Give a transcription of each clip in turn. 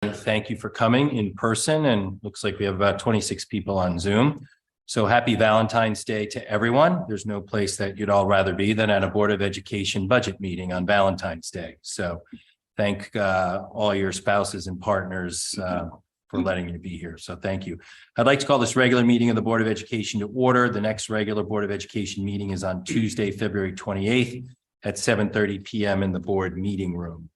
Thank you for coming in person, and looks like we have about 26 people on Zoom. So happy Valentine's Day to everyone. There's no place that you'd all rather be than at a Board of Education budget meeting on Valentine's Day. So thank all your spouses and partners for letting you be here. So thank you. I'd like to call this regular meeting of the Board of Education to order. The next regular Board of Education meeting is on Tuesday, February 28th at 7:30 p.m. in the board meeting room.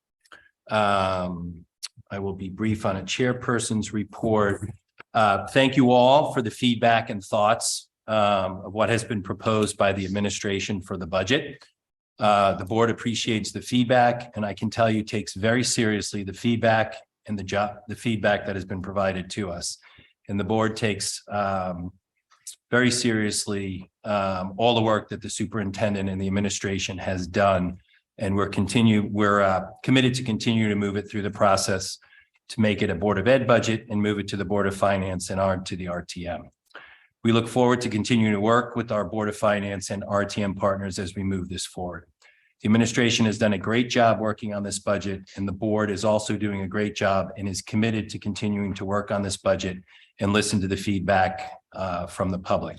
I will be brief on a chairperson's report. Thank you all for the feedback and thoughts of what has been proposed by the administration for the budget. The board appreciates the feedback, and I can tell you takes very seriously the feedback and the feedback that has been provided to us. And the board takes very seriously all the work that the superintendent and the administration has done. And we're committed to continue to move it through the process to make it a Board of Ed budget and move it to the Board of Finance and to the RTM. We look forward to continuing to work with our Board of Finance and RTM partners as we move this forward. The administration has done a great job working on this budget, and the board is also doing a great job and is committed to continuing to work on this budget and listen to the feedback from the public.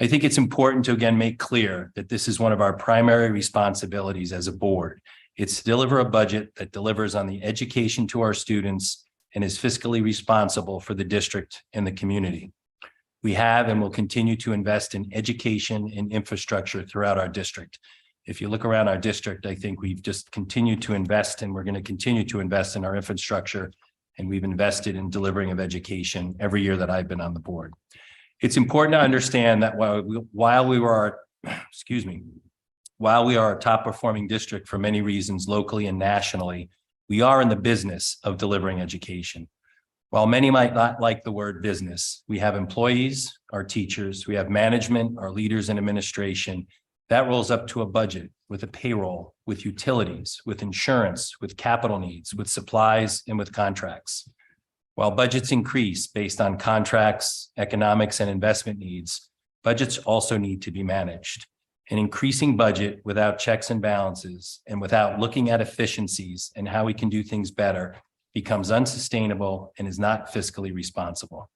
I think it's important to again make clear that this is one of our primary responsibilities as a board. It's to deliver a budget that delivers on the education to our students and is fiscally responsible for the district and the community. We have and will continue to invest in education and infrastructure throughout our district. If you look around our district, I think we've just continued to invest, and we're going to continue to invest in our infrastructure, and we've invested in delivering of education every year that I've been on the board. It's important to understand that while we are a top performing district for many reasons locally and nationally, we are in the business of delivering education. While many might not like the word business, we have employees, our teachers, we have management, our leaders in administration. That rolls up to a budget with a payroll, with utilities, with insurance, with capital needs, with supplies, and with contracts. While budgets increase based on contracts, economics, and investment needs, budgets also need to be managed. An increasing budget without checks and balances and without looking at efficiencies and how we can do things better becomes unsustainable and is not fiscally responsible.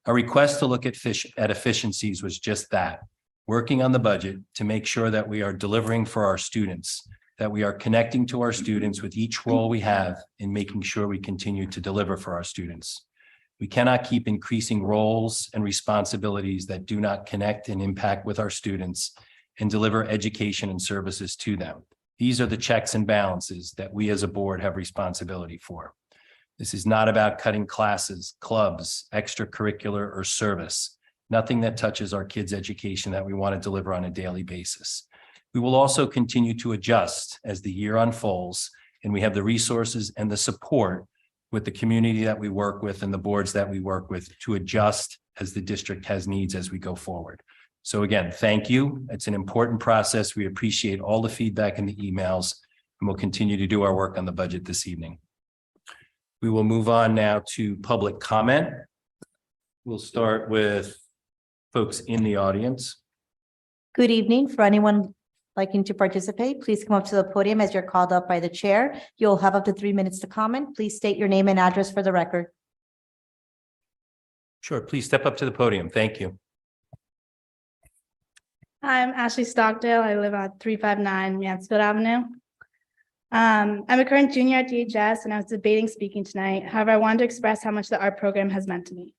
Our request to look at efficiencies was just that, working on the budget to make sure that we are delivering for our students, that we are connecting to our students with each role we have in making sure we continue to deliver for our students. We cannot keep increasing roles and responsibilities that do not connect and impact with our students and deliver education and services to them. These are the checks and balances that we as a board have responsibility for. This is not about cutting classes, clubs, extracurricular, or service. Nothing that touches our kids' education that we want to deliver on a daily basis. We will also continue to adjust as the year unfolds, and we have the resources and the support with the community that we work with and the boards that we work with to adjust as the district has needs as we go forward. So again, thank you. It's an important process. We appreciate all the feedback and the emails, and we'll continue to do our work on the budget this evening. We will move on now to public comment. We'll start with folks in the audience. Good evening. For anyone liking to participate, please come up to the podium as you're called up by the chair. You'll have up to 3 minutes to comment. Please state your name and address for the record. Sure, please step up to the podium. Thank you. I'm Ashley Stockdale. I live on 359 Mansfield Avenue. I'm a current junior at DHS, and I was debating speaking tonight. However, I wanted to express how much the art program has meant to me.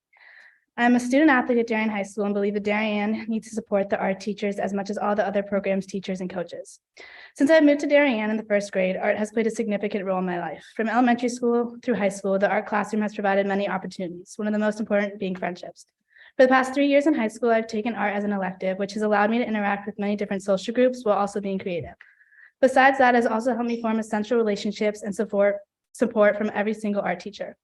I'm a student athlete at Darien High School and believe that Darien needs to support the art teachers as much as all the other programs, teachers, and coaches. Since I moved to Darien in the first grade, art has played a significant role in my life. From elementary school through high school, the art classroom has provided many opportunities, one of the most important being friendships. For the past 3 years in high school, I've taken art as an elective, which has allowed me to interact with many different social groups while also being creative. Besides that, it has also helped me form essential relationships and support from every single art teacher.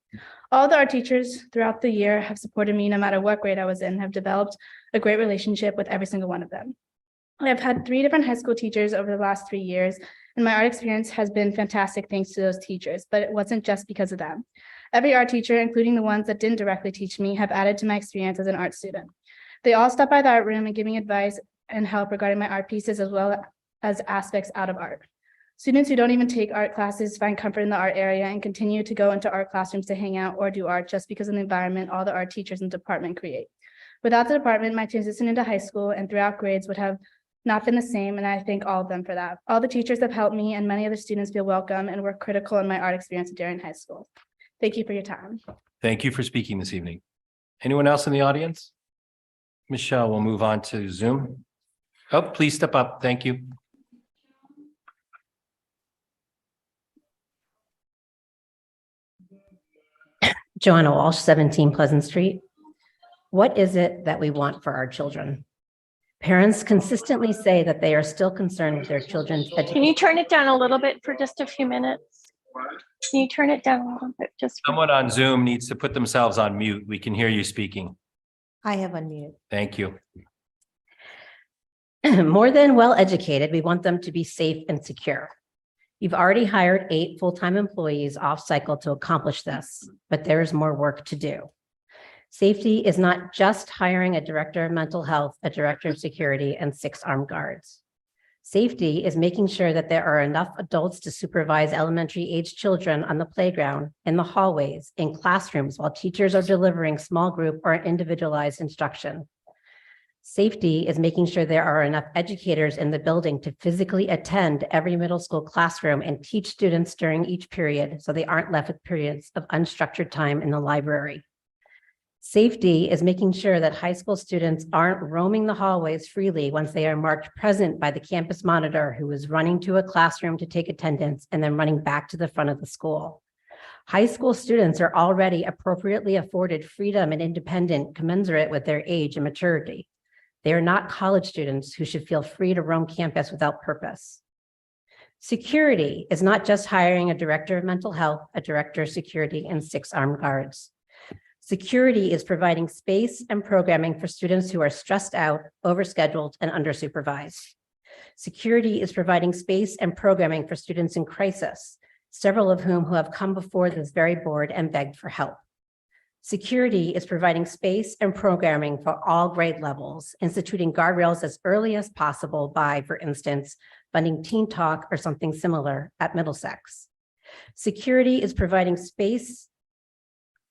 All the art teachers throughout the year have supported me no matter what grade I was in, have developed a great relationship with every single one of them. I've had 3 different high school teachers over the last 3 years, and my art experience has been fantastic thanks to those teachers, but it wasn't just because of them. Every art teacher, including the ones that didn't directly teach me, have added to my experience as an art student. They all stop by the art room and give me advice and help regarding my art pieces as well as aspects out of art. Students who don't even take art classes find comfort in the art area and continue to go into art classrooms to hang out or do art just because of the environment all the art teachers in the department create. Without the department, my transition into high school and throughout grades would have not been the same, and I thank all of them for that. All the teachers have helped me, and many of the students feel welcome and were critical in my art experience during high school. Thank you for your time. Thank you for speaking this evening. Anyone else in the audience? Michelle, we'll move on to Zoom. Oh, please step up. Thank you. Joanna Walsh, 17 Pleasant Street. What is it that we want for our children? Parents consistently say that they are still concerned with their children's Can education. you turn it down a little bit for just a few minutes? Can you turn it down a little bit just? Someone on Zoom needs to put themselves on mute. We can hear you speaking. I have unmuted. Thank you. More than well-educated, we want them to be safe and secure. You've already hired 8 full-time employees off-cycle to accomplish this, but there's more work to do. Safety is not just hiring a director of mental health, a director of security, and 6 armed guards. Safety is making sure that there are enough adults to supervise elementary-age children on the playground, in the hallways, in classrooms, while teachers are delivering small group or individualized instruction. Safety is making sure there are enough educators in the building to physically attend every middle school classroom and teach students during each period so they aren't left with periods of unstructured time in the library. Safety is making sure that high school students aren't roaming the hallways freely once they are marked present by the campus monitor who is running to a classroom to take attendance and then running back to the front of the school. High school students are already appropriately afforded freedom and independence commensurate with their age and maturity. They are not college students who should feel free to roam campus without purpose. Security is not just hiring a director of mental health, a director of security, and 6 armed guards. Security is providing space and programming for students who are stressed out, overscheduled, and undersupervised. Security is providing space and programming for students in crisis, several of whom who have come before this very board and begged for help. Security is providing space and programming for all grade levels, instituting guardrails as early as possible by, for instance, funding Teen Talk or something similar at Middlesex. Security is providing space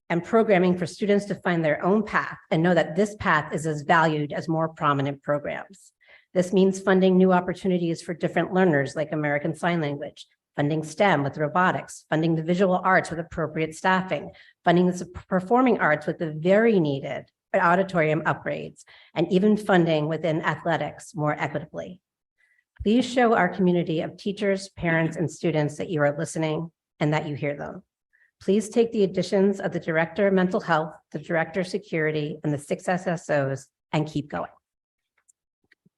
and programming for students to find their own path and know that this path is as valued as more prominent programs. This means funding new opportunities for different learners like American Sign Language, funding STEM with robotics, funding the visual arts with appropriate staffing, funding the performing arts with the very needed auditorium upgrades, and even funding within athletics more equitably. Please show our community of teachers, parents, and students that you are listening and that you hear them. Please take the additions of the Director of Mental Health, the Director of Security, and the 6 SSOs and keep going.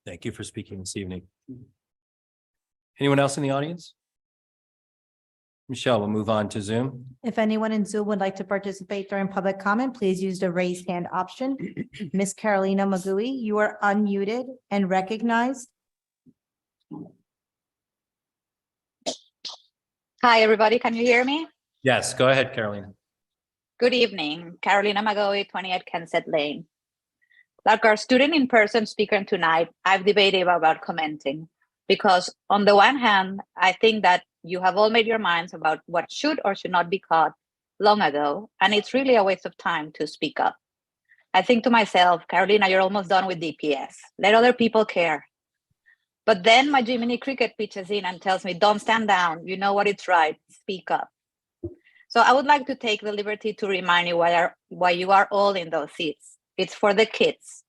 Thank you for speaking this evening. Anyone else in the audience? Michelle, we'll move on to Zoom. If anyone in Zoom would like to participate during public comment, please use the raise hand option. Ms. Carolina Magui, you are unmuted and recognized. Hi, everybody. Can you hear me? Yes, go ahead, Carolina. Good evening. Carolina Magoy, 28 Kensett Lane. Like our student in-person speaker tonight, I've debated about commenting because on the one hand, I think that you have all made your minds about what should or should not be caught long ago, and it's really a waste of time to speak up. I think to myself, Carolina, you're almost done with DPS. Let other people care. But then my Jiminy Cricket pitches in and tells me, don't stand down. You know what it's right. Speak up. So I would like to take the liberty to remind you why you are all in those seats. It's for the kids.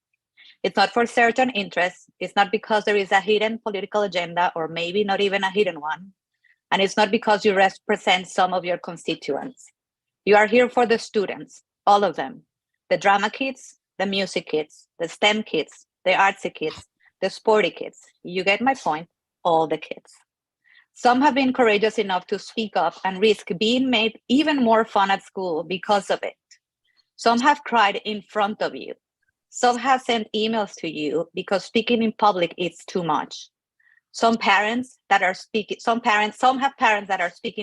It's not for certain interests. It's not because there is a hidden political agenda or maybe not even a hidden one. And it's not because you represent some of your constituents. You are here for the students, all of them. The drama kids, the music kids, the STEM kids, the artsy kids, the sporty kids. You get my point, all the kids. Some have been courageous enough to speak up and risk being made even more fun at school because of it. Some have cried in front of you. Some have sent emails to you because speaking in public is too much. Some have parents that are speaking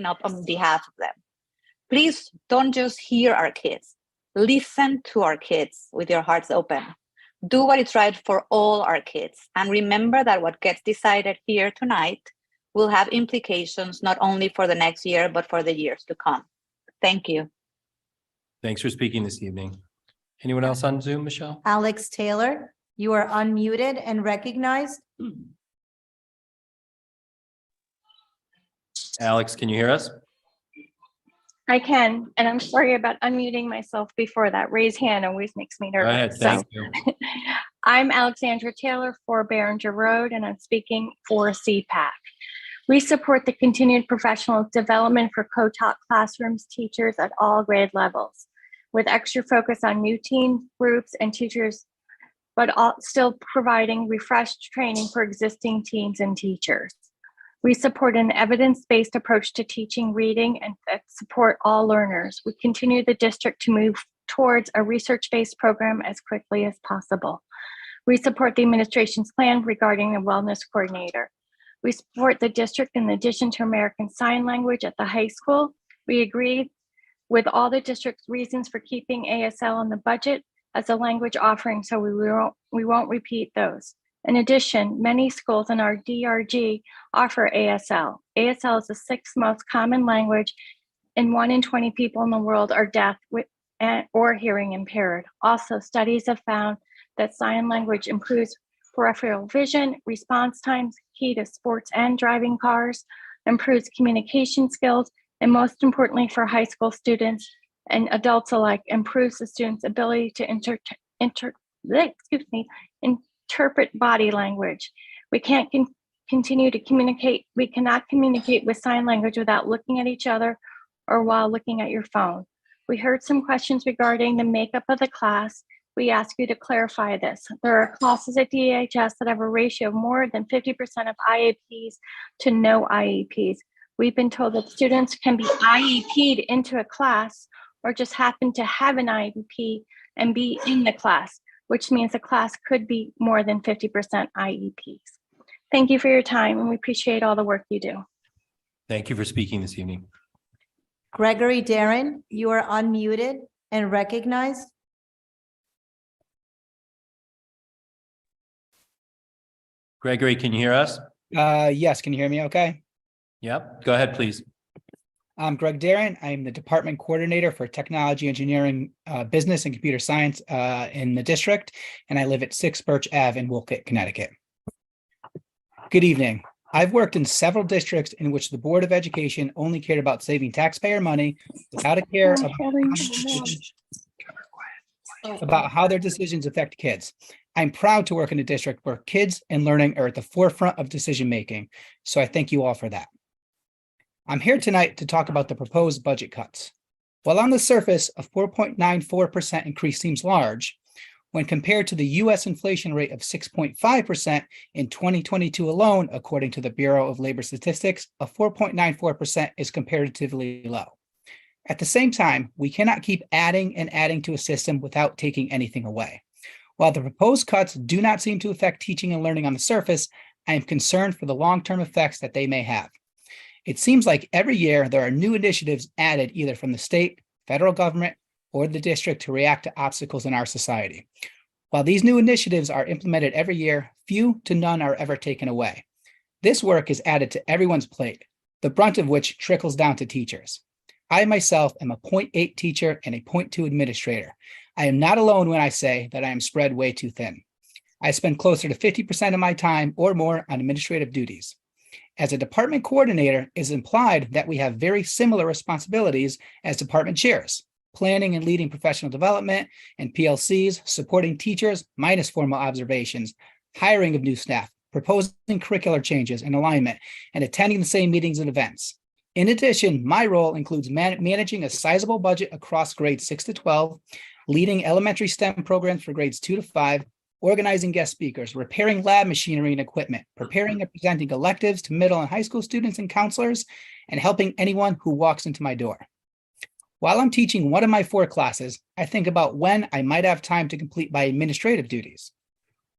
up on behalf of them. Please don't just hear our kids. Listen to our kids with your hearts open. Do what is right for all our kids. And remember that what gets decided here tonight will have implications not only for the next year, but for the years to come. Thank you. Thanks for speaking this evening. Anyone else on Zoom, Michelle? Alex Taylor, you are unmuted and recognized. Alex, can you hear us? I can, and I'm sorry about unmuting myself before that. Raise hand always makes me Go ahead, nervous. thank you. I'm Alexandra Taylor for Behringer Road, and I'm speaking for CPAC. We support the continued professional development for co-taught classrooms, teachers at all grade levels, with extra focus on new team groups and teachers, but still providing refreshed training for existing teams and teachers. We support an evidence-based approach to teaching reading and that support all learners. We continue the district to move towards a research-based program as quickly as possible. We support the administration's plan regarding the wellness coordinator. We support the district in addition to American Sign Language at the high school. We agree with all the district's reasons for keeping ASL in the budget as a language offering, so we won't repeat those. In addition, many schools in our DRG offer ASL. ASL is the sixth most common language, and 1 in 20 people in the world are deaf or hearing impaired. Also, studies have found that sign language improves peripheral vision, response times, key to sports and driving cars, improves communication skills, and most importantly for high school students and adults alike, improves the student's ability to interpret body language. We can't continue to communicate. We cannot communicate with sign language without looking at each other or while looking at your phone. We heard some questions regarding the makeup of the class. We ask you to clarify this. There are classes at DHS that have a ratio of more than 50% of IEPs to no IEPs. We've been told that students can be IEP'd into a class or just happen to have an IEP and be in the class, which means the class could be more than 50% IEPs. Thank you for your time, and we appreciate all the work you do. Thank you for speaking this evening. Gregory Darren, you are unmuted and recognized. Gregory, can you hear us? Yes, can you hear me okay? Yep, go ahead, please. I'm Greg Darren. I'm the Department Coordinator for Technology, Engineering, Business, and Computer Science in the district, and I live at 6 Birch Ave in Wolcott, Connecticut. Good evening. I've worked in several districts in which the Board of Education only cared about saving taxpayer money without a care about how their decisions affect kids. I'm proud to work in a district where kids and learning are at the forefront of decision-making, so I thank you all for that. I'm here tonight to talk about the proposed budget cuts. While on the surface, a 4.94% increase seems large, when compared to the US inflation rate of 6.5% in 2022 alone, according to the Bureau of Labor Statistics, a 4.94% is comparatively low. At the same time, we cannot keep adding and adding to a system without taking anything away. While the proposed cuts do not seem to affect teaching and learning on the surface, I am concerned for the long-term effects that they may have. It seems like every year there are new initiatives added either from the state, federal government, or the district to react to obstacles in our society. While these new initiatives are implemented every year, few to none are ever taken away. This work is added to everyone's plate, the brunt of which trickles down to teachers. I myself am a 0.8 teacher and a 0.2 administrator. I am not alone when I say that I am spread way too thin. I spend closer to 50% of my time or more on administrative duties. As a department coordinator, it is implied that we have very similar responsibilities as department chairs, planning and leading professional development and PLCs, supporting teachers minus formal observations, hiring of new staff, proposing curricular changes and alignment, and attending the same meetings and events. In addition, my role includes managing a sizable budget across grades 6 to 12, leading elementary STEM programs for grades 2 to 5, organizing guest speakers, repairing lab machinery and equipment, preparing and presenting electives to middle and high school students and counselors, and helping anyone who walks into my door. While I'm teaching one of my 4 classes, I think about when I might have time to complete my administrative duties.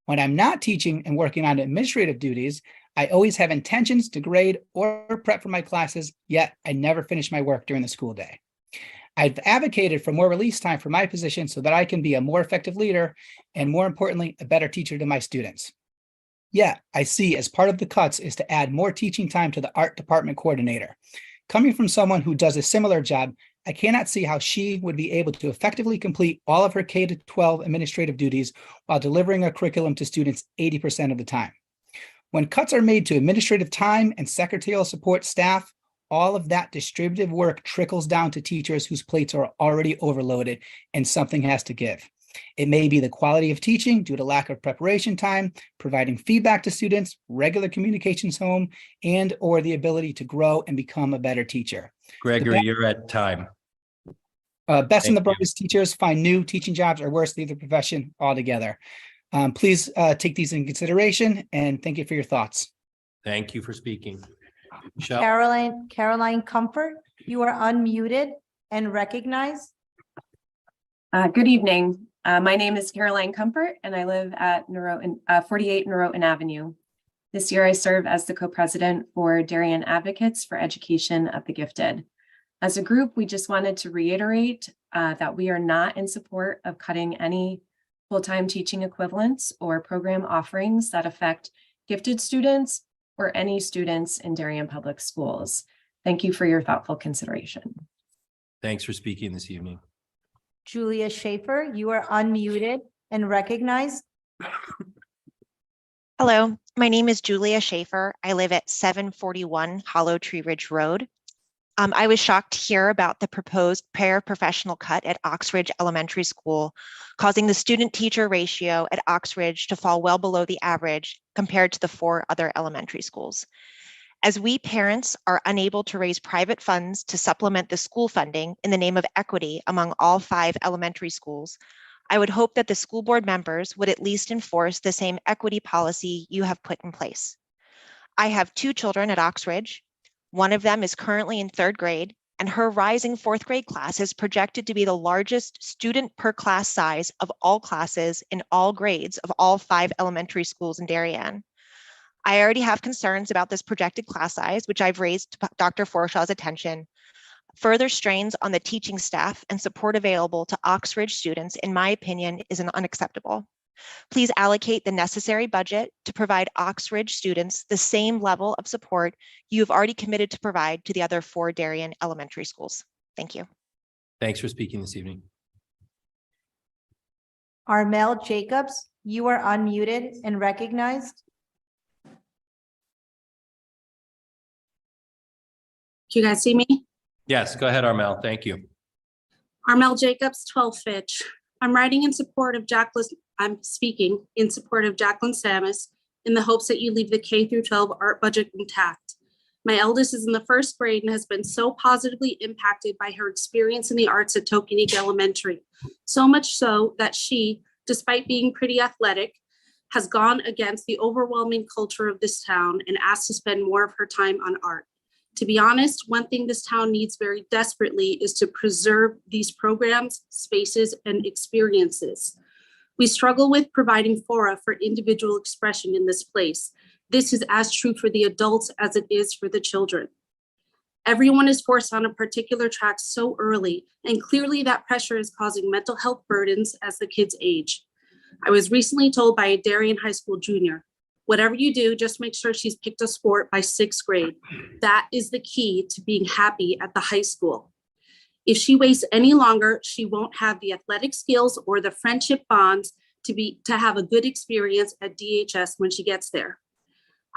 When I'm not teaching and working on administrative duties, I always have intentions to grade or prep for my classes, yet I never finish my work during the school day. I've advocated for more release time for my position so that I can be a more effective leader and, more importantly, a better teacher to my students. Yet, I see as part of the cuts is to add more teaching time to the art department coordinator. Coming from someone who does a similar job, I cannot see how she would be able to effectively complete all of her K-12 administrative duties while delivering a curriculum to students 80% of the time. When cuts are made to administrative time and secretarial support staff, all of that distributive work trickles down to teachers whose plates are already overloaded, and something has to give. It may be the quality of teaching due to lack of preparation time, providing feedback to students, regular communications home, and or the ability to grow and become a better teacher. Gregory, you're at time. Best and the Thank you. brightest teachers find new teaching jobs or worse, leave the profession altogether. Please take these in consideration and thank you for your thoughts. Thank you for speaking. Michelle? Caroline Comfort, you are unmuted and recognized. Good evening. My name is Caroline Comfort and I live at 48 Norotan Avenue. This year I serve as the co-president for Darien Advocates for Education of the Gifted. As a group, we just wanted to reiterate that we are not in support of cutting any full-time teaching equivalents or program offerings that affect gifted students or any students in Darien Public Schools. Thank you for your thoughtful consideration. Thanks for speaking this evening. Julia Schaefer, you are unmuted and recognized. Hello, my name is Julia Schaefer. I live at 741 Hollow Tree Ridge Road. I was shocked to hear about the proposed paraprofessional cut at Oxridge Elementary School, causing the student-teacher ratio at Oxridge to fall well below the average compared to the 4 other elementary schools. As we parents are unable to raise private funds to supplement the school funding in the name of equity among all 5 elementary schools, I would hope that the school board members would at least enforce the same equity policy you have put in place. I have 2 children at Oxridge. One of them is currently in 3rd grade, and her rising 4th grade class is projected to be the largest student per class size of all classes in all grades of all 5 elementary schools in Darien. I already have concerns about this projected class size, which I've raised to Dr. Forshaw's attention. Further strains on the teaching staff and support available to Oxridge students, in my opinion, is unacceptable. Please allocate the necessary budget to provide Oxridge students the same level of support you have already committed to provide to the other 4 Darien elementary schools. Thank you. Thanks for speaking this evening. Armel Jacobs, you are unmuted and recognized. Can you guys see me? Yes, go ahead, Armel. Thank you. Armel Jacobs, 12 Fitch. I'm writing in support of I'm speaking in support of Jacqueline Samus in the hopes that you leave the K-12 art budget intact. My eldest is in the 1st grade and has been so positively impacted by her experience in the arts at Tokenique Elementary. So much so that she, despite being pretty athletic, has gone against the overwhelming culture of this town and asked to spend more of her time on art. To be honest, one thing this town needs very desperately is to preserve these programs, spaces, and experiences. We struggle with providing fora for individual expression in this place. This is as true for the adults as it is for the children. Everyone is forced on a particular track so early, and clearly that pressure is causing mental health burdens as the kids age. I was recently told by a Darien High School junior, whatever you do, just make sure she's picked a sport by 6th grade. That is the key to being happy at the high school. If she waits any longer, she won't have the athletic skills or the friendship bonds to have a good experience at DHS when she gets there.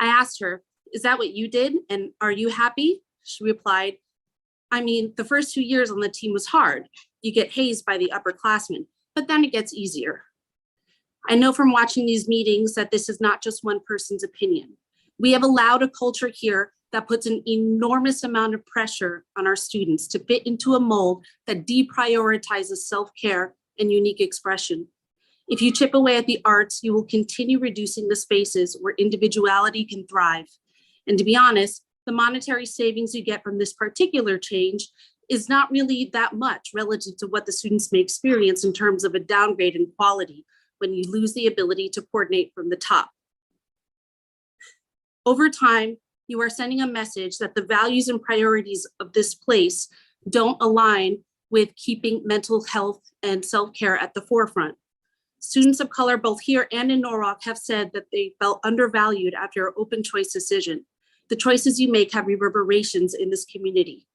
I asked her, is that what you did? And are you happy? She replied, I mean, the first 2 years on the team was hard. You get hazed by the upperclassmen, but then it gets easier. I know from watching these meetings that this is not just one person's opinion. We have allowed a culture here that puts an enormous amount of pressure on our students to fit into a mold that deprioritizes self-care and unique expression. If you chip away at the arts, you will continue reducing the spaces where individuality can thrive. And to be honest, the monetary savings you get from this particular change is not really that much relative to what the students may experience in terms of a downgrade in quality when you lose the ability to coordinate from the top. Over time, you are sending a message that the values and priorities of this place don't align with keeping mental health and self-care at the forefront. Students of color, both here and in Norwalk, have said that they felt undervalued after your open choice decision. The choices you make have reverberations in this community.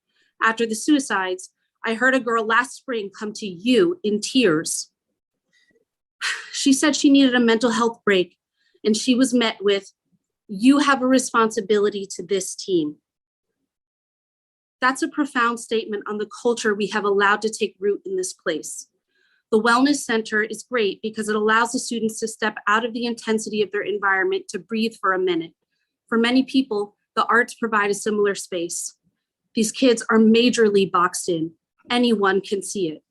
After the suicides, I heard a girl last spring come to you in tears. She said she needed a mental health break, and she was met with, "You have a responsibility to this team." That's a profound statement on the culture we have allowed to take root in this place. The Wellness Center is great because it allows the students to step out of the intensity of their environment to breathe for a minute. For many people, the arts provide a similar space. These kids are majorly boxed in. Anyone can see it.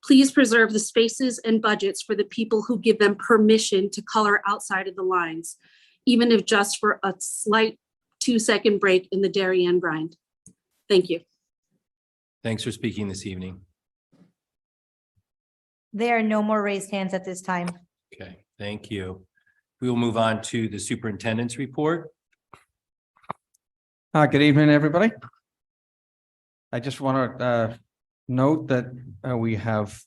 Please preserve the spaces and budgets for the people who give them permission to color outside of the lines, even if just for a slight 2-second break in the Darien grind. Thank you. Thanks for speaking this evening. There are no more raised hands at this time. Okay, thank you. We will move on to the superintendent's report. Good evening, everybody. I just want to note that we have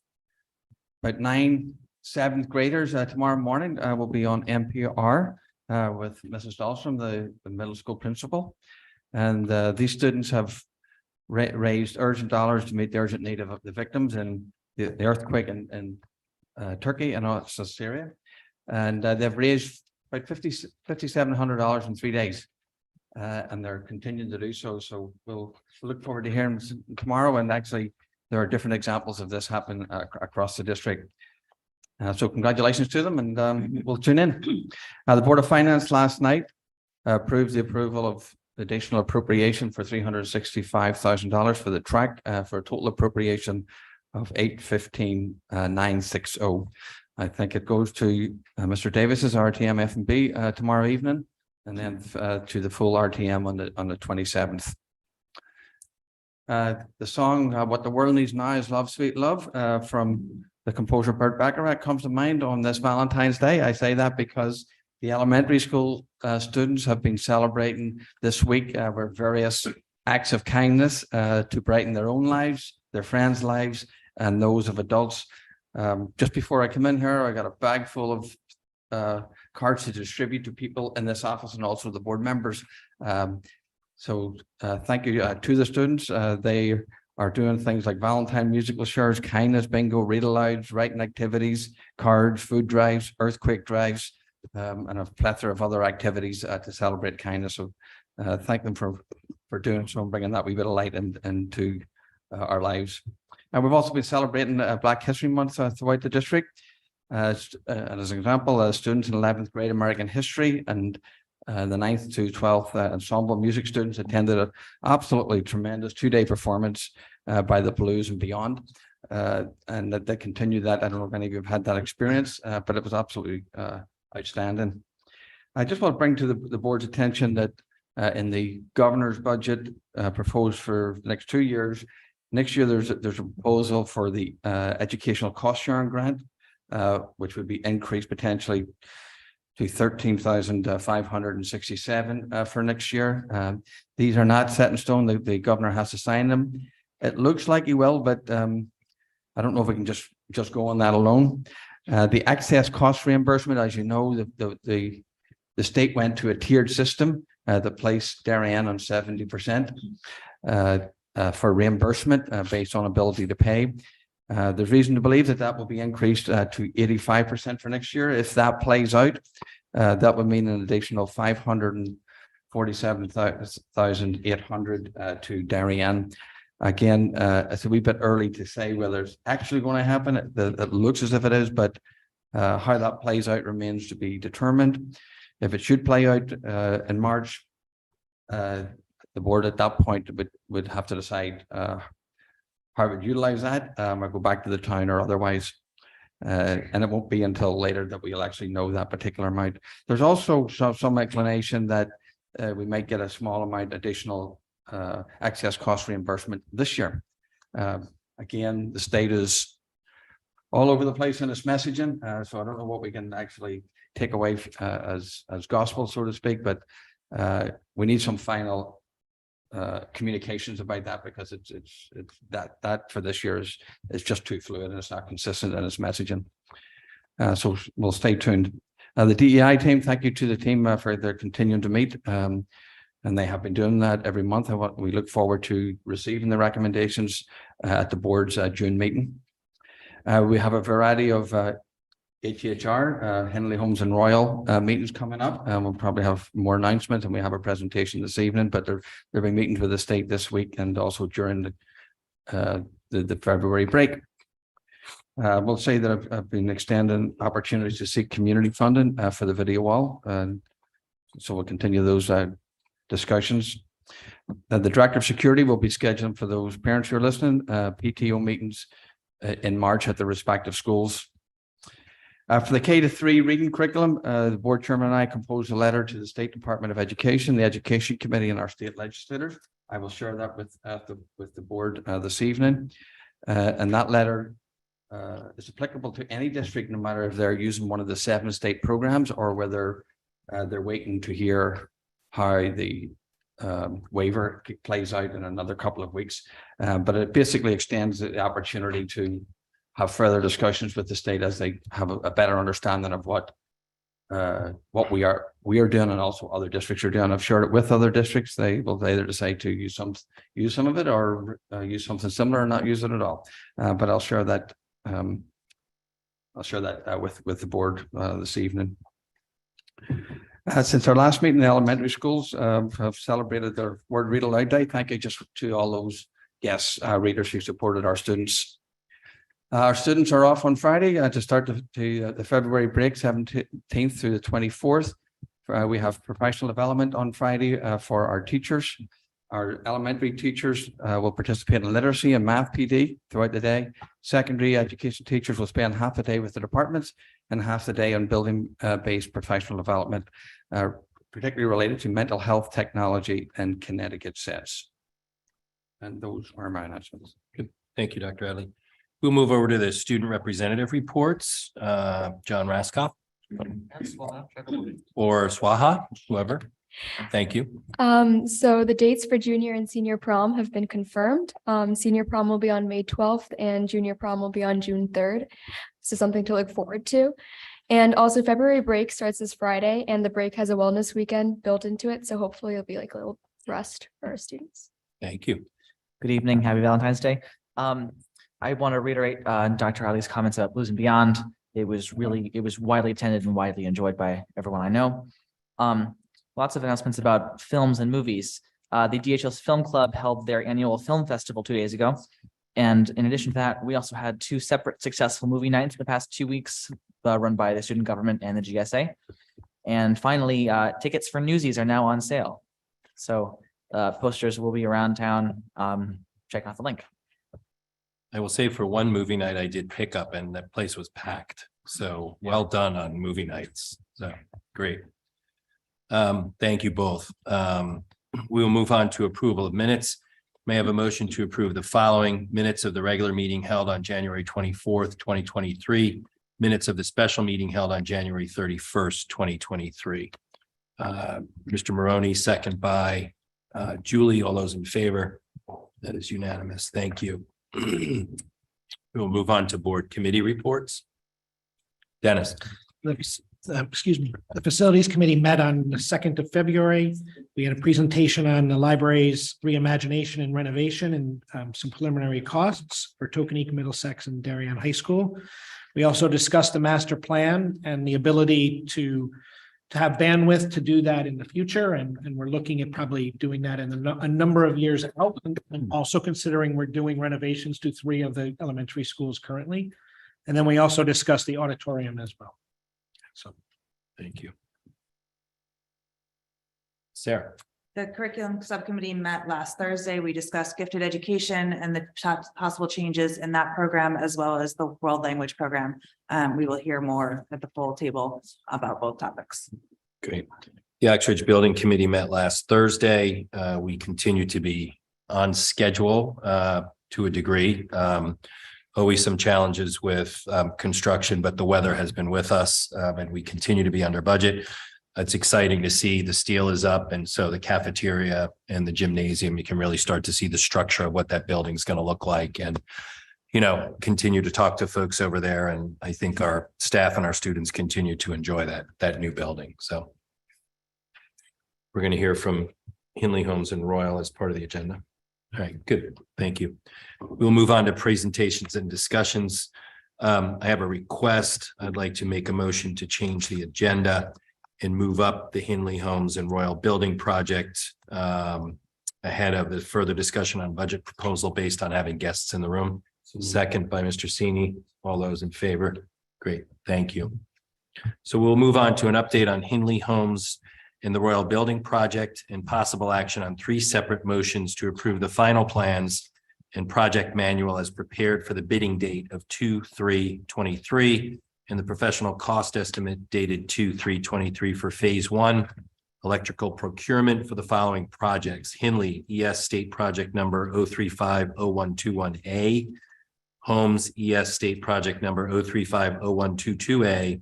about 9 7th graders tomorrow morning will be on NPR with Mrs. Dahlstrom, the middle school principal. And these students have raised urgent dollars to meet the urgent need of the victims in the earthquake in Turkey and also Syria. And they've raised about $5,700 in 3 days. And they're continuing to do so. So we'll look forward to hearing tomorrow. And actually, there are different examples of this happening across the district. So congratulations to them, and we'll tune in. The Board of Finance last night approved the approval of additional appropriation for $365,000 for the track for a total appropriation of $815,960. I think it goes to Mr. Davis's RTM F&B tomorrow evening, and then to the full RTM on the 27th. The song "What the World Needs Now Is Love, Sweet Love" from the composer Burt Bacharach comes to mind on this Valentine's Day. I say that because the elementary school students have been celebrating this week with various acts of kindness to brighten their own lives, their friends' lives, and those of adults. Just before I come in here, I got a bag full of cards to distribute to people in this office and also the board members. So thank you to the students. They are doing things like Valentine musical shares, kindness bingo, read alouds, writing activities, cards, food drives, earthquake drives, and a plethora of other activities to celebrate kindness. So thank them for doing so and bringing that wee bit of light into our lives. And we've also been celebrating Black History Month throughout the district. And as an example, students in 11th grade American history and the 9th to 12th ensemble music students attended an absolutely tremendous 2-day performance by the Blues and Beyond. And that they continued that. I don't know if any of you have had that experience, but it was absolutely outstanding. I just want to bring to the board's attention that in the governor's budget proposed for the next 2 years, next year there's a proposal for the educational cost sharing grant, which would be increased potentially to 13,567 for next year. These are not set in stone. The governor has to sign them. It looks like he will, but I don't know if we can just go on that alone. The excess cost reimbursement, as you know, the state went to a tiered system that placed Darien on 70% for reimbursement based on ability to pay. There's reason to believe that will be increased to 85% for next year. If that plays out, that would mean an additional $547,800 to Darien. Again, it's a wee bit early to say whether it's actually going to happen. It looks as if it is, but how that plays out remains to be determined. If it should play out in March, the board at that point would have to decide how we utilize that, or go back to the town or otherwise. And it won't be until later that we'll actually know that particular amount. There's also some inclination that we might get a small amount additional excess cost reimbursement this year. Again, the state is all over the place in its messaging, so I don't know what we can actually take away as gospel, so to speak, but we need some final communications about that, because it's that for this year is just too fluid and it's not consistent in its messaging. So we'll stay tuned. The DEI team, thank you to the team for their continuing to meet. And they have been doing that every month. And what we look forward to receiving the recommendations at the board's June meeting. We have a variety of HHR, Henley Homes and Royal meetings coming up. We'll probably have more announcements, and we have a presentation this evening, but there'll be meetings with the state this week and also during the February break. We'll say that I've been extending opportunities to seek community funding for the video wall. And so we'll continue those discussions. The Director of Security will be scheduling for those parents who are listening, PTO meetings in March at the respective schools. For the K-3 reading curriculum, the board chairman and I composed a letter to the State Department of Education, the Education Committee, and our state legislators. I will share that with the board this evening. And that letter is applicable to any district, no matter if they're using one of the 7 state programs or whether they're waiting to hear how the waiver plays out in another couple of weeks. But it basically extends the opportunity to have further discussions with the state as they have a better understanding of what we are doing and also other districts are doing. I've shared it with other districts. They will either decide to use some of it or use something similar or not use it at all. But I'll share that. I'll share that with the board this evening. Since our last meeting, the elementary schools have celebrated their Word Read Aloud Day. Thank you just to all those guests, readers who supported our students. Our students are off on Friday to start the February break, 17th through the 24th. We have professional development on Friday for our teachers. Our elementary teachers will participate in literacy and math PD throughout the day. Secondary education teachers will spend half the day with the departments and half the day on building-based professional development, particularly related to mental health, technology, and Connecticut SETS. And those are my announcements. Good. Thank you, Dr. Adley. We'll move over to the student representative reports. John Raskoff or Swaha, whoever. Thank you. So the dates for junior and senior prom have been confirmed. Senior prom will be on May 12th and junior prom will be on June 3rd. So something to look forward to. And also February break starts this Friday and the break has a wellness weekend built into it. So hopefully it'll be like a little rest for our students. Thank you. Good evening. Happy Valentine's Day. I want to reiterate Dr. Ali's comments about Blues and Beyond. It was widely attended and widely enjoyed by everyone I know. Lots of announcements about films and movies. The DHS Film Club held their annual film festival 2 days ago. And in addition to that, we also had 2 separate successful movie nights in the past 2 weeks run by the student government and the GSA. And finally, tickets for Newsies are now on sale. So posters will be around town. Check out the link. I will say for one movie night, I did pick up and that place was packed. So well done on movie nights. So great. Thank you both. We will move on to approval of minutes. May I have a motion to approve the following minutes of the regular meeting held on January 24th, 2023, minutes of the special meeting held on January 31st, 2023. Mr. Maroney, second by Julie. All those in favor? That is unanimous. Thank you. We will move on to board committee reports. Dennis. Excuse me, the Facilities Committee met on the 2nd of February. We had a presentation on the library's reimagination and renovation and some preliminary costs for Tokenique, Middlesex, and Darien High School. We also discussed the master plan and the ability to have bandwidth to do that in the future. And we're looking at probably doing that in a number of years out. And also considering we're doing renovations to 3 of the elementary schools currently. And then we also discussed the auditorium as well. So, thank you. Sarah. The curriculum subcommittee met last Thursday. We discussed gifted education and the possible changes in that program, as well as the world language program. We will hear more at the full table about both topics. Great. The Oxbridge Building Committee met last Thursday. We continue to be on schedule to a degree. Always some challenges with construction, but the weather has been with us and we continue to be under budget. It's exciting to see the steel is up. And so the cafeteria and the gymnasium, you can really start to see the structure of what that building is going to look like. And continue to talk to folks over there. And I think our staff and our students continue to enjoy that new building. So we're going to hear from Hinley Homes and Royal as part of the agenda. All right, good. Thank you. We'll move on to presentations and discussions. I have a request. I'd like to make a motion to change the agenda and move up the Hinley Homes and Royal Building Project ahead of the further discussion on budget proposal based on having guests in the room. Second by Mr. Sini. All those in favor? Great, thank you. So we'll move on to an update on Hinley Homes in the Royal Building Project and possible action on 3 separate motions to approve the final plans and project manual as prepared for the bidding date of 2/3/23 and the professional cost estimate dated 2/3/23 for phase 1 electrical procurement for the following projects: Hinley ES State Project number 0350121A, Homes ES State Project number 0350122A,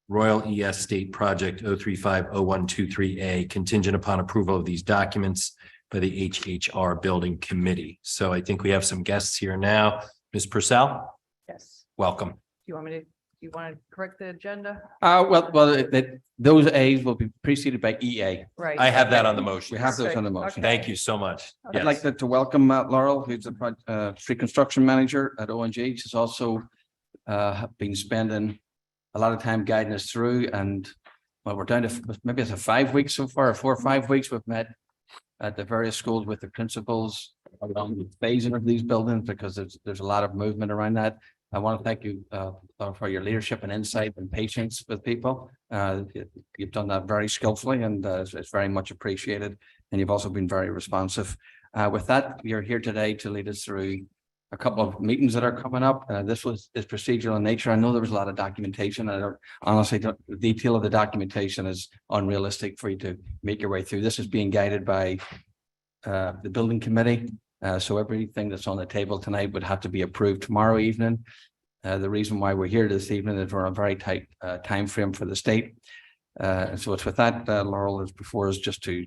Royal ES State Project 0350123A, contingent upon approval of these documents by the HHR Building Committee. So I think we have some guests here now. Ms. Purcell, Yes. welcome. Do you want me to, correct the agenda? Those A's will be preceded by EA. Right. I have that on the motion. We have those on the motion. Thank you so much. I'd like to welcome Laurel, who's the street construction manager at ONG. She's also been spending a lot of time guiding us through, and well, we're down to maybe it's 5 weeks so far, 4 or 5 weeks. We've met at the various schools with the principals around the phasing of these buildings because there's a lot of movement around that. I want to thank you for your leadership and insight and patience with people. You've done that very skillfully, and it's very much appreciated. And you've also been very responsive. With that, you're here today to lead us through a couple of meetings that are coming up. This is procedural in nature. I know there was a lot of documentation. Honestly, the detail of the documentation is unrealistic for you to make your way through. This is being guided by the building committee. So everything that's on the table tonight would have to be approved tomorrow evening. The reason why we're here this evening is we're on a very tight time frame for the state. So it's with that, Laurel is before us just to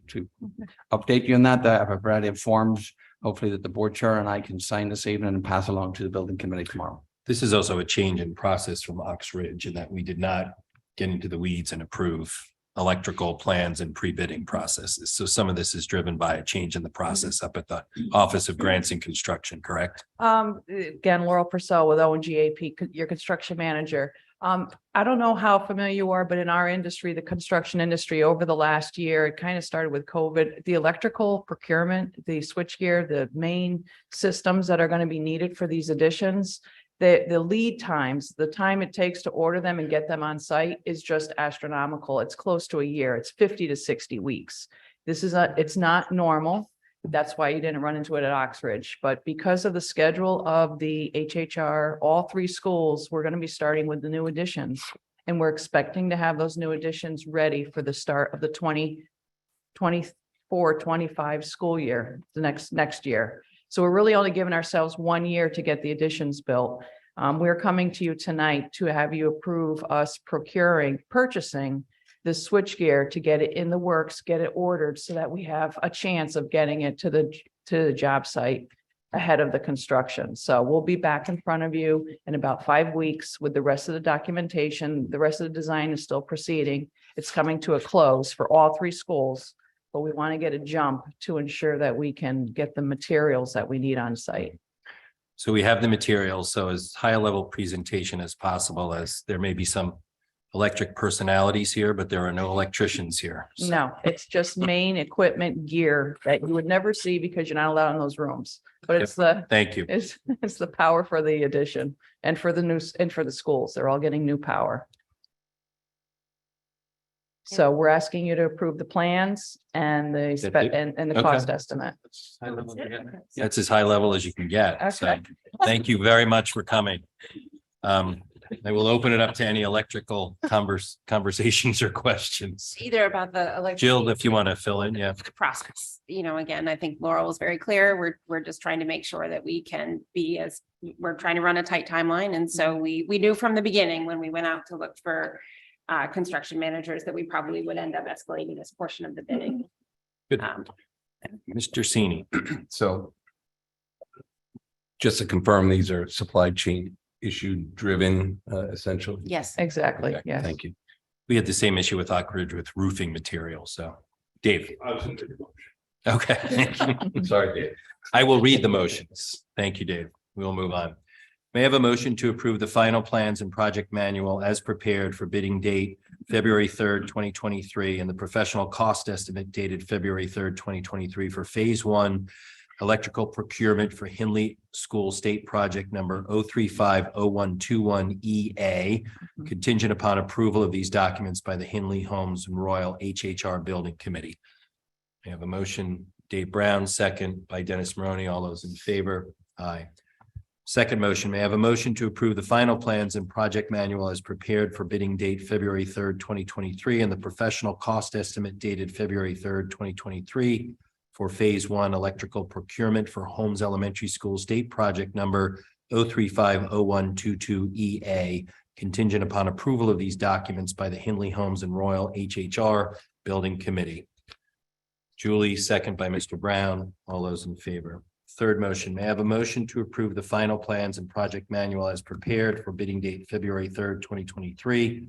update you on that. I have a variety of forms, hopefully that the board chair and I can sign this evening and pass along to the building committee tomorrow. This is also a change in process from Oxridge in that we did not get into the weeds and approve electrical plans and pre-bidding processes. So some of this is driven by a change in the process up at the Office of Grants and Construction, correct? Again, Laurel Purcell with ONGAP, your construction manager. I don't know how familiar you are, but in our industry, the construction industry over the last year, it kind of started with COVID, the electrical procurement, the switchgear, the main systems that are going to be needed for these additions. The lead times, the time it takes to order them and get them on site is just astronomical. It's close to a year. It's 50 to 60 weeks. It's not normal. That's why you didn't run into it at Oxridge. But because of the schedule of the HHR, all 3 schools, we're going to be starting with the new additions. And we're expecting to have those new additions ready for the start of the 2024-25 school year, the next year. So we're really only giving ourselves 1 year to get the additions built. We're coming to you tonight to have you approve us purchasing the switchgear to get it in the works, get it ordered so that we have a chance of getting it to the job site ahead of the construction. So we'll be back in front of you in about 5 weeks with the rest of the documentation. The rest of the design is still proceeding. It's coming to a close for all 3 schools, but we want to get a jump to ensure that we can get the materials that we need on site. So we have the materials, so as high a level presentation as possible, as there may be some electric personalities here, but there are no electricians here. So- No, it's just main equipment gear that you would never see because you're not allowed in those rooms. But it's Thank you. it's the power for the addition and for the schools. They're all getting new power. So we're asking you to approve the plans and the cost estimate. That's as high level as you can get. So Okay. thank you very much for coming. I will open it up to any electrical conversations or questions. Either about the electric Jill, if you want to fill in, yeah. process. Again, I think Laurel was very clear. We're just trying to make sure that we can we're trying to run a tight timeline. And so we knew from the beginning when we went out to look for construction managers that we probably would end up escalating this portion of the bidding. Good. Mr. Sini. So just to confirm, these are supply chain issue driven, essentially? Yes. Exactly, Okay, yes. Thank you. We had the same issue with Oak Ridge with roofing material, so. Dave? Okay. Thank you. Sorry, Dave. I will read the motions. Thank you, Dave. We will move on. May I have a motion to approve the final plans and project manual as prepared for bidding date February 3rd, 2023, and the professional cost estimate dated February 3rd, 2023 for phase 1 electrical procurement for Hinley School State Project number 0350121EA, contingent upon approval of these documents by the Hinley Homes and Royal HHR Building Committee. I have a motion, Dave Brown, second by Dennis Maroney. All those in favor? Aye. Second motion, may I have a motion to approve the final plans and project manual as prepared for bidding date February 3rd, 2023, and the professional cost estimate dated February 3rd, 2023 for phase 1 electrical procurement for Holmes Elementary School State Project number 0350122EA, contingent upon approval of these documents by the Hinley Homes and Royal HHR Building Committee. Julie, second by Mr. Brown. All those in favor? Third motion, may I have a motion to approve the final plans and project manual as prepared for bidding date February 3rd, 2023,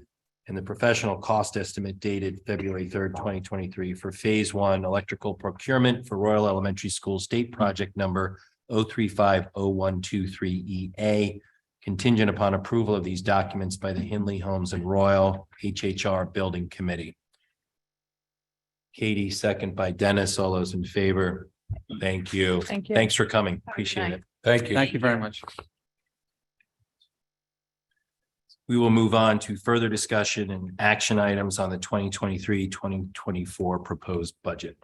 and the professional cost estimate dated February 3rd, 2023 for phase 1 electrical procurement for Royal Elementary School State Project number 0350123EA, contingent upon approval of these documents by the Hinley Homes and Royal HHR Building Committee. Katie, second by Dennis. All those in favor? Thank you. Thank you. Thanks for coming. Appreciate it. Thank you. Thank you very much. We will move on to further discussion and action items on the 2023-2024 proposed budget.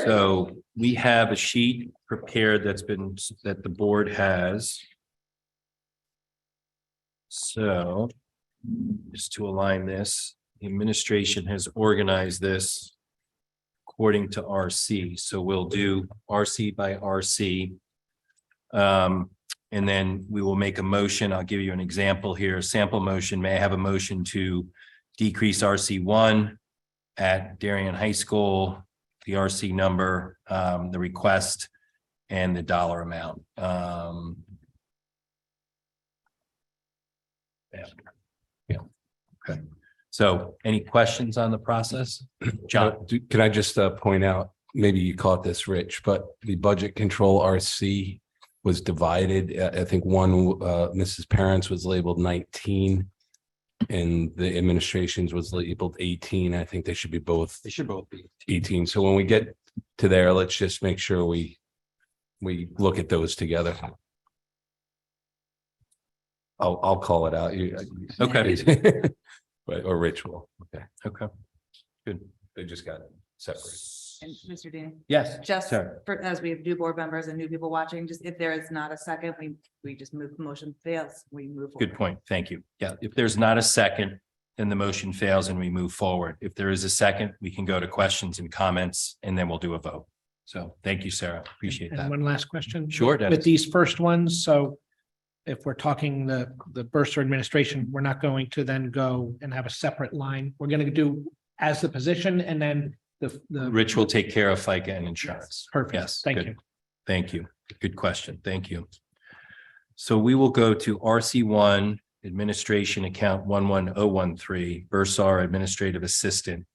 So we have a sheet prepared that the board has. So just to align this, the administration has organized this according to RC. So we'll do RC by RC. And then we will make a motion. I'll give you an example here, a sample motion. May I have a motion to decrease RC1 at Darien High School, the RC number, the request, and the dollar amount. Yeah. Okay. So any questions on the process? John? Can I just point out, maybe you caught this, Rich, but the budget control RC was divided. I think one, Mrs. Parents was labeled 19 and the administration's was labeled 18. I think they should both be 18. So when we get to there, let's just make sure we look at those together. I'll call it out. Okay. But or Rich will. Okay. Okay. Good. They just got separate. And Mr. Dean. Yes. Just Sorry. for, as we have new board members and new people watching, just if there is not a second, we just move, motion fails, we move. Good point. Thank you. Yeah, if there's not a second, then the motion fails and we move forward. If there is a second, we can go to questions and comments and then we'll do a vote. So thank you, Sarah. Appreciate And that. one last question. Sure, Dennis. With these first ones, so if we're talking the bursar administration, we're not going to then go and have a separate line. We're going to do as the position and then the. Rich will take care of FICA and insurance. Perfect. Yes. Thank good. you. Thank you. Good question. Thank you. So we will go to RC1 Administration Account 11013, Bursar Administrative Assistant.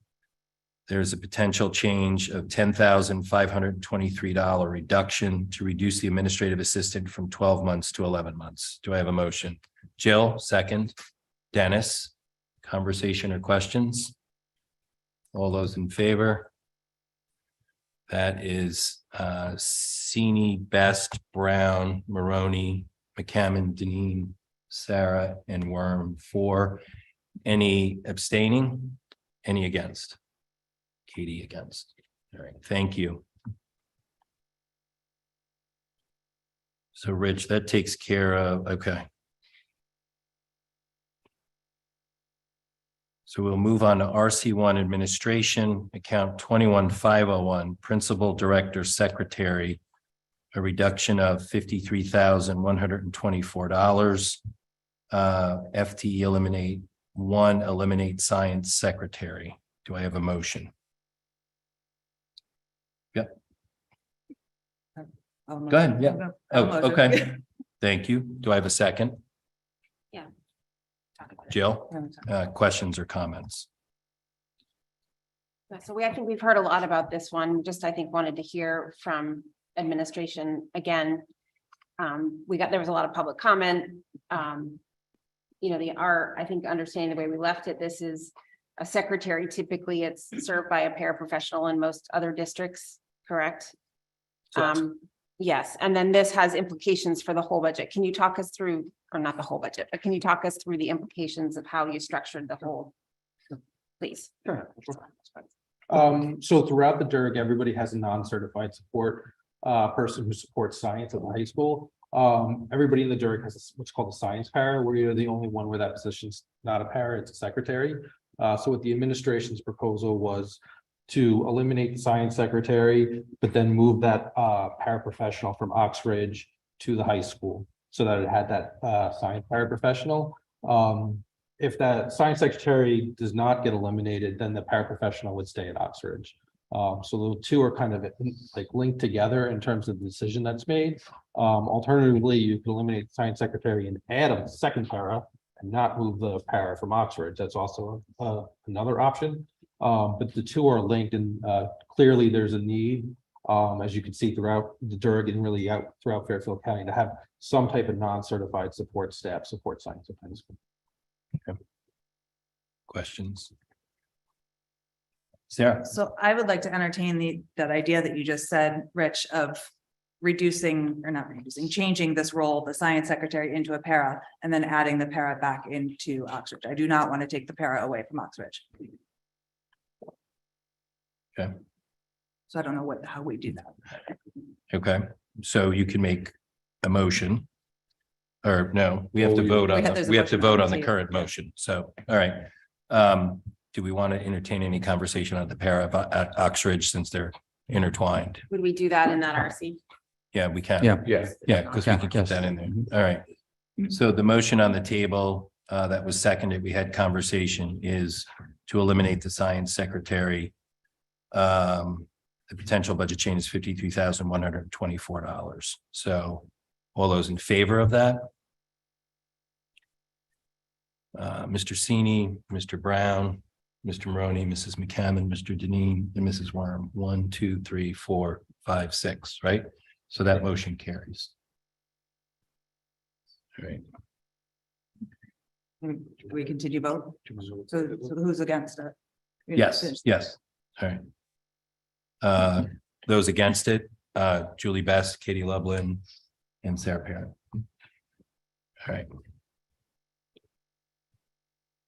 There's a potential change of $10,523 reduction to reduce the administrative assistant from 12 months to 11 months. Do I have a motion? Jill, second. Dennis, conversation or questions? All those in favor? That is Sini, Best, Brown, Maroney, McCammon, Deneen, Sarah, and Worm. 4. Any abstaining? Any against? Katie against. All right, thank you. So Rich, that takes care of, okay. So we'll move on to RC1 Administration, account 21501, Principal Director Secretary, a reduction of $53,124. FTE eliminate 1, eliminate Science Secretary. Do I have a motion? Yep. Go ahead, yeah. Oh, okay. Thank you. Do I have a second? Yeah. Jill, questions or comments? So I think we've heard a lot about this one, just I think wanted to hear from administration again. There was a lot of public comment. I think understanding the way we left it, this is a secretary. Typically, it's served by a paraprofessional in most other districts, correct? Yes, and then this has implications for the whole budget. Can you talk us through, or not the whole budget, but can you talk us through the implications of how you structured the whole? Please. Sure. So throughout the DIRG, everybody has a non-certified support person who supports science at the high school. Everybody in the DIRG has what's called a science para, where you're the only one where that position's not a para, it's a secretary. So what the administration's proposal was to eliminate the science secretary, but then move that paraprofessional from Oxbridge to the high school so that it had that science paraprofessional. If that science secretary does not get eliminated, then the paraprofessional would stay at Oxbridge. So the two are kind of like linked together in terms of the decision that's made. Alternatively, you could eliminate the science secretary and add a second para and not move the para from Oxford. That's also another option. But the two are linked, and clearly there's a need, as you can see throughout the DIRG and really out throughout Fairfield County, to have some type of non-certified support staff support science at high school. Okay. Questions? Sarah? So I would like to entertain that idea that you just said, Rich, of changing this role, the science secretary, into a para, and then adding the para back into Oxbridge. I do not want to take the para away from Oxbridge. Okay. So I don't know how we do that. Okay, so you can make a motion. Or no, we have to vote on, we have to vote on the current motion. So, all right. Do we want to entertain any conversation on the para at Oxbridge since they're intertwined? Would we do that in that RC? Yeah, we can. Yeah. Yeah, because we can keep that in there. All right. So the motion on the table that was seconded, we had conversation, is to eliminate the science secretary. The potential budget change is $53,124. So all those in favor of that? Mr. Sini, Mr. Brown, Mr. Maroney, Mrs. McCammon, Mr. Deneen, and Mrs. Worm. 1, 2, 3, 4, 5, 6, right? So that motion carries. All right. We continue vote. So who's against it? Yes, yes. All right. Those against it, Julie Best, Katie Lublin, and Sarah Parent. All right.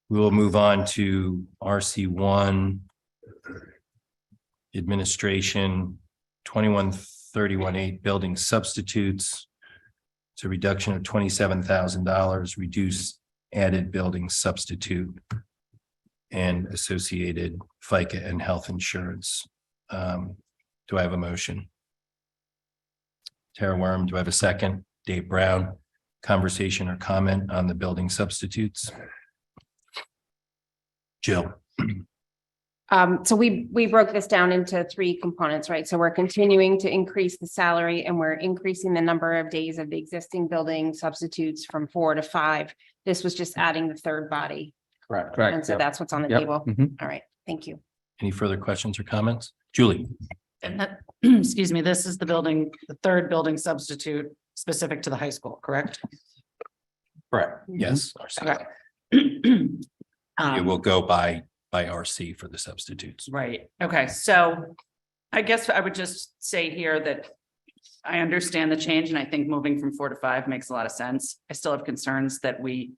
We will move on to RC1 administration 2131.8 building substitutes. It's a reduction of $27,000, reduce added building substitute and associated FICA and health insurance. Do I have a motion? Tara Worm, do I have a second? Dave Brown, conversation or comment on the building substitutes? Jill. So we broke this down into 3 components, right? So we're continuing to increase the salary and we're increasing the number of days of the existing building substitutes from 4 to 5. This was just adding the third body. Correct. And so that's what's on the table. All right, thank you. Any further questions or comments? Julie. And that, excuse me, this is the third building substitute specific to the high school, correct? Correct. Yes. Okay. It will go by RC for the substitutes. Right. Okay. So I guess I would just say here that I understand the change and I think moving from 4 to 5 makes a lot of sense. I still have concerns that we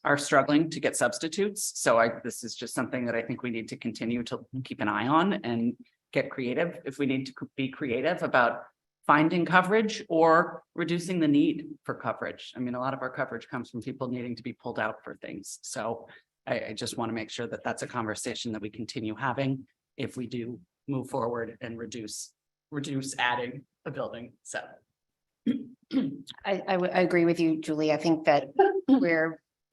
are struggling to get substitutes. So this is just something that I think we need to continue to keep an eye on and get creative if we need to be creative about finding coverage or reducing the need for coverage. I mean, a lot of our coverage comes from people needing to be pulled out for things. So I just want to make sure that that's a conversation that we continue having if we do move forward and reduce adding a building. So I agree with you, Julie. I think that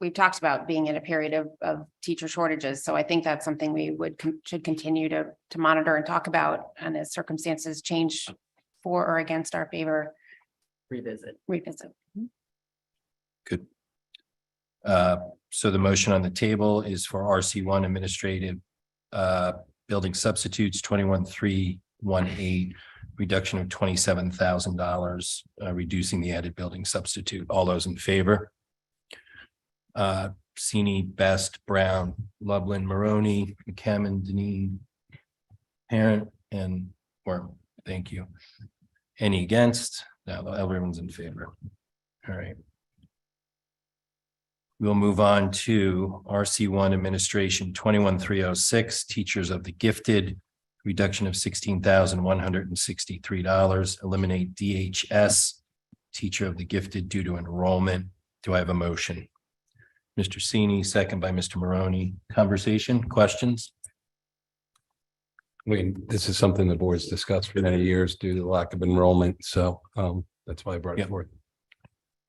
we've talked about being in a period of teacher shortages. So I think that's something we should continue to monitor and talk about. And as circumstances change for or against our favor, Revisit. Revisit. Good. So the motion on the table is for RC1 administrative building substitutes 21,318, reduction of $27,000, reducing the added building substitute. All those in favor? Sini, Best, Brown, Lublin, Maroney, McCammon, Deneen, Parent, and Worm. Thank you. Any against? No, everyone's in favor. All right. We'll move on to RC1 Administration 21,306, Teachers of the Gifted, reduction of $16,163, eliminate DHS, Teacher of the Gifted due to enrollment. Do I have a motion? Mr. Sini, second by Mr. Maroney. Conversation, questions? I mean, this is something the board's discussed for many years due to the lack of enrollment, so that's why I brought it forth.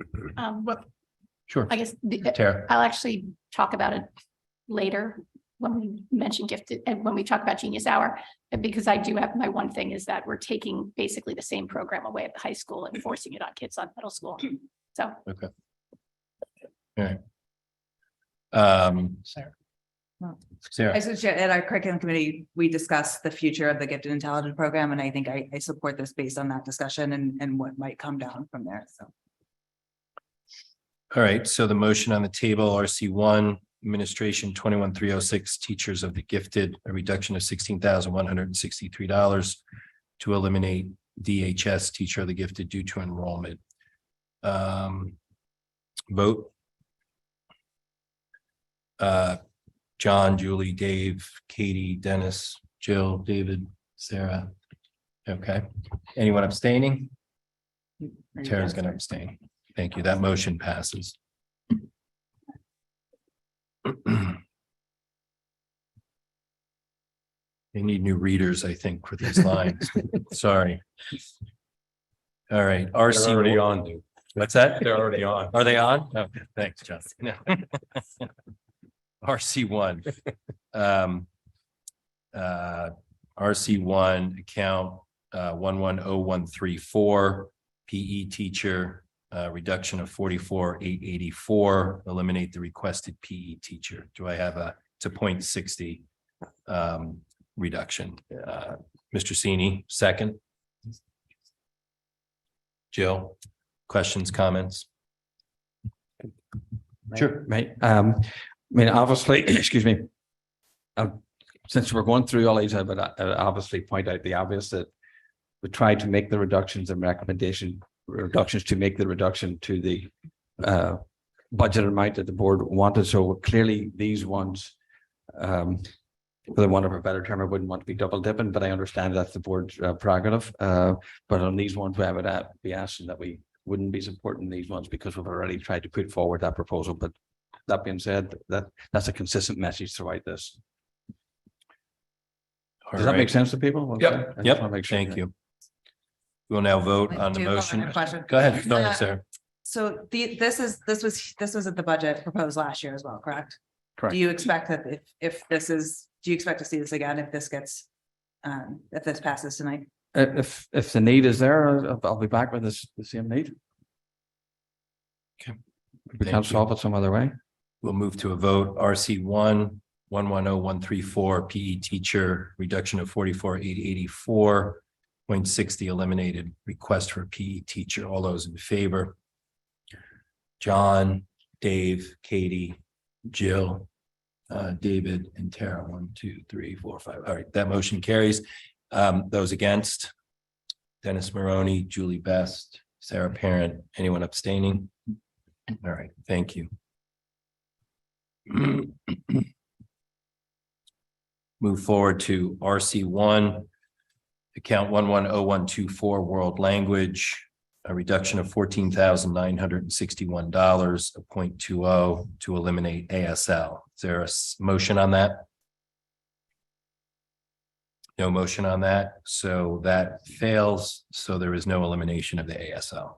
But Sure. I guess Tara. I'll actually talk about it later when we mention gifted and when we talk about Genius Hour, because I do have, my one thing is that we're taking basically the same program away at the high school and forcing it on kids on middle school. So. Okay. All right. Sarah. Sarah. I said, at our curriculum committee, we discussed the future of the gifted and talented program, and I think I support this based on that discussion and what might come down from there, so. All right, so the motion on the table, RC1, Administration 21,306, Teachers of the Gifted, a reduction of $16,163 to eliminate DHS, Teacher of the Gifted due to enrollment. Vote. John, Julie, Dave, Katie, Dennis, Jill, David, Sarah. Okay, anyone abstaining? Tara's going to abstain. Thank you. That motion passes. They need new readers, I think, for these lines. Sorry. All right, RC. They're already on, dude. What's that? They're already on. Are they on? Okay, thanks, Justin. RC1. RC1 account 110134 PE teacher, reduction of 44,884, eliminate the requested PE teacher. Do I have it's a 0.60 reduction? Mr. Sini, second. Jill, questions, comments? Sure. Right. I mean, obviously, excuse me. Since we're going through all these, I would obviously point out the obvious that we try to make the reductions and reductions to make the reduction to the budget amount that the board wanted. So clearly these ones, for the want of a better term, I wouldn't want to be double dipping, but I understand that's the board's prerogative. But on these ones, we would be asking that we wouldn't be supporting these ones because we've already tried to put forward that proposal. But that being said, that's a consistent message throughout this. Does that make sense to people? Yep. Thank you. We'll now vote on the do have motion. a question. Go ahead, Sarah. So this was at the budget proposed last year as well, correct? Correct. Do you expect that if this is, do you expect to see this again if this gets, if this passes tonight? If the need is there, I'll be back with the same need. Okay. We can't solve it some other way. We'll move to a vote. RC1 110134 PE teacher, reduction of 44,884, 0.60 eliminated, request for PE teacher. All those in favor? John, Dave, Katie, Jill, David, and Tara. 1, 2, 3, 4, 5. All right, that motion carries. Those against? Dennis Maroney, Julie Best, Sarah Parent. Anyone abstaining? All right, thank you. Move forward to RC1, account 110124 world language, a reduction of $14,961, a 0.20 to eliminate ASL. Is there a motion on that? No motion on that, so that fails. So there is no elimination of the ASL.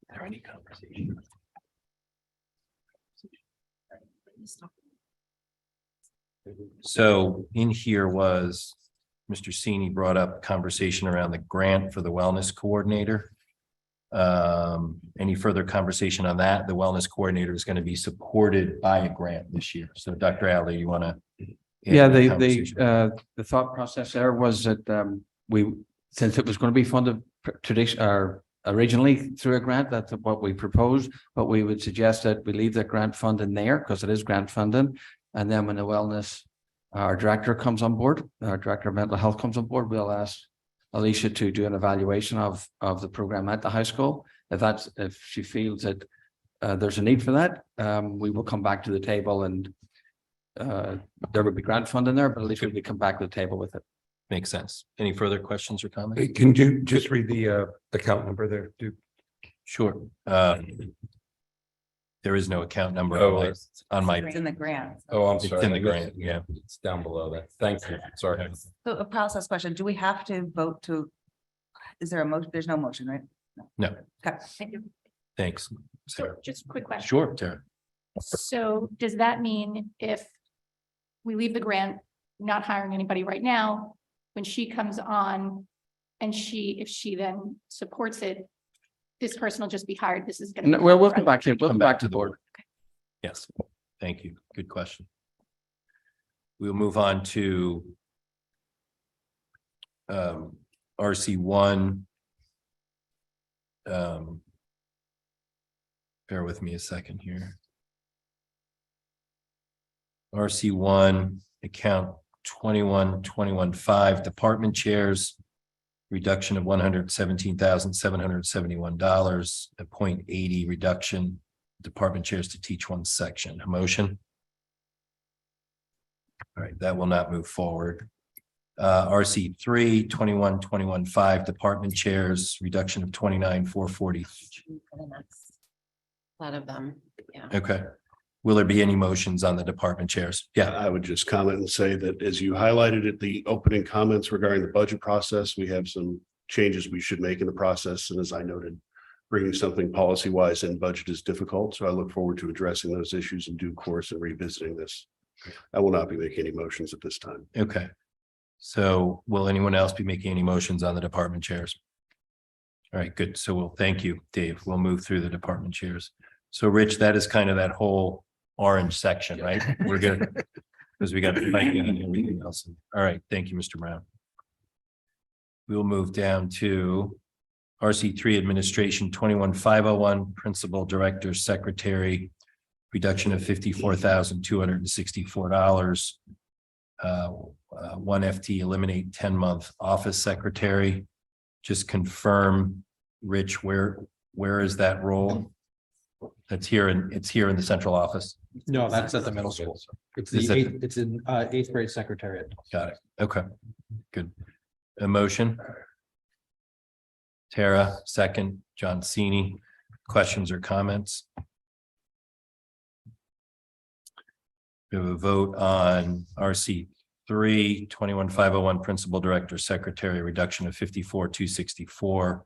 Is there any conversation? So in here was, Mr. Sini brought up conversation around the grant for the wellness coordinator. Any further conversation on that? The wellness coordinator is going to be supported by a grant this year. So Dr. Alley, you want to? Yeah, the thought process there was that since it was going to be funded originally through a grant, that's what we proposed, but we would suggest that we leave the grant fund in there because it is grant funding. And then when the wellness, our director comes on board, our director of mental health comes on board, we'll ask Alicia to do an evaluation of the program at the high school. If she feels that there's a need for that, we will come back to the table and there would be grant funding there, but at least we come back to the table with it. Makes sense. Any further questions or comments? Hey, can you just read the account number there, Duke? Sure. There is no account number on my. It's in the grant. Oh, I'm It's sorry. in the grant, yeah. It's down below that. Thank you. Sorry. So a process question, do we have to vote to, is there a motion? There's no motion, right? No, Okay, thank you. thanks. So Sarah. just a quick question. Sure, Tara. So does that mean if we leave the grant, not hiring anybody right now, when she comes on and if she then supports it, this person will just be hired? This is going to. Well, we'll come back to it. We'll come back to the board. Yes, thank you. Good question. We'll move on to RC1. Bear with me a second here. RC1 account 21-21-5 department chairs, reduction of $117,771, a 0.80 reduction, department chairs to teach one section. A motion? All right, that will not move forward. RC3 21-21-5 department chairs, reduction of 29,440. A lot of them, yeah. Okay. Will there be any motions on the department chairs? Yeah. I would just comment and say that as you highlighted at the opening comments regarding the budget process, we have some changes we should make in the process. And as I noted, bringing something policy wise in budget is difficult. So I look forward to addressing those issues in due course and revisiting this. I will not be making any motions at this time. Okay. So will anyone else be making any motions on the department chairs? All right, good. So we'll thank you, Dave. We'll move through the department chairs. So Rich, that is kind of that whole orange section, right? We're good. Because we got the banking and everything else. All right, thank you, Mr. Brown. We'll move down to RC3 administration 21-501 principal director secretary, reduction of $54,264. 1 FT eliminate 10-month office secretary. Just confirm, Rich, where is that role? It's here in the central office. No, that's at the middle school. It's Is the it- eighth, it's in eighth grade secretariat. Got it. Okay, good. A motion? Tara, second. John Cini. Questions or comments? We have a vote on RC 21-501 principal director secretary, reduction of 54,264,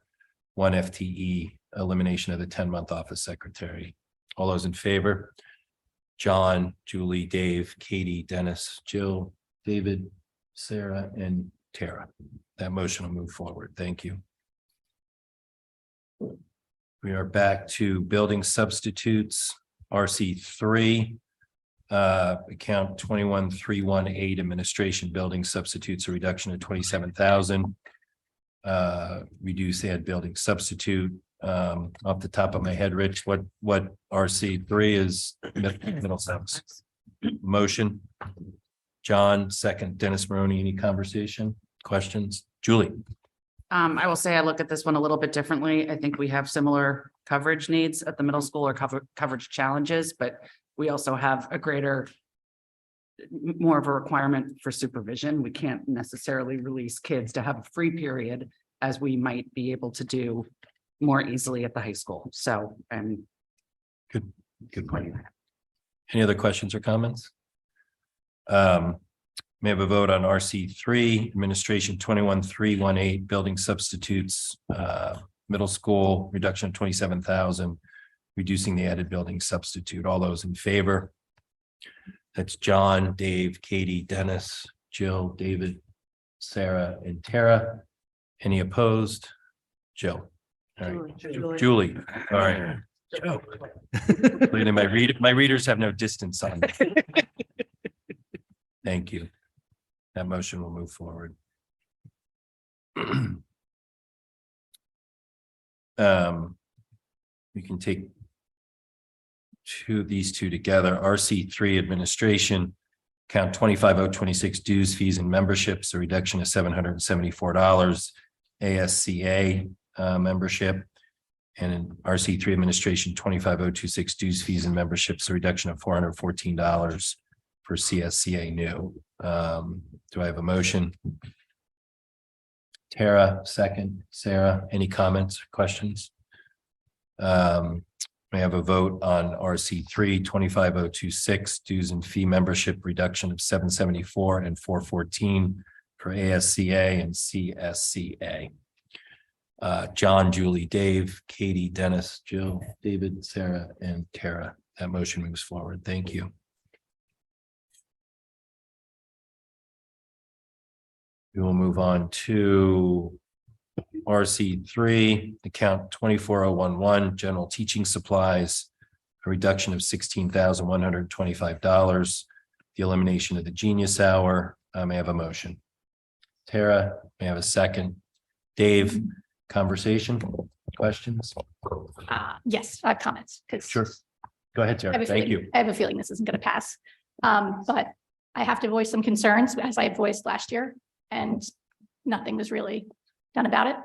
1 FTE, elimination of the 10-month office secretary. All those in favor? John, Julie, Dave, Katie, Dennis, Jill, David, Sarah, and Tara. That motion will move forward. Thank you. We are back to building substitutes, RC3. Account 21-318 administration building substitutes, a reduction of 27,000. Reduce add building substitute. Off the top of my head, Rich, what RC3 is Middlesex? Motion. John, second. Dennis Maroney, any conversation, questions? Julie? I will say I look at this one a little bit differently. I think we have similar coverage needs at the middle school or coverage challenges, but we also have more of a requirement for supervision. We can't necessarily release kids to have a free period as we might be able to do more easily at the high school. So, Good point. Any other questions or comments? May have a vote on RC3 administration 21-318 building substitutes, middle school reduction of 27,000, reducing the added building substitute. All those in favor? That's John, Dave, Katie, Dennis, Jill, David, Sarah, and Tara. Any opposed? Jill. All right. Julie. All right. Joe. Look at my readers have no distance on me. Thank you. That motion will move forward. We can take these two together. RC3 administration, account 25026 dues, fees and memberships, a reduction of $774. ASCA membership. And in RC3 administration 25026 dues, fees and memberships, a reduction of $414 for CSCA new. Do I have a motion? Tara, second. Sarah, any comments, questions? May I have a vote on RC3 25026 dues and fee membership reduction of $774 and $414 for ASCA and CSCA. John, Julie, Dave, Katie, Dennis, Jill, David, Sarah, and Tara. That motion moves forward. Thank you. We will move on to RC3, account 24011, general teaching supplies, a reduction of $16,125. The elimination of the Genius Hour. May I have a motion? Tara, may I have a second? Dave, conversation, questions? Yes, comments. 'Cause Sure. Go ahead, I have Tara. a Thank feeling- you. I have a feeling this isn't going to pass. But I have to voice some concerns, as I voiced last year, and nothing was really done about it.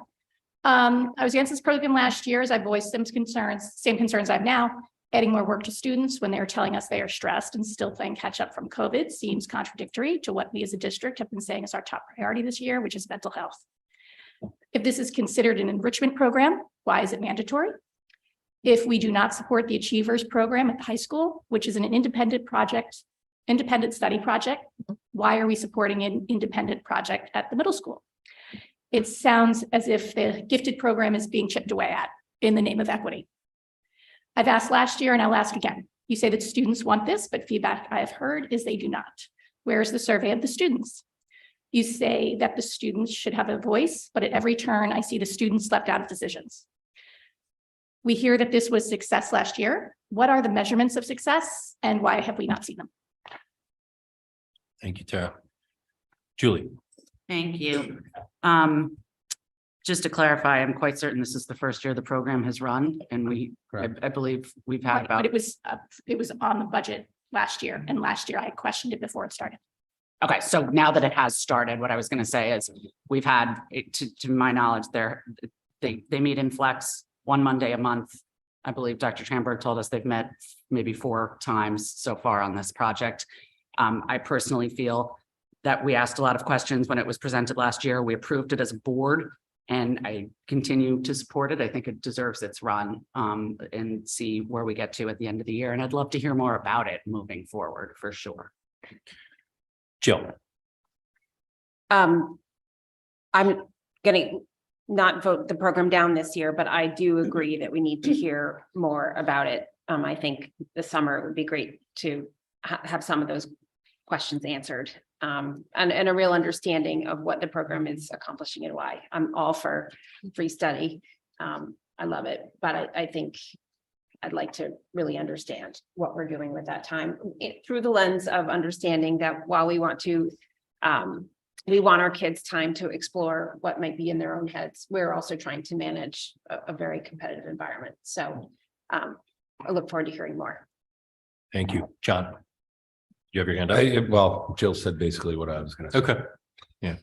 I was against this program last year as I voiced some concerns, same concerns I have now. Adding more work to students when they're telling us they are stressed and still playing catch up from COVID seems contradictory to what we as a district have been saying is our top priority this year, which is mental health. If this is considered an enrichment program, why is it mandatory? If we do not support the Achievers program at the high school, which is an independent study project, why are we supporting an independent project at the middle school? It sounds as if the gifted program is being chipped away at in the name of equity. I've asked last year and I'll ask again. You say that students want this, but feedback I have heard is they do not. Where is the survey of the students? You say that the students should have a voice, but at every turn I see the students left out of decisions. We hear that this was success last year. What are the measurements of success and why have we not seen them? Thank you, Tara. Julie. Thank you. Just to clarify, I'm quite certain this is the first year the program has run, and I believe we've had But about. it was on the budget last year, and last year I questioned it before it started. Okay, so now that it has started, what I was going to say is we've had, to my knowledge, they meet in Flex one Monday a month. I believe Dr. Tramberg told us they've met maybe 4 times so far on this project. I personally feel that we asked a lot of questions when it was presented last year. We approved it as a board, and I continue to support it. I think it deserves its run, and see where we get to at the end of the year. And I'd love to hear more about it moving forward for sure. Jill. I'm gonna not vote the program down this year, but I do agree that we need to hear more about it. I think this summer it would be great to have some of those questions answered, and a real understanding of what the program is accomplishing and why. I'm all for free study. I love it, but I think I'd like to really understand what we're doing with that time through the lens of understanding that while we want our kids time to explore what might be in their own heads, we're also trying to manage a very competitive environment. So I look forward to hearing more. Thank you. John. You have your hand up? Well, Jill said basically what I was going to say. Okay. Yeah.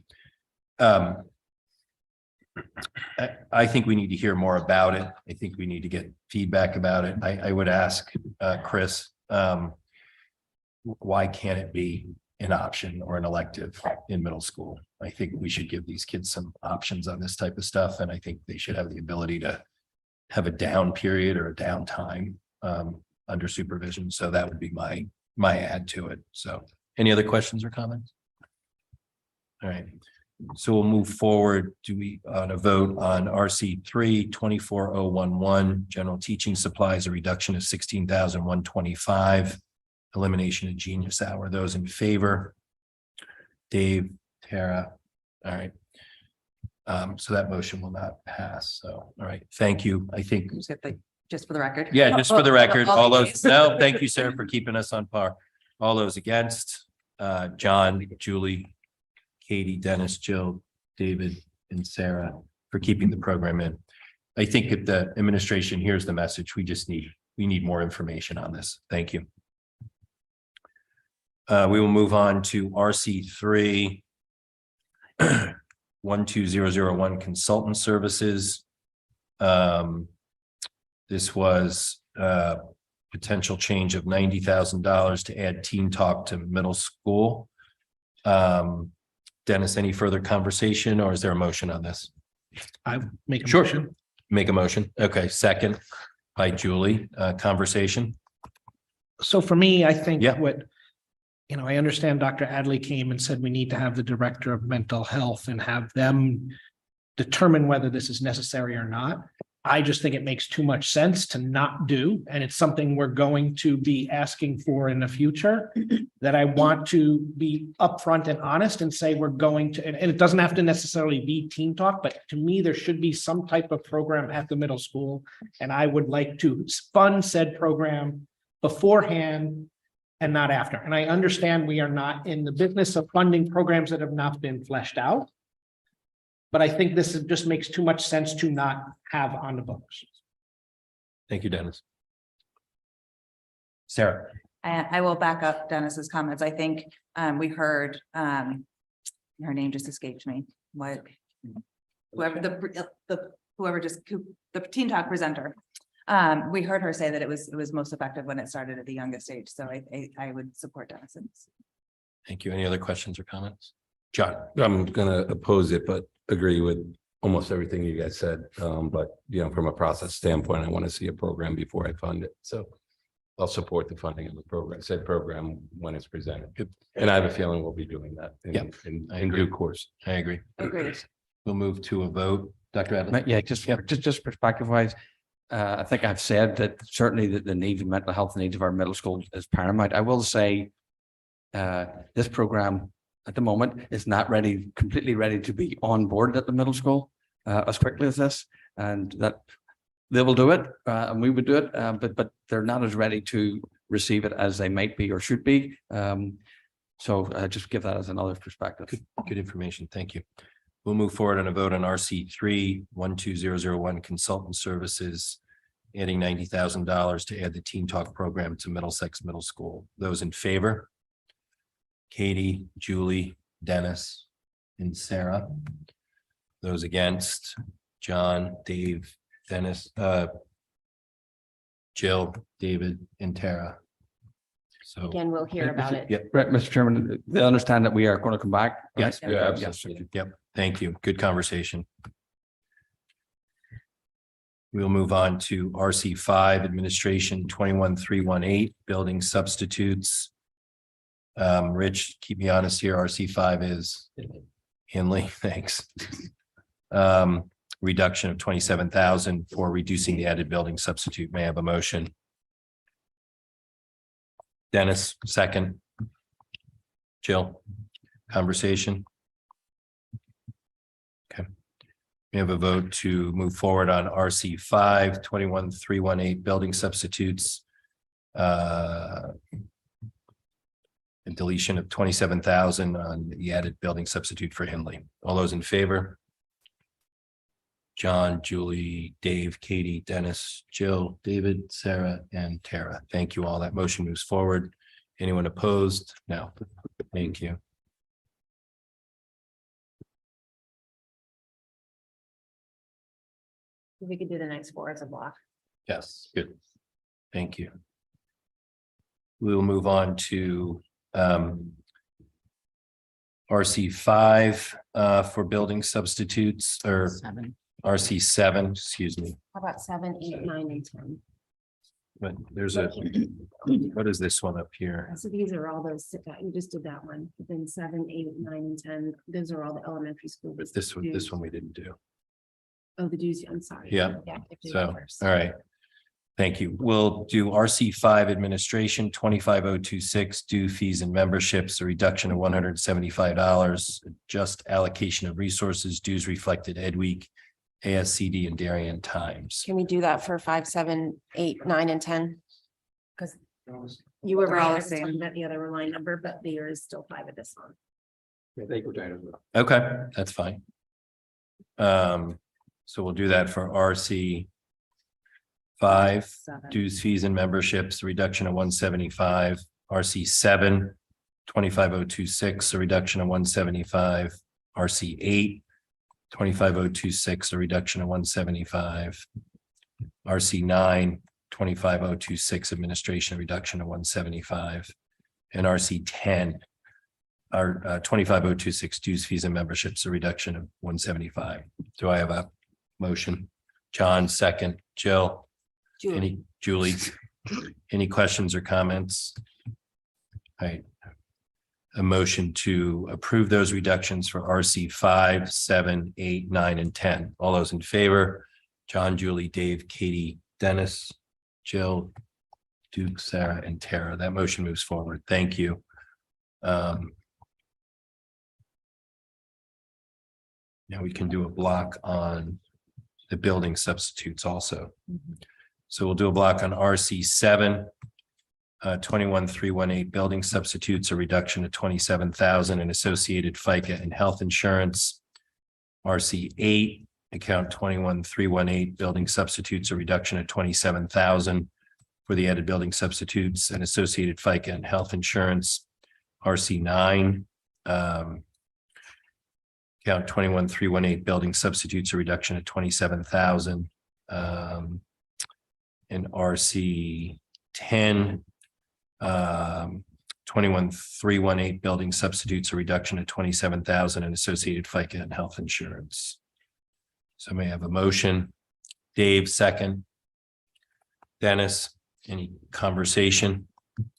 I think we need to hear more about it. I think we need to get feedback about it. I would ask Chris, why can't it be an option or an elective in middle school? I think we should give these kids some options on this type of stuff, and I think they should have the ability to have a down period or a downtime under supervision. So that would be my add to it. So any other questions or comments? All right. So we'll move forward. Do we on a vote on RC3 24011 general teaching supplies, a reduction of $16,125. elimination of Genius Hour. Those in favor? Dave, Tara, all right. So that motion will not pass. So, all right, thank you. I think, Just for the record. yeah, just for the record, all those, these. no, thank you, sir, for keeping us on par. All those against, John, Julie, Katie, Dennis, Jill, David, and Sarah for keeping the program in. I think if the administration hears the message, we need more information on this. Thank you. We will move on to RC 3 12001 consultant services. This was potential change of $90,000 to add Teen Talk to middle school. Dennis, any further conversation or is there a motion on this? I make a Sure. motion. Make a motion. Okay, second by Julie. Conversation. So for me, I think Yeah. what, I understand Dr. Adley came and said we need to have the director of mental health and have them determine whether this is necessary or not. I just think it makes too much sense to not do, and it's something we're going to be asking for in the future. That I want to be upfront and honest and say we're going to, and it doesn't have to necessarily be Teen Talk, but to me, there should be some type of program at the middle school. And I would like to fund said program beforehand and not after. And I understand we are not in the business of funding programs that have not been fleshed out. But I think just makes too much sense to not have on the books. Thank you, Dennis. Sarah. I will back up Dennis's comments. I think we heard her name just escaped me. Whoever the Teen Talk presenter. We heard her say that it was most effective when it started at the youngest age. So I would support Dennis's. Thank you. Any other questions or comments? John. I'm gonna oppose it, but agree with almost everything you guys said. But from a process standpoint, I want to see a program before I fund it. So I'll support the funding of the said program when it's presented. And I have a feeling we'll be doing that in due course. I agree. Agreed. We'll move to a vote. Dr. Adler. Yeah, just perspective wise, I think I've said that certainly that the needs of mental health needs of our middle school is paramount. I will say this program at the moment is not completely ready to be on board at the middle school as quickly as this, and that they will do it and we would do it, but they're not as ready to receive it as they might be or should be. So just give that as another perspective. Good information. Thank you. We'll move forward on a vote on RC 3 12001 consultant services, adding $90,000 to add the Teen Talk program to Middlesex Middle School. Those in favor? Katie, Julie, Dennis, and Sarah. Those against? John, Dave, Dennis, Jill, David, and Tara. So Again, we'll hear about it. Yep. Right, Mr. Chairman, they understand that we are going to come back. Right? Yes. Yeah, Yes. absolutely. Yep. Thank you. Good conversation. We'll move on to RC 5 Administration 21318 Building Substitutes. Rich, keep me honest here. RC 5 is Henley. Thanks. Reduction of 27,000 for reducing the added building substitute. May I have a motion? Dennis, second. Jill, conversation. Okay. We have a vote to move forward on RC 5 21318 building substitutes. A deletion of 27,000 on the added building substitute for Henley. All those in favor? John, Julie, Dave, Katie, Dennis, Jill, David, Sarah, and Tara. Thank you all. That motion moves forward. Anyone opposed? No. Thank you. We could do the next four as a block. Yes, good. Thank you. We will move on to RC 5 for building substitutes or RC 7, excuse me. How about 7, 8, 9, and 10? But there's what is this one up here? So these are all those, you just did that one, but then 7, 8, 9, and 10, those are all the elementary school. But this one we didn't do. Oh, the dues, I'm sorry. Yeah. I have to do So, that first. all right. Thank you. We'll do RC5 administration 25026 due fees and memberships, a reduction of $175, just allocation of resources, dues reflected Ed Week, ASCD and Darien Times. Can we do that for 5, 7, 8, 9, and 10? Because you were They're all right, I the was same. talking about the other line number, but there is still 5 of this one. Yeah, they go down as well. Okay, that's fine. So we'll do that for RC 5, dues, fees and memberships, a reduction of 175, RC 7, 25026, a reduction of 175, RC 8, 25026, a reduction of 175, RC 9, 25026, administration, a reduction of 175, and RC 10, our 25026 dues, fees and memberships, a reduction of 175. Do I have a motion? John, second. Jill? Julie, any questions or comments? All right. A motion to approve those reductions for RC 5, 7, 8, 9, and 10. All those in favor? John, Julie, Dave, Katie, Dennis, Jill, Duke, Sarah, and Tara. That motion moves forward. Thank you. Now we can do a block on the building substitutes also. So we'll do a block on RC 7, 21318 building substitutes, a reduction of 27,000 in associated FICA and health insurance. RC 8, account 21318 building substitutes, a reduction of 27,000 for the added building substitutes and associated FICA and health insurance. RC 9, account 21318 building substitutes, a reduction of 27,000. In RC 10, 21318 building substitutes, a reduction of 27,000 in associated FICA and health insurance. So may I have a motion? Dave, second. Dennis, any conversation,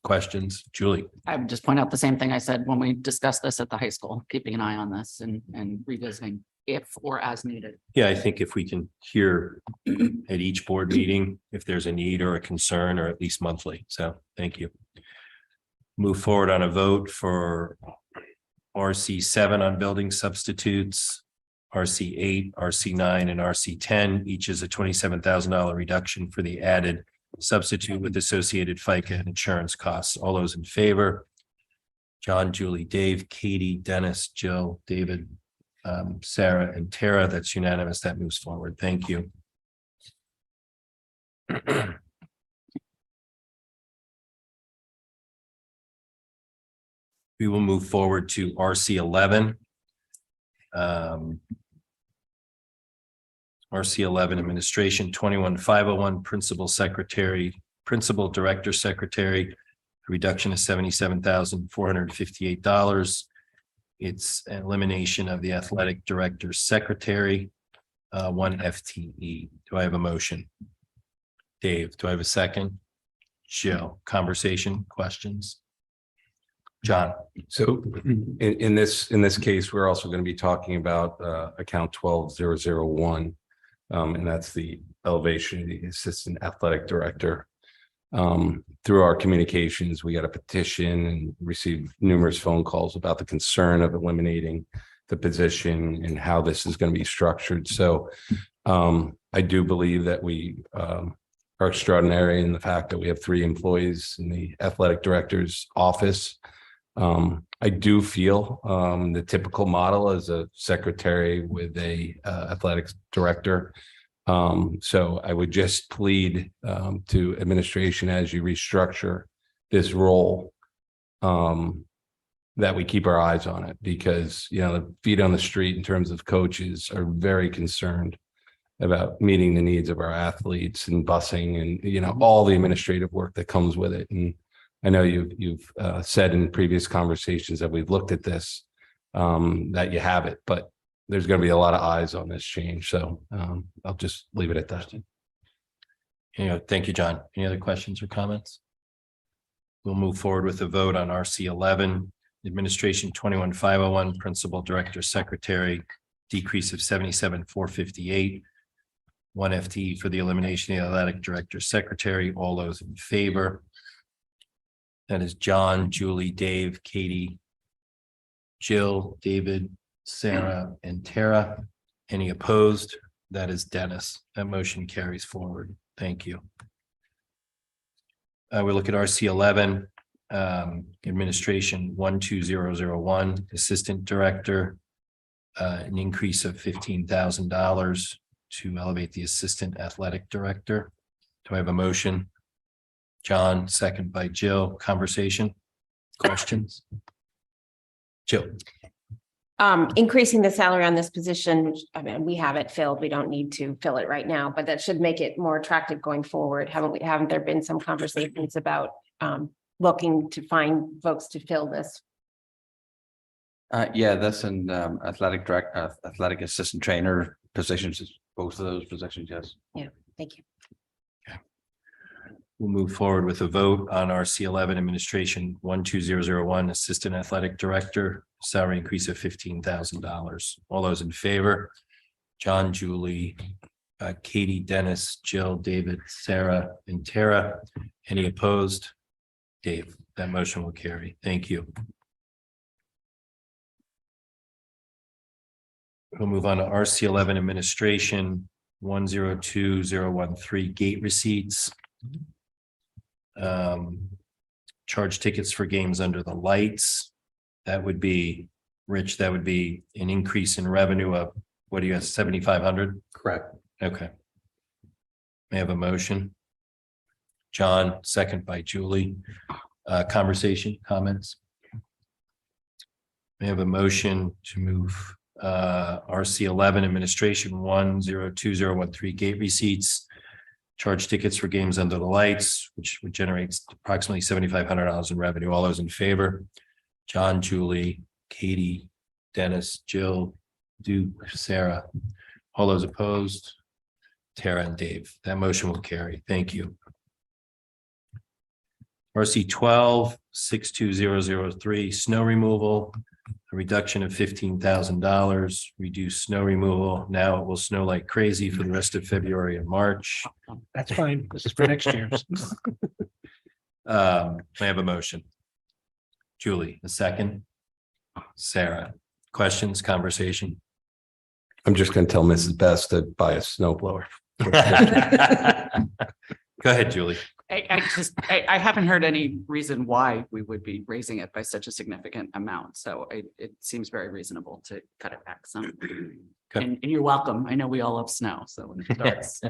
questions? Julie? I would just point out the same thing I said when we discussed this at the high school, keeping an eye on this and revisiting if or as needed. Yeah, I think if we can hear at each board meeting, if there's a need or a concern, or at least monthly. So thank you. Move forward on a vote for RC 7 on building substitutes, RC 8, RC 9, and RC 10. Each is a $27,000 reduction for the added substitute with associated FICA and insurance costs. All those in favor? John, Julie, Dave, Katie, Dennis, Jill, David, Sarah, and Tara. That's unanimous. That moves forward. Thank you. We will move forward to RC 11. RC 11 administration 21501 principal secretary, principal director secretary, reduction of $77,458. It's an elimination of the athletic director secretary, 1 FTE. Do I have a motion? Dave, do I have a second? Jill, conversation, questions? John. So in this case, we're also going to be talking about account 12001. And that's the elevation of the assistant athletic director. Through our communications, we got a petition and received numerous phone calls about the concern of eliminating the position and how this is going to be structured. So I do believe that we are extraordinary in the fact that we have 3 employees in the athletic director's office. I do feel the typical model is a secretary with a athletics director. So I would just plead to administration as you restructure this role that we keep our eyes on it, because the feet on the street in terms of coaches are very concerned about meeting the needs of our athletes and busing and all the administrative work that comes with it. And I know you've said in previous conversations that we've looked at this, that you have it, but there's going to be a lot of eyes on this change. So I'll just leave it at that. Thank you, John. Any other questions or comments? We'll move forward with a vote on RC 11, administration 21501, principal director secretary, decrease of $77,458. one FTE for the elimination of the athletic director secretary. All those in favor? That is John, Julie, Dave, Katie, Jill, David, Sarah, and Tara. Any opposed? That is Dennis. That motion carries forward. Thank you. We look at RC 11, administration 12001, assistant director, an increase of $15,000 to elevate the assistant athletic director. Do I have a motion? John, second by Jill. Conversation? Questions? Jill. Increasing the salary on this position, which, I mean, we have it filled. We don't need to fill it right now, but that should make it more attractive going forward. Haven't there been some conversations about looking to find folks to fill this? Yeah, that's an athletic athletic assistant trainer positions, both of those positions, yes. Yeah, thank you. We'll move forward with a vote on RC 11 administration 12001 assistant athletic director, salary increase of $15,000. All those in favor? John, Julie, Katie, Dennis, Jill, David, Sarah, and Tara. Any opposed? Dave, that motion will carry. Thank you. We'll move on to RC 11 administration 102013 gate receipts. Charge tickets for games under the lights. That would be, Rich, that would be an increase in revenue of, what do you have, 7,500? Correct. Okay. May I have a motion? John, second by Julie. Conversation, comments? May I have a motion to move RC 11 administration 102013 gate receipts, charge tickets for games under the lights, which would generate approximately $7,500 in revenue. All those in favor? John, Julie, Katie, Dennis, Jill, Duke, Sarah. All those opposed? Tara and Dave. That motion will carry. Thank you. RC 12-62003 snow removal, a reduction of $15,000, reduce snow removal. Now it will snow like crazy for the rest of February and March. That's fine. This is for next year. May I have a motion? Julie, a second. Sarah, questions, conversation? I'm just going to tell Mrs. Best to buy a snow blower. Go ahead, Julie. I haven't heard any reason why we would be raising it by such a significant amount. So it seems very reasonable to cut it back some. And you're welcome. I know we all love snow, so when it starts.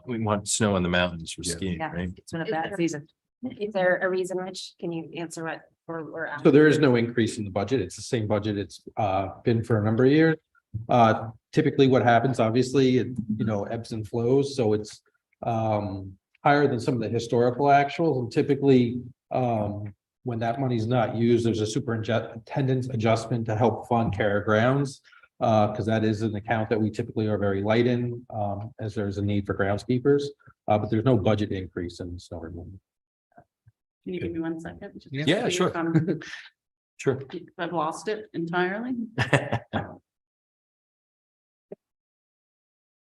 We want snow in the mountains for skiing, Yeah. right? It's been a bad season. Is there a reason, Rich? Can you answer what we're asking? So there is no increase in the budget. It's the same budget it's been for a number of years. Typically what happens, obviously, it ebbs and flows. So it's higher than some of the historical actuals, and typically when that money's not used, there's a superintendent's adjustment to help fund Cara Grounds, because that is an account that we typically are very light in, as there's a need for groundskeepers, but there's no budget increase in snow removal. Can you give me 1 second? Just Yeah, see sure. if I'm- Sure. if I've lost it entirely.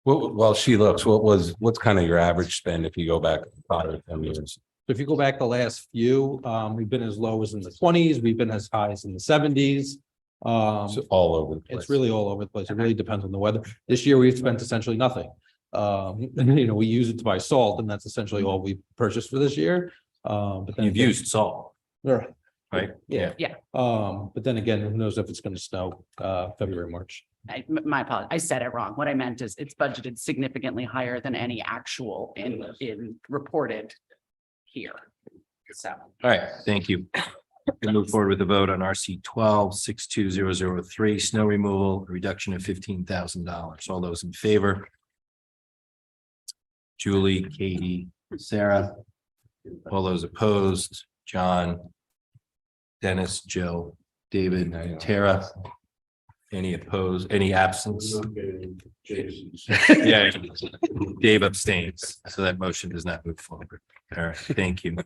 While she looks, what's kind of your average spend if you go back 5 or 10 years? So if you go back the last few, we've been as low as in the 20s, we've been as high as in the 70s. So all over the place. It's really all over the place. It really depends on the weather. This year, we've spent essentially nothing. We use it to buy salt, and that's essentially all we purchased for this year. But then You've used salt, Right. right? Yeah. Yeah. But then again, who knows if it's going to snow, February, March. My apologies. I said it wrong. What I meant is it's budgeted significantly higher than any actual in reported here. So. All right, thank you. We'll move forward with the vote on RC 12-62003 snow removal, a reduction of $15,000. All those in favor? Julie, Katie, Sarah. All those opposed? John, Dennis, Jill, David, Tara. Any opposed? Any absence? Yeah, Dave abstains, so that motion does not move forward. All right, thank you.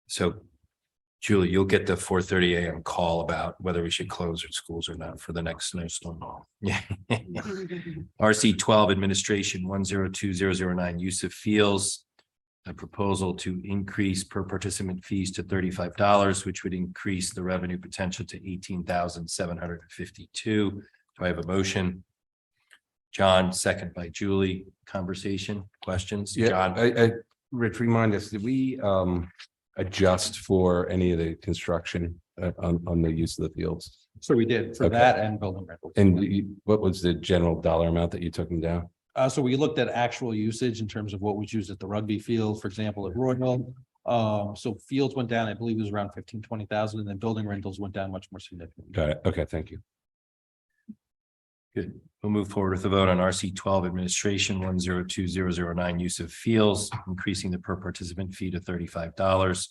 So Julie, you'll get the 4:30 a.m. call about whether we should close our schools or not for the next snowstorm. Yeah. RC 12 Administration 102009 use of fields. A proposal to increase per participant fees to $35, which would increase the revenue potential to $18,752. Do I have a motion? John, second by Julie. Conversation, questions? Yeah, John? Rich, remind us, did we adjust for any of the construction on the use of the fields? So we did for Okay. that and building rentals. And what was the general dollar amount that you took them down? So we looked at actual usage in terms of what was used at the rugby field, for example, at Royal. So fields went down, I believe it was around 15,000-20,000, and then building rentals went down much more significantly. Got it. Okay, thank you. Good. We'll move forward with the vote on RC 12 Administration 102009 use of fields, increasing the per participant fee to $35.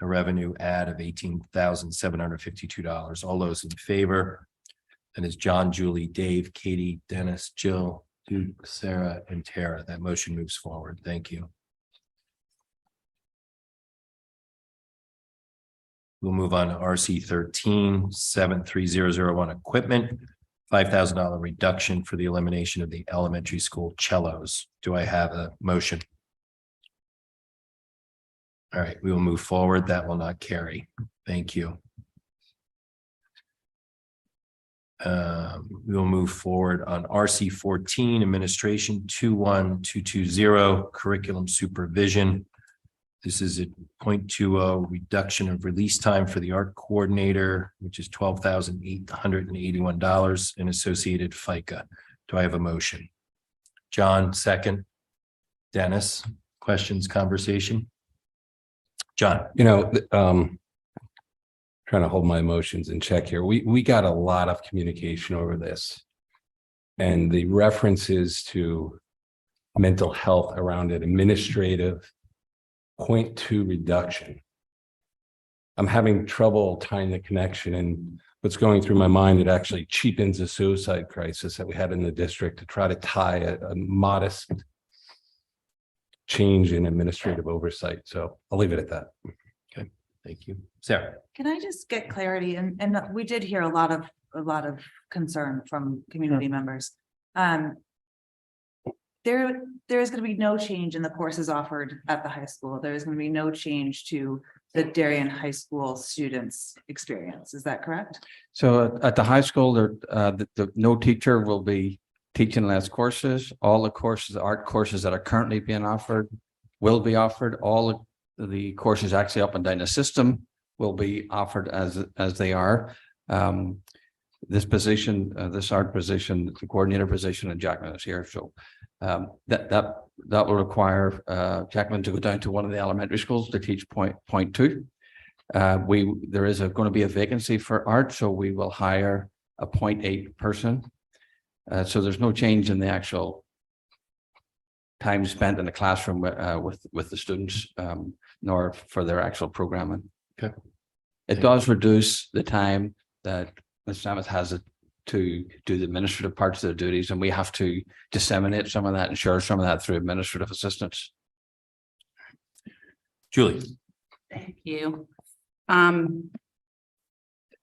A revenue add of $18,752. All those in favor? That is John, Julie, Dave, Katie, Dennis, Jill, Duke, Sarah, and Tara. That motion moves forward. Thank you. We'll move on to RC 13 73001 equipment. $5,000 reduction for the elimination of the elementary school cellos. Do I have a motion? All right, we will move forward. That will not carry. Thank you. We will move forward on RC 14 Administration 21220 Curriculum Supervision. This is a 0.20 reduction of release time for the art coordinator, which is $12,881 in associated FICA. Do I have a motion? John, second. Dennis, questions, conversation? John. Trying to hold my emotions in check here. We got a lot of communication over this. And the references to mental health around an administrative 0.2 reduction. I'm having trouble tying the connection, and what's going through my mind, it actually cheapens the suicide crisis that we had in the district to try to tie a modest change in administrative oversight. So I'll leave it at that. Okay, thank you. Sarah. Can I just get clarity? And we did hear a lot of concern from community members. There is going to be no change in the courses offered at the high school. There is going to be no change to the Darien High School students' experience. Is that correct? So at the high school, no teacher will be teaching less courses. All the courses, art courses that are currently being offered will be offered. All of the courses actually up and down the system will be offered as they are. This position, this art position, the coordinator position, and Jacqueline is here. So that will require Jacqueline to go down to one of the elementary schools to teach point two. There is going to be a vacancy for art, so we will hire a 0.8 person. So there's no change in the actual time spent in the classroom with the students, nor for their actual programming. Okay. It does reduce the time that Ms. Samus has to do the administrative parts of their duties, and we have to disseminate some of that and share some of that through administrative assistants. Julie. Thank you.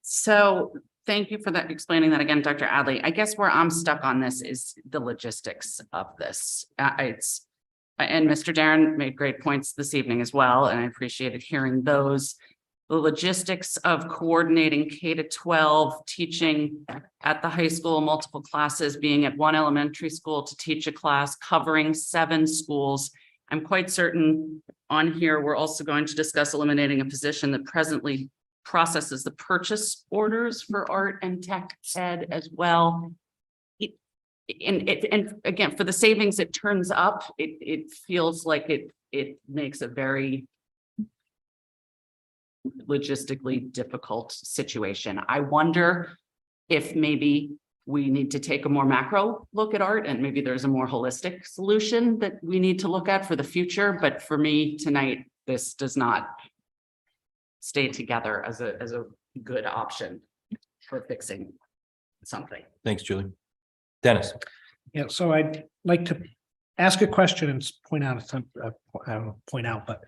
So thank you for that, explaining that again, Dr. Adley. I guess where I'm stuck on this is the logistics of this. And Mr. Darren made great points this evening as well, and I appreciated hearing those. The logistics of coordinating K-12 teaching at the high school, multiple classes, being at one elementary school to teach a class, covering 7 schools. I'm quite certain on here, we're also going to discuss eliminating a position that presently processes the purchase orders for art and tech ed as well. And again, for the savings it turns up, it feels like it makes a very logistically difficult situation. I wonder if maybe we need to take a more macro look at art, and maybe there's a more holistic solution that we need to look at for the future. But for me tonight, this does not stay together as a good option for fixing something. Thanks, Julie. Dennis. Yeah, so I'd like to ask a question and point out some, but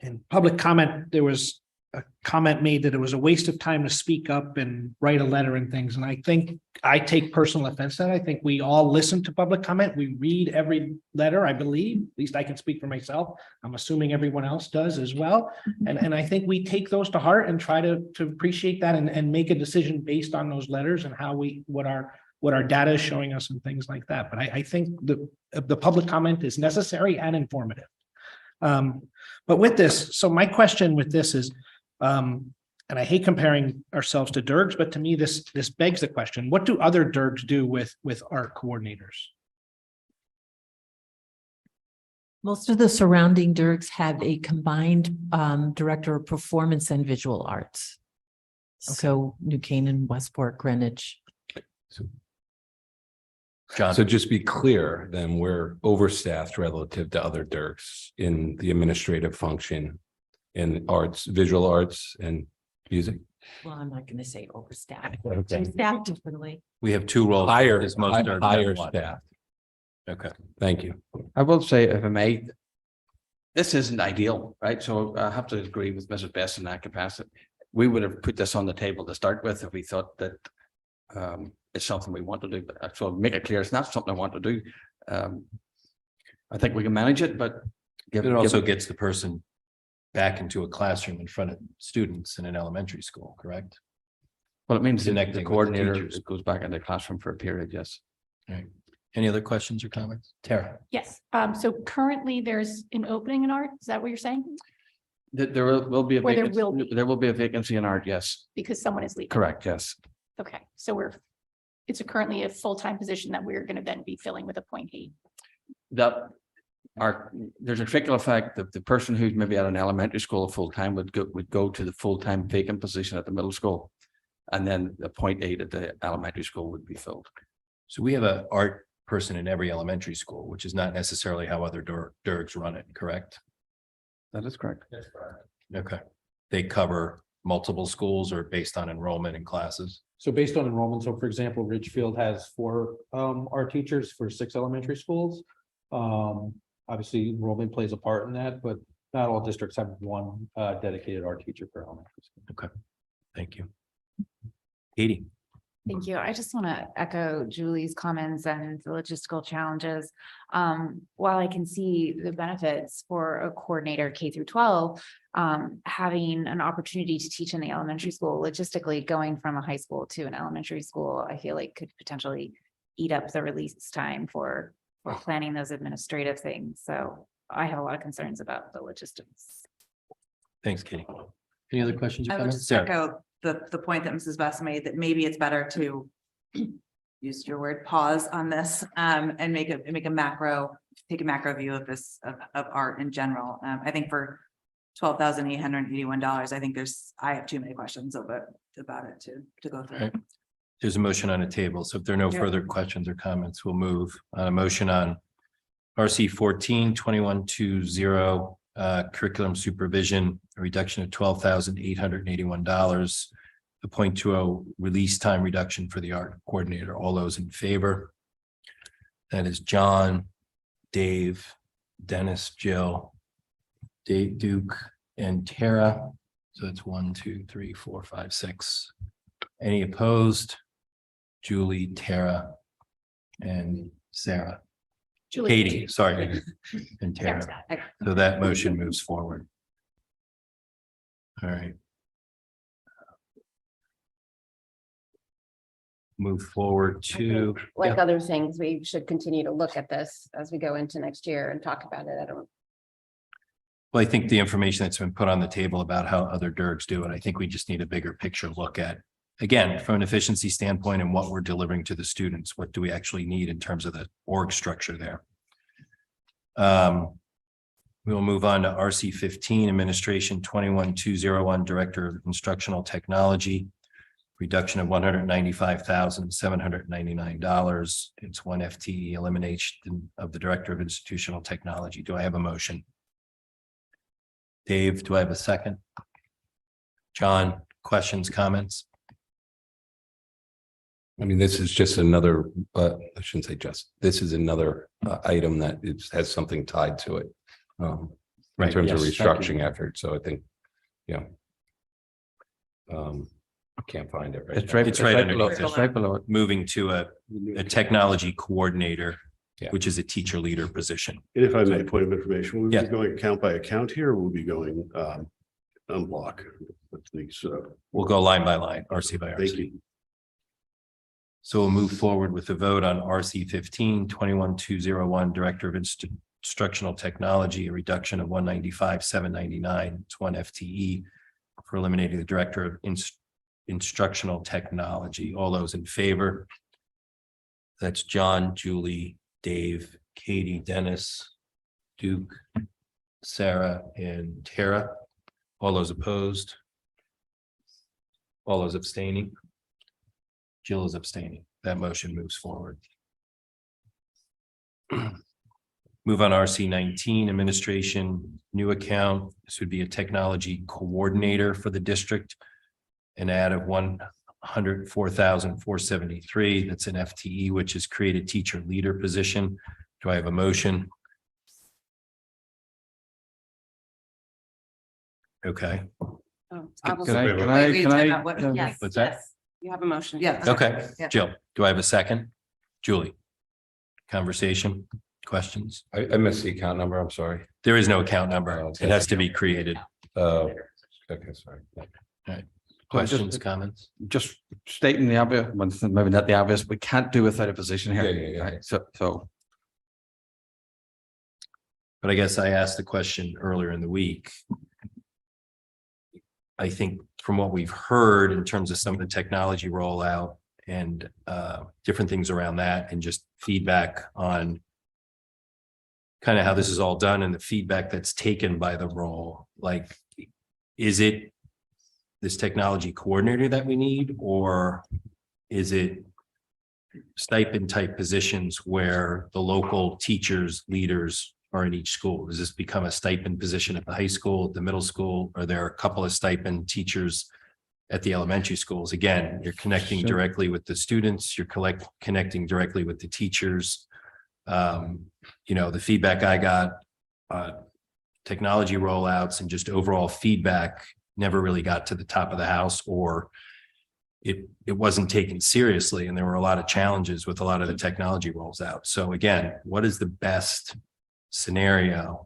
in public comment, there was a comment made that it was a waste of time to speak up and write a letter and things. And I think I take personal offense to that. I think we all listen to public comment. We read every letter, I believe, at least I can speak for myself. I'm assuming everyone else does as well. And I think we take those to heart and try to appreciate that and make a decision based on those letters and how what our data is showing us and things like that. But I think the public comment is necessary and informative. But with this, so my question with this is, and I hate comparing ourselves to DIRGs, but to me, this begs the question, what do other DIRGs do with art coordinators? Most of the surrounding DIRGs have a combined director of performance and visual arts. So New Canaan, Westport, Greenwich. John. So just be clear, then we're overstaffed relative to other DIRCs in the administrative function in arts, visual arts and music. Well, I'm not going to say overstaffed. Okay. Staffed differently. We have two roles. Higher, as most DIRCs have higher one. staff. Okay. Thank you. I will say, if I may, this isn't ideal, right? So I have to agree with Mrs. Best in that capacity. We would have put this on the table to start with if we thought that it's something we want to do. But so make it clear, it's not something I want to do. I think we can manage it, but It also gets the person back into a classroom in front of students in an elementary school, correct? Well, it means the Connecting with the coordinator teachers. goes back in the classroom for a period, yes. Right. Any other questions or comments? Tara? Yes, so currently there's an opening in art, is that what you're saying? There will be a Or there vacancy, will be. there will be a vacancy in art, yes, Because someone is leaving. correct, yes. Okay, so it's currently a full-time position that we're gonna then be filling with a .8. There's a trickle effect that the person who's maybe at an elementary school full-time would go to the full-time vacant position at the middle school. And then the .8 at the elementary school would be filled. So we have an art person in every elementary school, which is not necessarily how other DIRGs run it, correct? That is correct. Okay. They cover multiple schools or based on enrollment in classes? So based on enrollment, so for example, Ridgefield has 4 art teachers for 6 elementary schools. Obviously, enrollment plays a part in that, but not all districts have one dedicated art teacher per elementary school. Okay, thank you. Katie? Thank you. I just want to echo Julie's comments and the logistical challenges. While I can see the benefits for a coordinator K through 12, having an opportunity to teach in the elementary school, logistically going from a high school to an elementary school, I feel like could potentially eat up the release time for planning those administrative things. So I have a lot of concerns about the logistics. Thanks, Katie. Any other questions or I would comments? just Sarah? echo the point that Mrs. Best made, that maybe it's better to use your word, pause on this, and take a macro view of this, of art in general. I think for $12,881, I think I have too many questions about it to go through. Right. There's a motion on the table. So if there are no Yeah. further questions or comments, we'll move on a motion on RC 14-2120 curriculum supervision, a reduction of $12,881. The .20 release time reduction for the art coordinator. All those in favor? That is John, Dave, Dennis, Jill, Dave, Duke, and Tara. So that's 1, 2, 3, 4, 5, 6. Any opposed? Julie, Tara, and Sarah. Julie. Katie, sorry, and Sarah's Tara. got it. So that motion moves forward. All right. Move forward to. Like Yeah. other things, we should continue to look at this as we go into next year and talk about it. Well, I think the information that's been put on the table about how other DIRGs do it, I think we just need a bigger picture look at. Again, from an efficiency standpoint and what we're delivering to the students, what do we actually need in terms of the org structure there? We will move on to RC 15, Administration 21201, Director of Instructional Technology. Reduction of $195,799. It's 1 FTE elimination of the Director of Institutional Technology. Do I have a motion? Dave, do I have a second? John, questions, comments? I mean, this is just another, I shouldn't say just, this is another item that has something tied to it. In Right, terms of yes, thank you. restructuring effort. So I think, I can't find it right It's now. right, It's right below, underneath it's it. right below it. Moving to a technology coordinator, Yeah. which is a teacher leader position. And if I may, point of information, will we Yeah. be going account by account here, or will we be going on block? With these, We'll go line by line, RC by thank RC. you. So we'll move forward with the vote on RC 15-21201, Director of Instructional Technology, a reduction of 195,799. It's 1 FTE for eliminating the Director of Instructional Technology. All those in favor? That's John, Julie, Dave, Katie, Dennis, Duke, Sarah, and Tara. All those opposed? All those abstaining? Jill is abstaining. That motion moves forward. Move on RC 19, administration, new account. This would be a technology coordinator for the district. An add of 104,473. That's an FTE, which is created teacher leader position. Do I have a motion? Okay, Can I? Yes, what's that? yes, you have a motion. Okay, Jill, do I have a second? Julie? Conversation, questions? I missed the account number. I'm sorry. There is no account number. It has to be created. Okay, sorry. Questions, comments? Just stating the obvious, well, maybe not the obvious, we can't do without a position here. Yeah. Right, so. But I guess I asked the question earlier in the week. I think from what we've heard in terms of some of the technology rollout and different things around that, and just feedback on kind of how this is all done and the feedback that's taken by the role, like, is it this technology coordinator that we need, or is it stipend type positions where the local teachers, leaders are in each school? Does this become a stipend position at the high school, at the middle school? Are there a couple of stipend teachers at the elementary schools? Again, you're connecting directly with the students, you're connecting directly with the teachers. The feedback I got, technology rollouts and just overall feedback never really got to the top of the house, or it wasn't taken seriously. And there were a lot of challenges with a lot of the technology rolls out. So again, what is the best scenario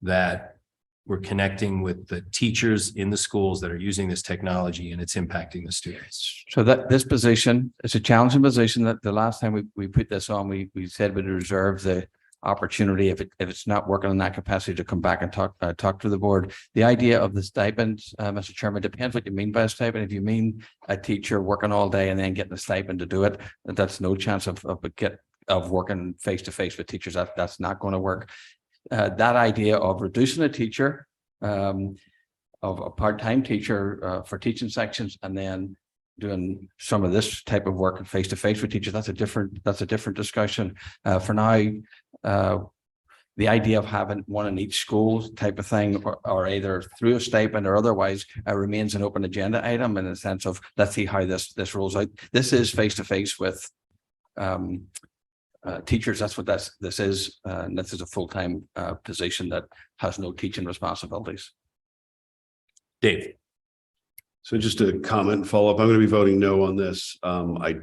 that we're connecting with the teachers in the schools that are using this technology and it's impacting the students? So that this position is a challenging position. That the last time we put this on, we said we'd reserve the opportunity if it's not working in that capacity to come back and talk to the board. The idea of the stipends, Mr. Chairman, depends what you mean by a stipend. If you mean a teacher working all day and then getting a stipend to do it, that's no chance of working face to face with teachers. That's not going to work. That idea of reducing a teacher, of a part-time teacher for teaching sections, and then doing some of this type of work face to face with teachers, that's a different discussion. For now, the idea of having one in each school type of thing, or either through a stipend or otherwise, remains an open agenda item in the sense of, let's see how this rolls out. This is face to face with teachers. That's what this is. And this is a full-time position that has no teaching responsibilities. Dave. So just a comment and follow up, I'm going to be voting no on this. I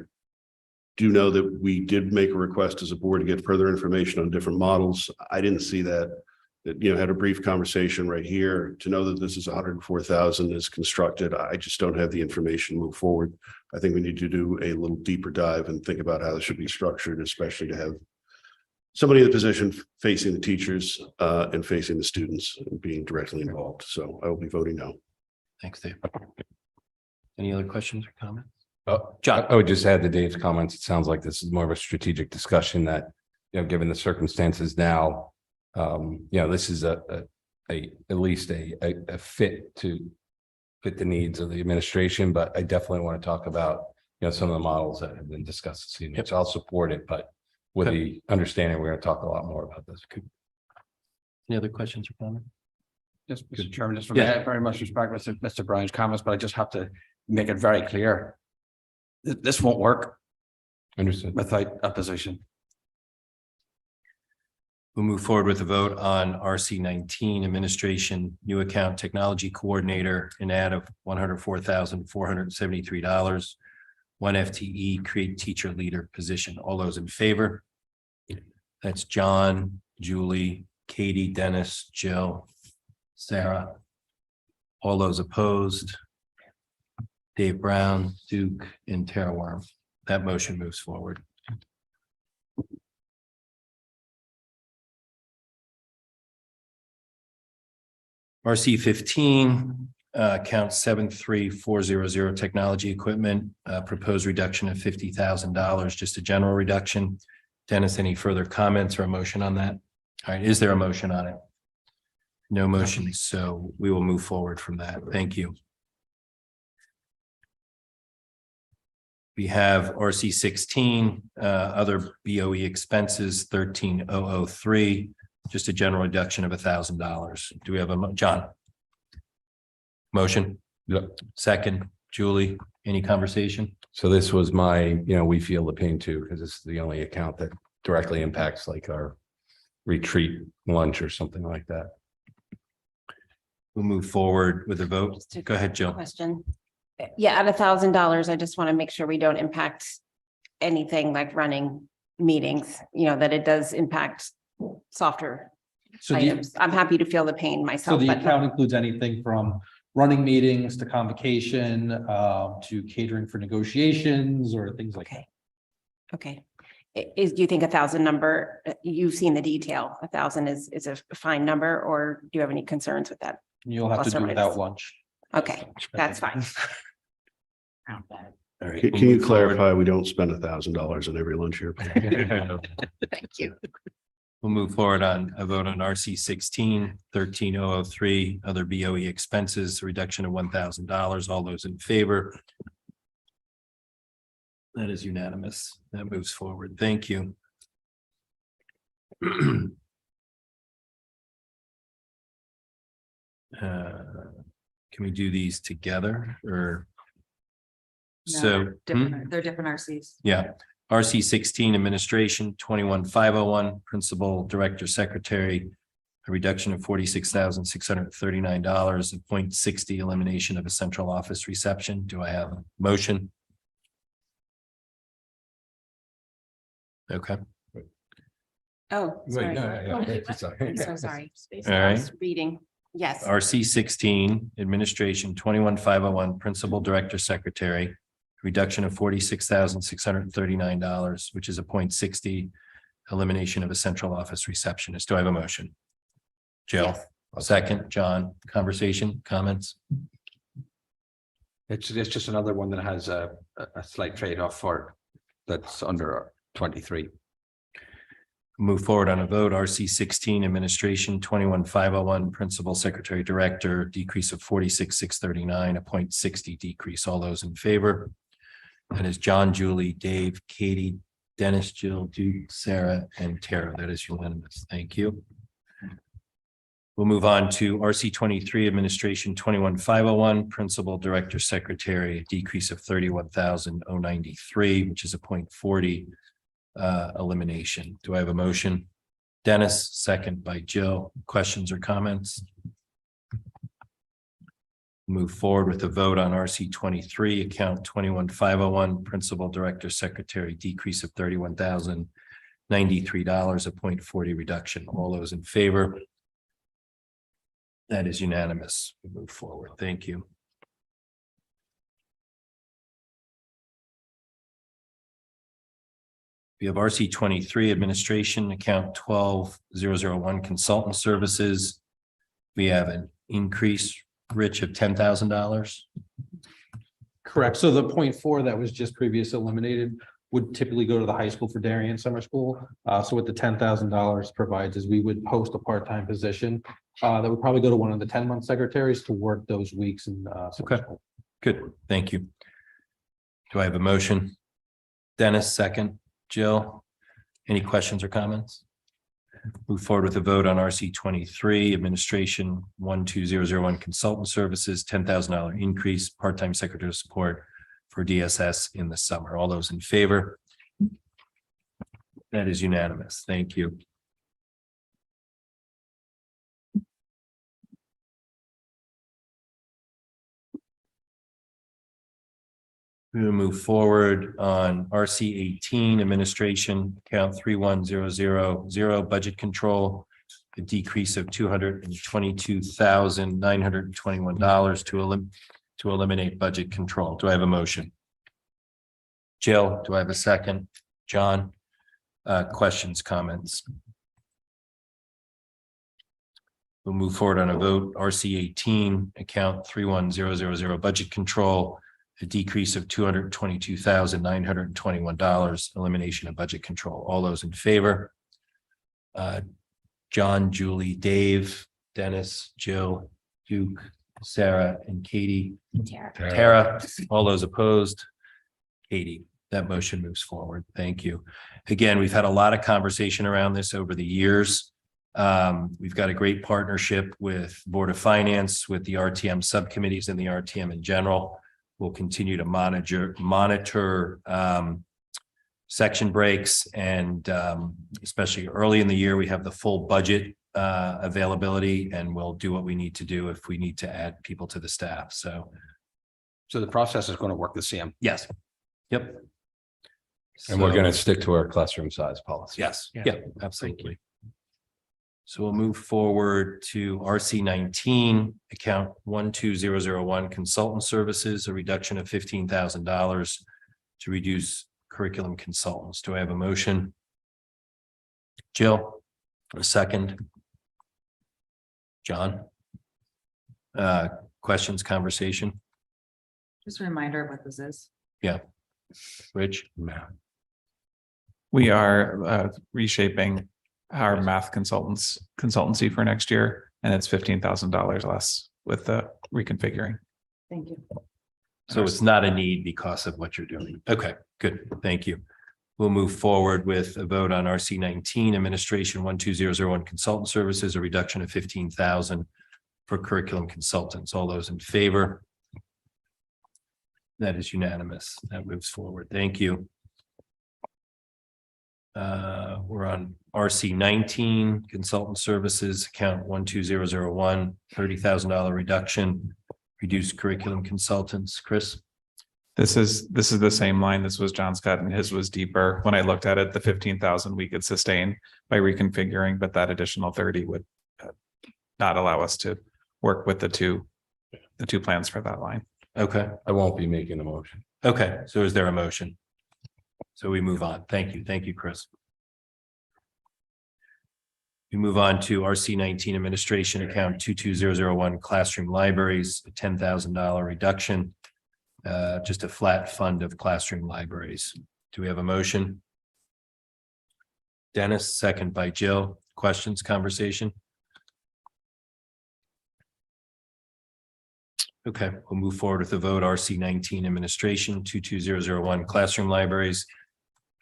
do know that we did make a request as a board to get further information on different models. I didn't see that had a brief conversation right here to know that this is 104,000 is constructed. I just don't have the information to move forward. I think we need to do a little deeper dive and think about how this should be structured, especially to have somebody in the position facing the teachers and facing the students and being directly involved. So I will be voting no. Thanks, Dave. Any other questions or comments? John, I would just add to Dave's comments. It sounds like this is more of a strategic discussion that, given the circumstances now, this is at least a fit to fit the needs of the administration. But I definitely want to talk about, some of the models that have been discussed this evening. So I'll support it, but with the understanding we're going to talk a lot more about this. Any other questions or comments? Yes, Mr. Chairman, just very much respect Mr. Brown's comments, but I just have to make it very clear. This won't work. Understood. Without a position. We'll move forward with a vote on RC 19 Administration New Account Technology Coordinator, an add of $104,473. 1 FTE, create teacher leader position. All those in favor? That's John, Julie, Katie, Dennis, Jill, Sarah. All those opposed? Dave Brown, Duke, and Tara Worm. That motion moves forward. RC 15, account 73400 technology equipment, proposed reduction of $50,000, just a general reduction. Dennis, any further comments or a motion on that? All right, is there a motion on it? No motion, so we will move forward from that. Thank you. We have RC 16, other BOE expenses, 13003. Just a general reduction of $1,000. Do we have John? Motion? Yep. Second, Julie, any conversation? So this was we feel the pain too, because this is the only account that directly impacts like our retreat lunch or something like that. We'll move forward with a vote. Go ahead, Jill. Question. Yeah, at $1,000, I just want to make sure we don't impact anything like running meetings, that it does impact softer So items. I'm happy to feel the pain So myself, the but account includes anything from running meetings to convocation, to catering for negotiations or things like that. okay. Do you think 1,000 number, you've seen the detail, 1,000 is a fine number, or do you have any concerns with that? You'll have to Plus or do minus? without lunch. Okay, that's fine. All right. Can we'll you move forward. clarify, we don't spend $1,000 on every lunch here? Thank you. We'll move forward on a vote on RC 16, 13003, other BOE expenses, a reduction of $1,000. All those in favor? That is unanimous. That moves forward. Thank you. Can we do these together or? No, So, They're different RCs. yeah, RC 16 Administration 21501, Principal Director Secretary, a reduction of $46,639, a 0.60 elimination of a central office reception. Do I have a motion? Okay. Oh, sorry. I'm so sorry. All right. Reading, yes. RC 16 Administration 21501, Principal Director Secretary, reduction of $46,639, which is a 0.60 elimination of a central office receptionist. Do I have a motion? Jill, Yes. second, John, conversation, comments? It's just another one that has a slight trade-off for that's under 23. Move forward on a vote. RC 16 Administration 21501, Principal Secretary Director, decrease of $46,639, a 0.60 decrease. All those in favor? That is John, Julie, Dave, Katie, Dennis, Jill, Duke, Sarah, and Tara. That is unanimous. Thank you. We'll move on to RC 23 Administration 21501, Principal Director Secretary, a decrease of $31,093, which is a 0.40 elimination. Do I have a motion? Dennis, second by Jill. Questions or comments? Move forward with a vote on RC 23, account 21501, Principal Director Secretary, decrease of $31,093, a 0.40 reduction. All those in favor? That is unanimous. We move forward. Thank you. We have RC 23 Administration, account 12001, Consultant Services. We have an increase, Rich, of $10,000. Correct. So the 0.4 that was just previously eliminated would typically go to the high school for Darien Summer School. So what the $10,000 provides is we would post a part-time position that would probably go to one of the 10-month secretaries to work those weeks in summer school. Good. Thank you. Do I have a motion? Dennis, second. Jill, any questions or comments? Move forward with a vote on RC 23, Administration 12001, Consultant Services, $10,000 increase, part-time secretary support for DSS in the summer. All those in favor? That is unanimous. Thank you. We will move forward on RC 18 administration account 31000 budget control. A decrease of $222,921 to eliminate budget control. Do I have a motion? Jill, do I have a second? John? Questions, comments? We'll move forward on a vote. RC 18 account 31000 budget control. A decrease of $222,921, elimination of budget control. All those in favor? John, Julie, Dave, Dennis, Jill, Duke, Sarah, and Katie. Tara, all those opposed? Katie, that motion moves forward. Thank you. Again, we've had a lot of conversation around this over the years. We've got a great partnership with Board of Finance, with the RTM subcommittees and the RTM in general. We'll continue to monitor section breaks, and especially early in the year, we have the full budget availability, and we'll do what we need to do if we need to add people to the staff. So the process is going to work the same. yes. Yep. And we're going to stick to our classroom size policy. Yes, yeah, absolutely. So we'll move forward to RC 19, account 12001 consultant services, a reduction of $15,000 to reduce curriculum consultants. Do I have a motion? Jill, a second. John? Questions, conversation? Just a reminder of what this is. Yeah. Rich? We are reshaping our math consultancy for next year, and it's $15,000 less with the reconfiguring. Thank you. So it's not a need because of what you're doing. Okay, good. Thank you. We'll move forward with a vote on RC 19 administration 12001 consultant services, a reduction of 15,000 for curriculum consultants. All those in favor? That is unanimous. That moves forward. Thank you. We're on RC 19 consultant services account 12001 $30,000 reduction, reduced curriculum consultants. Chris? This is the same line. This was John's cut and his was deeper. When I looked at it, the 15,000 we could sustain by reconfiguring, but that additional 30 would not allow us to work with the two plans for that line. Okay. I won't be making a motion. Okay, so is there a motion? So we move on. Thank you. Thank you, Chris. We move on to RC 19 administration account 22001 classroom libraries, a $10,000 reduction. Just a flat fund of classroom libraries. Do we have a motion? Dennis, second by Jill. Questions, conversation? Okay, we'll move forward with the vote. RC 19 administration 22001 classroom libraries,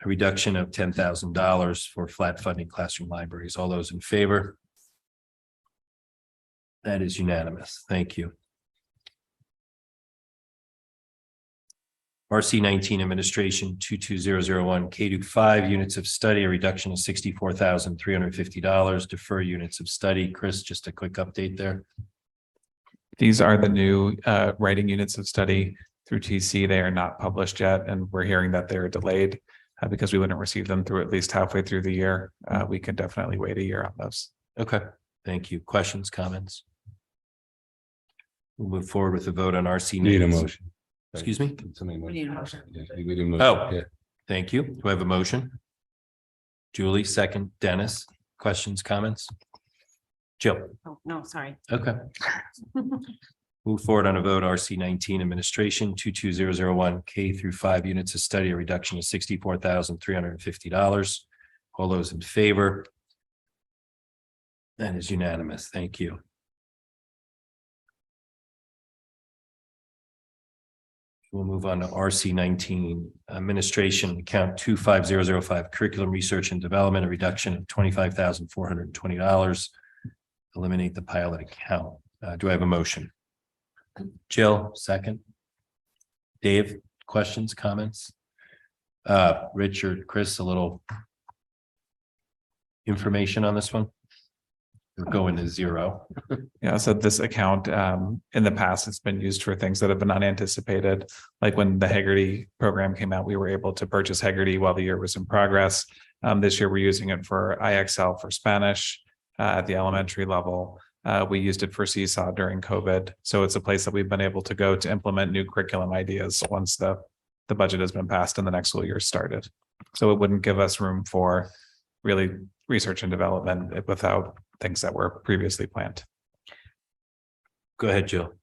a reduction of $10,000 for flat funding classroom libraries. All those in favor? That is unanimous. Thank you. RC 19 administration 22001 K-5 units of study, a reduction of $64,350. Defer units of study. Chris, just a quick update there. These are the new writing units of study through TC. They are not published yet, and we're hearing that they're delayed because we wouldn't receive them through at least halfway through the year. We could definitely wait a year on those. Okay, thank you. Questions, comments? We'll move forward with the vote on RC. Need a motion. Excuse me? We need a motion. Oh, thank you. Do I have a motion? Julie, second. Dennis, questions, comments? Jill? Oh, no, sorry. Okay. Move forward on a vote. RC 19 administration 22001 K-5 units of study, a reduction of $64,350. All those in favor? That is unanimous. Thank you. We'll move on to RC 19 administration account 25005 curriculum research and development, a reduction of $25,420. Eliminate the pilot account. Do I have a motion? Jill, second. Dave, questions, comments? Richard, Chris, a little information on this one? We're going to zero. Yeah, so this account, in the past, it's been used for things that have been unanticipated. Like when the Haggerty program came out, we were able to purchase Haggerty while the year was in progress. This year, we're using it for IXL for Spanish at the elementary level. We used it for Seesaw during COVID. So it's a place that we've been able to go to implement new curriculum ideas once the budget has been passed and the next school year started. So it wouldn't give us room for really research and development without things that were previously planned. Go ahead, Jill.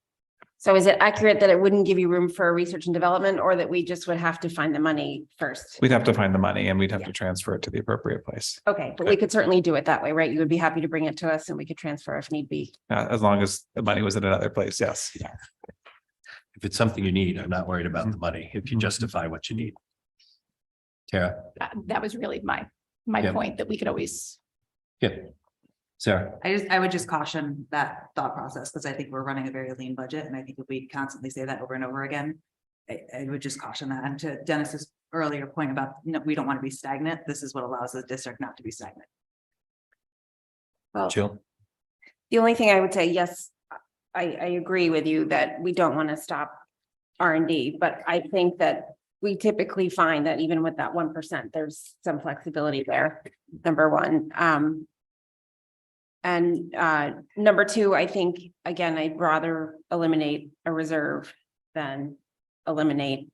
So is it accurate that it wouldn't give you room for research and development, or that we just would have to find the money first? We'd have to find the money and we'd have to transfer it to the appropriate place. Okay, but we could certainly do it that way, right? You would be happy to bring it to us and we could transfer if need be. As long as the money was in another place, yes. If it's something you need, I'm not worried about the money, if you justify what you need. Tara? That was really my Yeah. point, that we could always. Yeah. Sarah? I would just caution that thought process, because I think we're running a very lean budget, and I think if we constantly say that over and over again, I would just caution that. And to Dennis's earlier point about, we don't want to be stagnant. This is what allows the district not to be stagnant. Well, Jill? the only thing I would say, yes, I agree with you that we don't want to stop R&D, but I think that we typically find that even with that 1%, there's some flexibility there, number one. And number two, I think, again, I'd rather eliminate a reserve than eliminate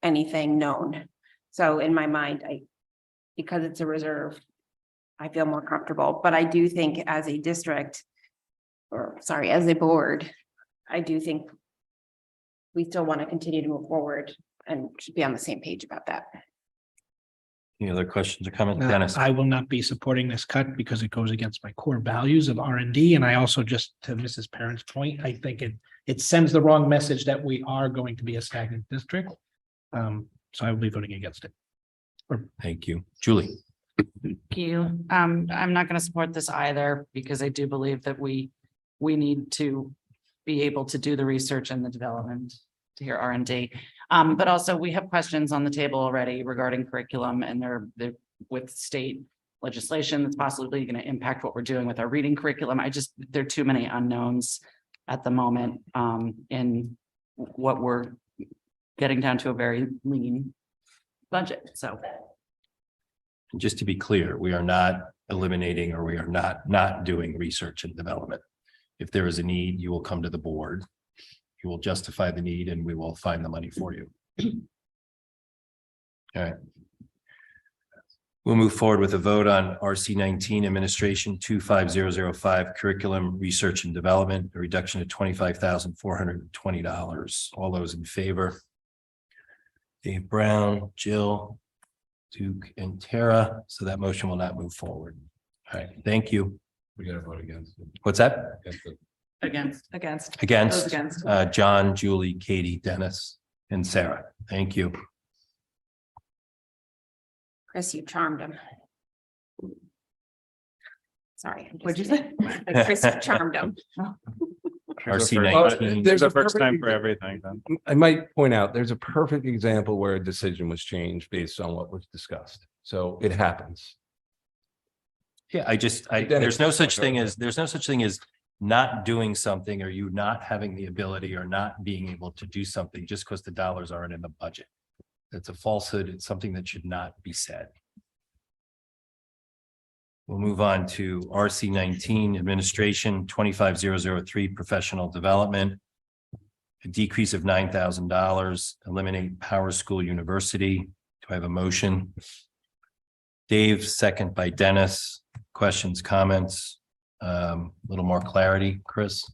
anything known. So in my mind, because it's a reserve, I feel more comfortable, but I do think as a district, as a board, I do think we still want to continue to move forward and should be on the same page about that. Any other questions or comments? Dennis? I will not be supporting this cut because it goes against my core values of R&D. And I also, just to Mrs. Parent's point, I think it sends the wrong message that we are going to be a stagnant district. So I will be voting against it. Thank you. Julie? Thank you. I'm not going to support this either, because I do believe that we need to be able to do the research and the development to hear R&D. But also we have questions on the table already regarding curriculum, and they're with state legislation that's possibly going to impact what we're doing with our reading curriculum. There are too many unknowns at the moment in what we're getting down to a very lean budget. So Just to be clear, we are not eliminating, or we are not doing research and development. If there is a need, you will come to the board. You will justify the need and we will find the money for you. All right. We'll move forward with a vote on RC 19 Administration 25005 Curriculum Research and Development, a reduction of $25,420. All those in favor? Dave Brown, Jill, Duke, and Tara. So that motion will not move forward. All right, thank you. We gotta vote against it. What's that? against. Against, John, Julie, Katie, Dennis, and Sarah. Thank you. Chris, you charmed him. Sorry. What'd you say? Chris charmed him. RC Oh, 19. there's a first perfect time for example. everything then. I might point out, there's a perfect example where a decision was changed based on what was discussed. So it happens. Yeah, there's no such thing as not doing something, or you not having the ability, or not being able to do something just because the dollars aren't in the budget. That's a falsehood. It's something that should not be said. We'll move on to RC 19 Administration 25003 Professional Development. A decrease of $9,000, eliminate Power School University. Do I have a motion? Dave, second by Dennis. Questions, comments? A little more clarity, Chris?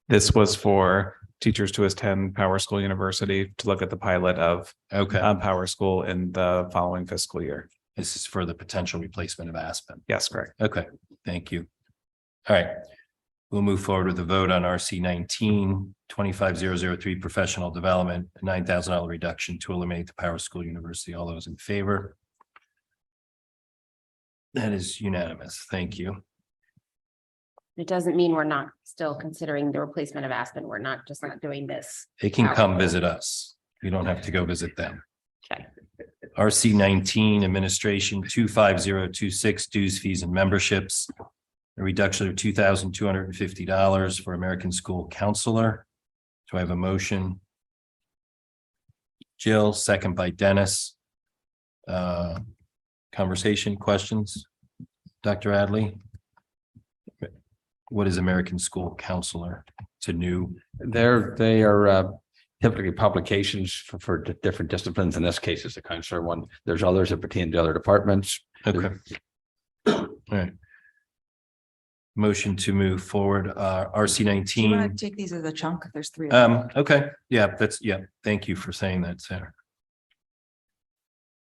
This was for teachers to attend Power School University to look at the pilot of Power School in the following fiscal year. This is for the potential replacement of Aspen. Yes, correct. Okay, thank you. All right. We'll move forward with the vote on RC 19 25003 Professional Development, a $9,000 reduction to eliminate the Power School University. All those in favor? That is unanimous. Thank you. It doesn't mean we're not still considering the replacement of Aspen. We're not doing this. They can come visit us. You don't have to go visit them. Okay. RC 19 Administration 25026 Dues, Fees, and Memberships, a reduction of $2,250 for American School Counselor. Do I have a motion? Jill, second by Dennis. Conversation, questions? Dr. Adley? What is American School Counselor? It's a new. They are typically publications for different disciplines. In this case, it's the counselor one. There's others that pertain to other departments. Okay. All right. Motion to move forward, RC Do you 19. want to take these as a chunk? There's three. of them. Okay, yeah, thank you for saying that, Sarah.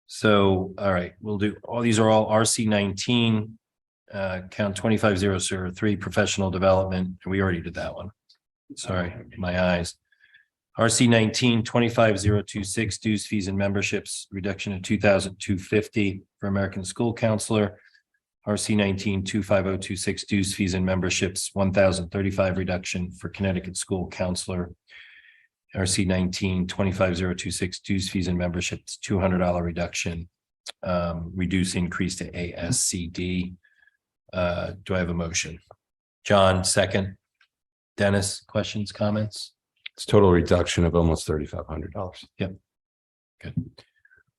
So, all right, we'll do, these are all RC 19, count 25003, professional development. We already did that one. Sorry, my eyes. RC 19, 25026, dues, fees and memberships, reduction of $2,250 for American School Counselor. RC 19, 25026, dues, fees and memberships, $1,035 reduction for Connecticut School Counselor. RC 19, 25026, dues, fees and memberships, $200 reduction, reduce increase to ASCD. Do I have a motion? John, second. Dennis, questions, comments? It's total reduction of almost $3,500. Yep. Good.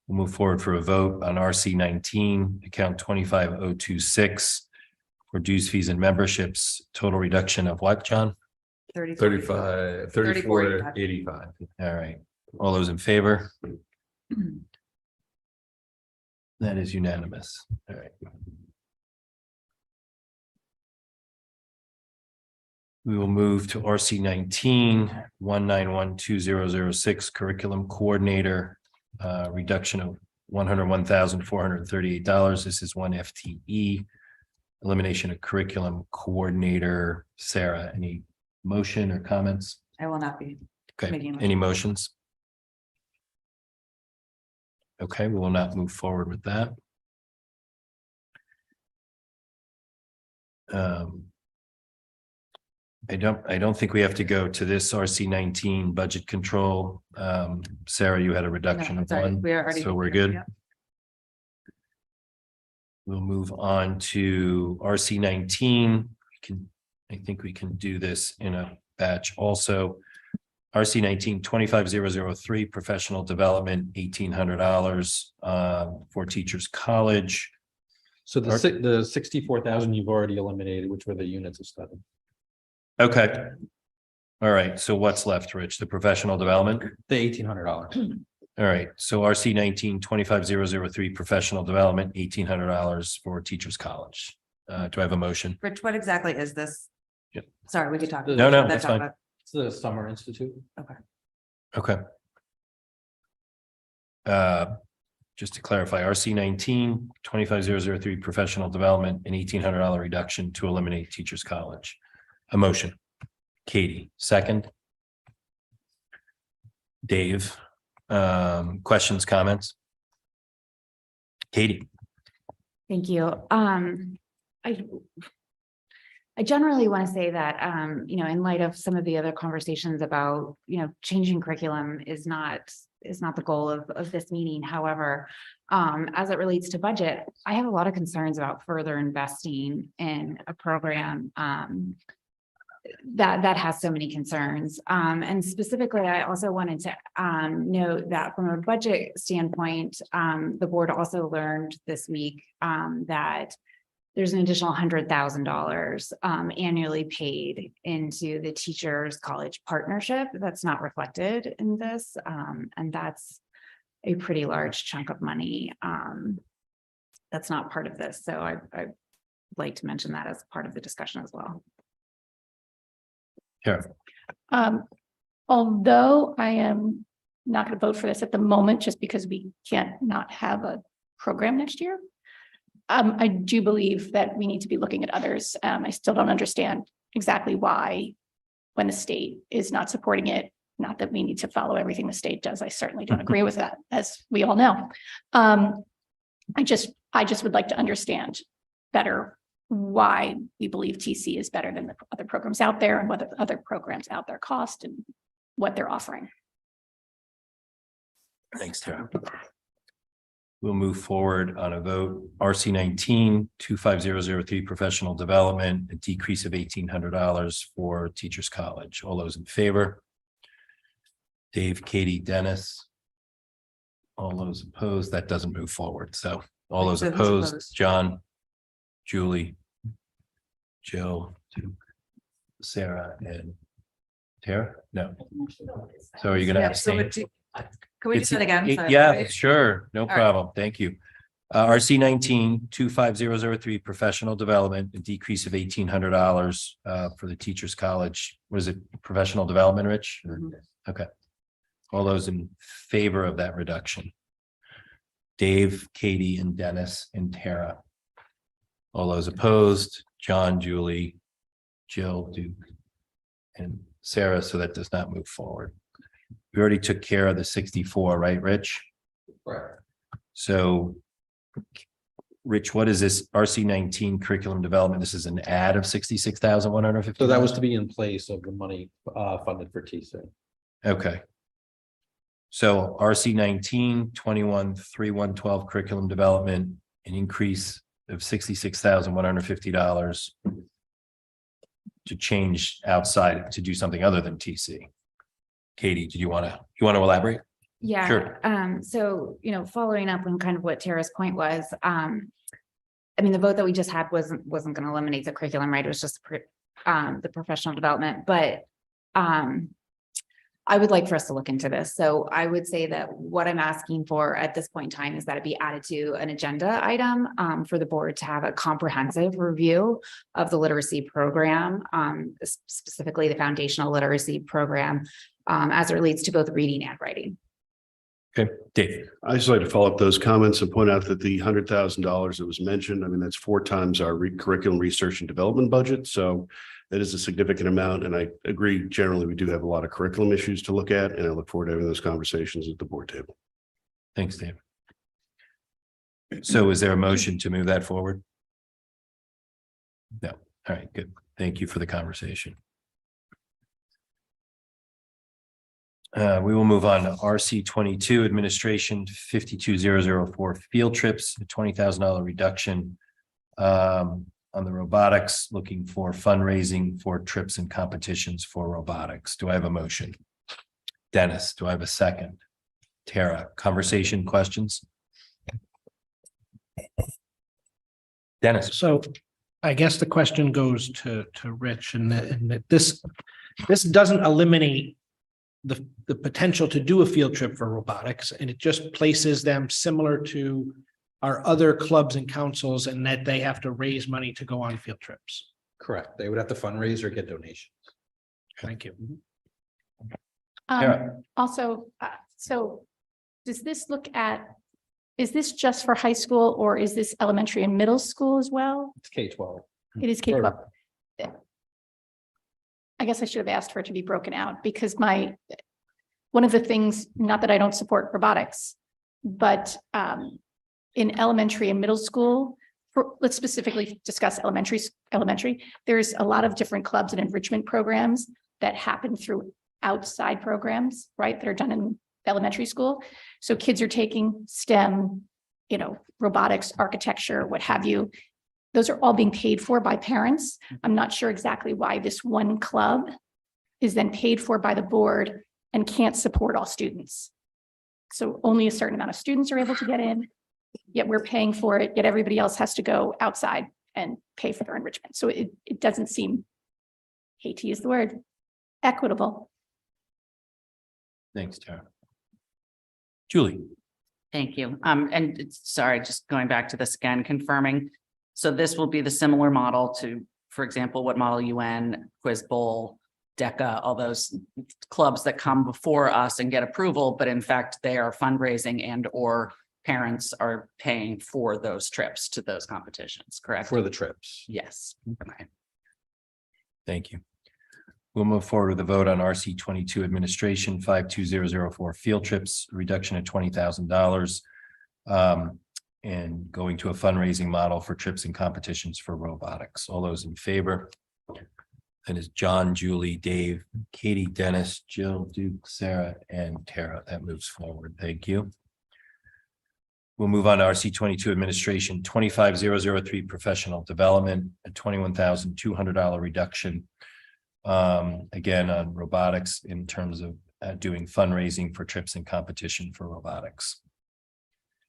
We'll move forward for a vote on RC 19, account 25026 for dues, fees and memberships, total reduction of what, John? 3485. All right. All those in favor? That is unanimous. All right. We will move to RC 19, 1912006 curriculum coordinator, reduction of $101,438. This is one FTE. Elimination of curriculum coordinator. Sarah, any motion or comments? I will not be. Okay, making a any motion. motions? Okay, we will not move forward with that. I don't think we have to go to this RC 19 budget control. Sarah, you had a reduction No, of sorry, one, we are already so we're here, good. yeah. We'll move on to RC 19. I think we can do this in a batch also. RC 19, 25003, professional development, $1,800 for Teachers College. So the 64,000 you've already eliminated, which were the units of study. Okay. All right, so what's left, Rich? The professional development? The $1,800. All right, so RC 19, 25003, professional development, $1,800 for Teachers College. Do I have a motion? Rich, what exactly is this? Yep. Sorry, we could talk. No, let's that's talk fine. about- It's the Summer Institute. Okay. Okay. Just to clarify, RC 19, 25003, professional development, an $1,800 reduction to eliminate Teachers College. A motion. Katie, second. Dave, questions, comments? Katie. Thank you. I generally want to say that, in light of some of the other conversations about, changing curriculum is not the goal of this meeting. However, as it relates to budget, I have a lot of concerns about further investing in a program that has so many concerns. And specifically, I also wanted to note that from a budget standpoint, the board also learned this week that there's an additional $100,000 annually paid into the Teachers College Partnership. That's not reflected in this. And that's a pretty large chunk of money. That's not part of this. So I'd like to mention that as part of the discussion as well. Sure. Although I am not going to vote for this at the moment, just because we can't not have a program next year. I do believe that we need to be looking at others. I still don't understand exactly why, when the state is not supporting it, not that we need to follow everything the state does. I certainly don't agree with that, as we all know. I just would like to understand better why we believe TC is better than the other programs out there, and what the other programs out there cost and what they're offering. Thanks, Tara. We'll move forward on a vote. RC 19-25003 professional development, a decrease of $1,800 for Teachers College. All those in favor? Dave, Katie, Dennis. All those opposed, that doesn't move forward. So all those So who's opposed, opposed? John, Julie, Jill, Sarah, and Tara? No. So are you gonna Yeah, so abstain? Can we do It's- that again? it- So- Yeah, sure. No right. problem. Thank you. RC 19-25003 professional development, a decrease of $1,800 for the Teachers College. Was it professional development, Rich? Or- Mhm. Okay. All those in favor of that reduction? Dave, Katie, and Dennis, and Tara. All those opposed, John, Julie, Jill, Duke, and Sarah, so that does not move forward. We already took care of the 64, right, Rich? Right. So, Rich, what is this RC 19 curriculum development? This is an add of 66,150. So that was to be in place of the money funded for TC. Okay. So RC 19-21-3112 curriculum development, an increase of $66,150 to change outside to do something other than TC. Katie, did you want to elaborate? Yeah, Sure. so, following up on kind of what Tara's point was, I mean, the vote that we just had wasn't gonna eliminate the curriculum, right? It was just the professional development, but I would like for us to look into this. So I would say that what I'm asking for at this point in time is that it be added to an agenda item for the board to have a comprehensive review of the literacy program, specifically the foundational literacy program, as it relates to both reading and writing. Okay, Dave. I just like to follow up those comments and point out that the $100,000 that was mentioned, I mean, that's 4 times our curriculum research and development budget. So that is a significant amount. And I agree, generally, we do have a lot of curriculum issues to look at, and I look forward to having those conversations at the board table. Thanks, Dave. So is there a motion to move that forward? No. All right, good. Thank you for the conversation. We will move on to RC 22 administration 52004 field trips, a $20,000 reduction on the robotics, looking for fundraising for trips and competitions for robotics. Do I have a motion? Dennis, do I have a second? Tara, conversation, questions? Dennis. So I guess the question goes to Rich and that this doesn't eliminate the potential to do a field trip for robotics, and it just places them similar to our other clubs and councils, and that they have to raise money to go on field trips. Correct. They would have to fundraise or get donations. Thank you. Also, so does this look at, is this just for high school or is this elementary and middle school as well? It's K-12. It is K-12. I guess I should have asked for it to be broken out because one of the things, not that I don't support robotics, but in elementary and middle school, let's specifically discuss elementary, there's a lot of different clubs and enrichment programs that happen through outside programs, right, that are done in elementary school. So kids are taking STEM, robotics, architecture, what have you. Those are all being paid for by parents. I'm not sure exactly why this one club is then paid for by the board and can't support all students. So only a certain amount of students are able to get in, yet we're paying for it, yet everybody else has to go outside and pay for their enrichment. So it doesn't seem, hate to use the word, equitable. Thanks, Tara. Julie. Thank you. Sorry, just going back to this again, confirming. So this will be the similar model to, for example, what Model UN, Quiz Bowl, DECA, all those clubs that come before us and get approval, but in fact, they are fundraising and or parents are paying for those trips to those competitions, correct? For the trips. Yes. Okay. Thank you. We'll move forward with a vote on RC 22 administration 52004 field trips, a reduction of $20,000. And going to a fundraising model for trips and competitions for robotics. All those in favor? That is John, Julie, Dave, Katie, Dennis, Jill, Duke, Sarah, and Tara. That moves forward. Thank you. We'll move on to RC 22 administration, 25003 professional development, a $21,200 reduction. Again, on robotics in terms of doing fundraising for trips and competition for robotics.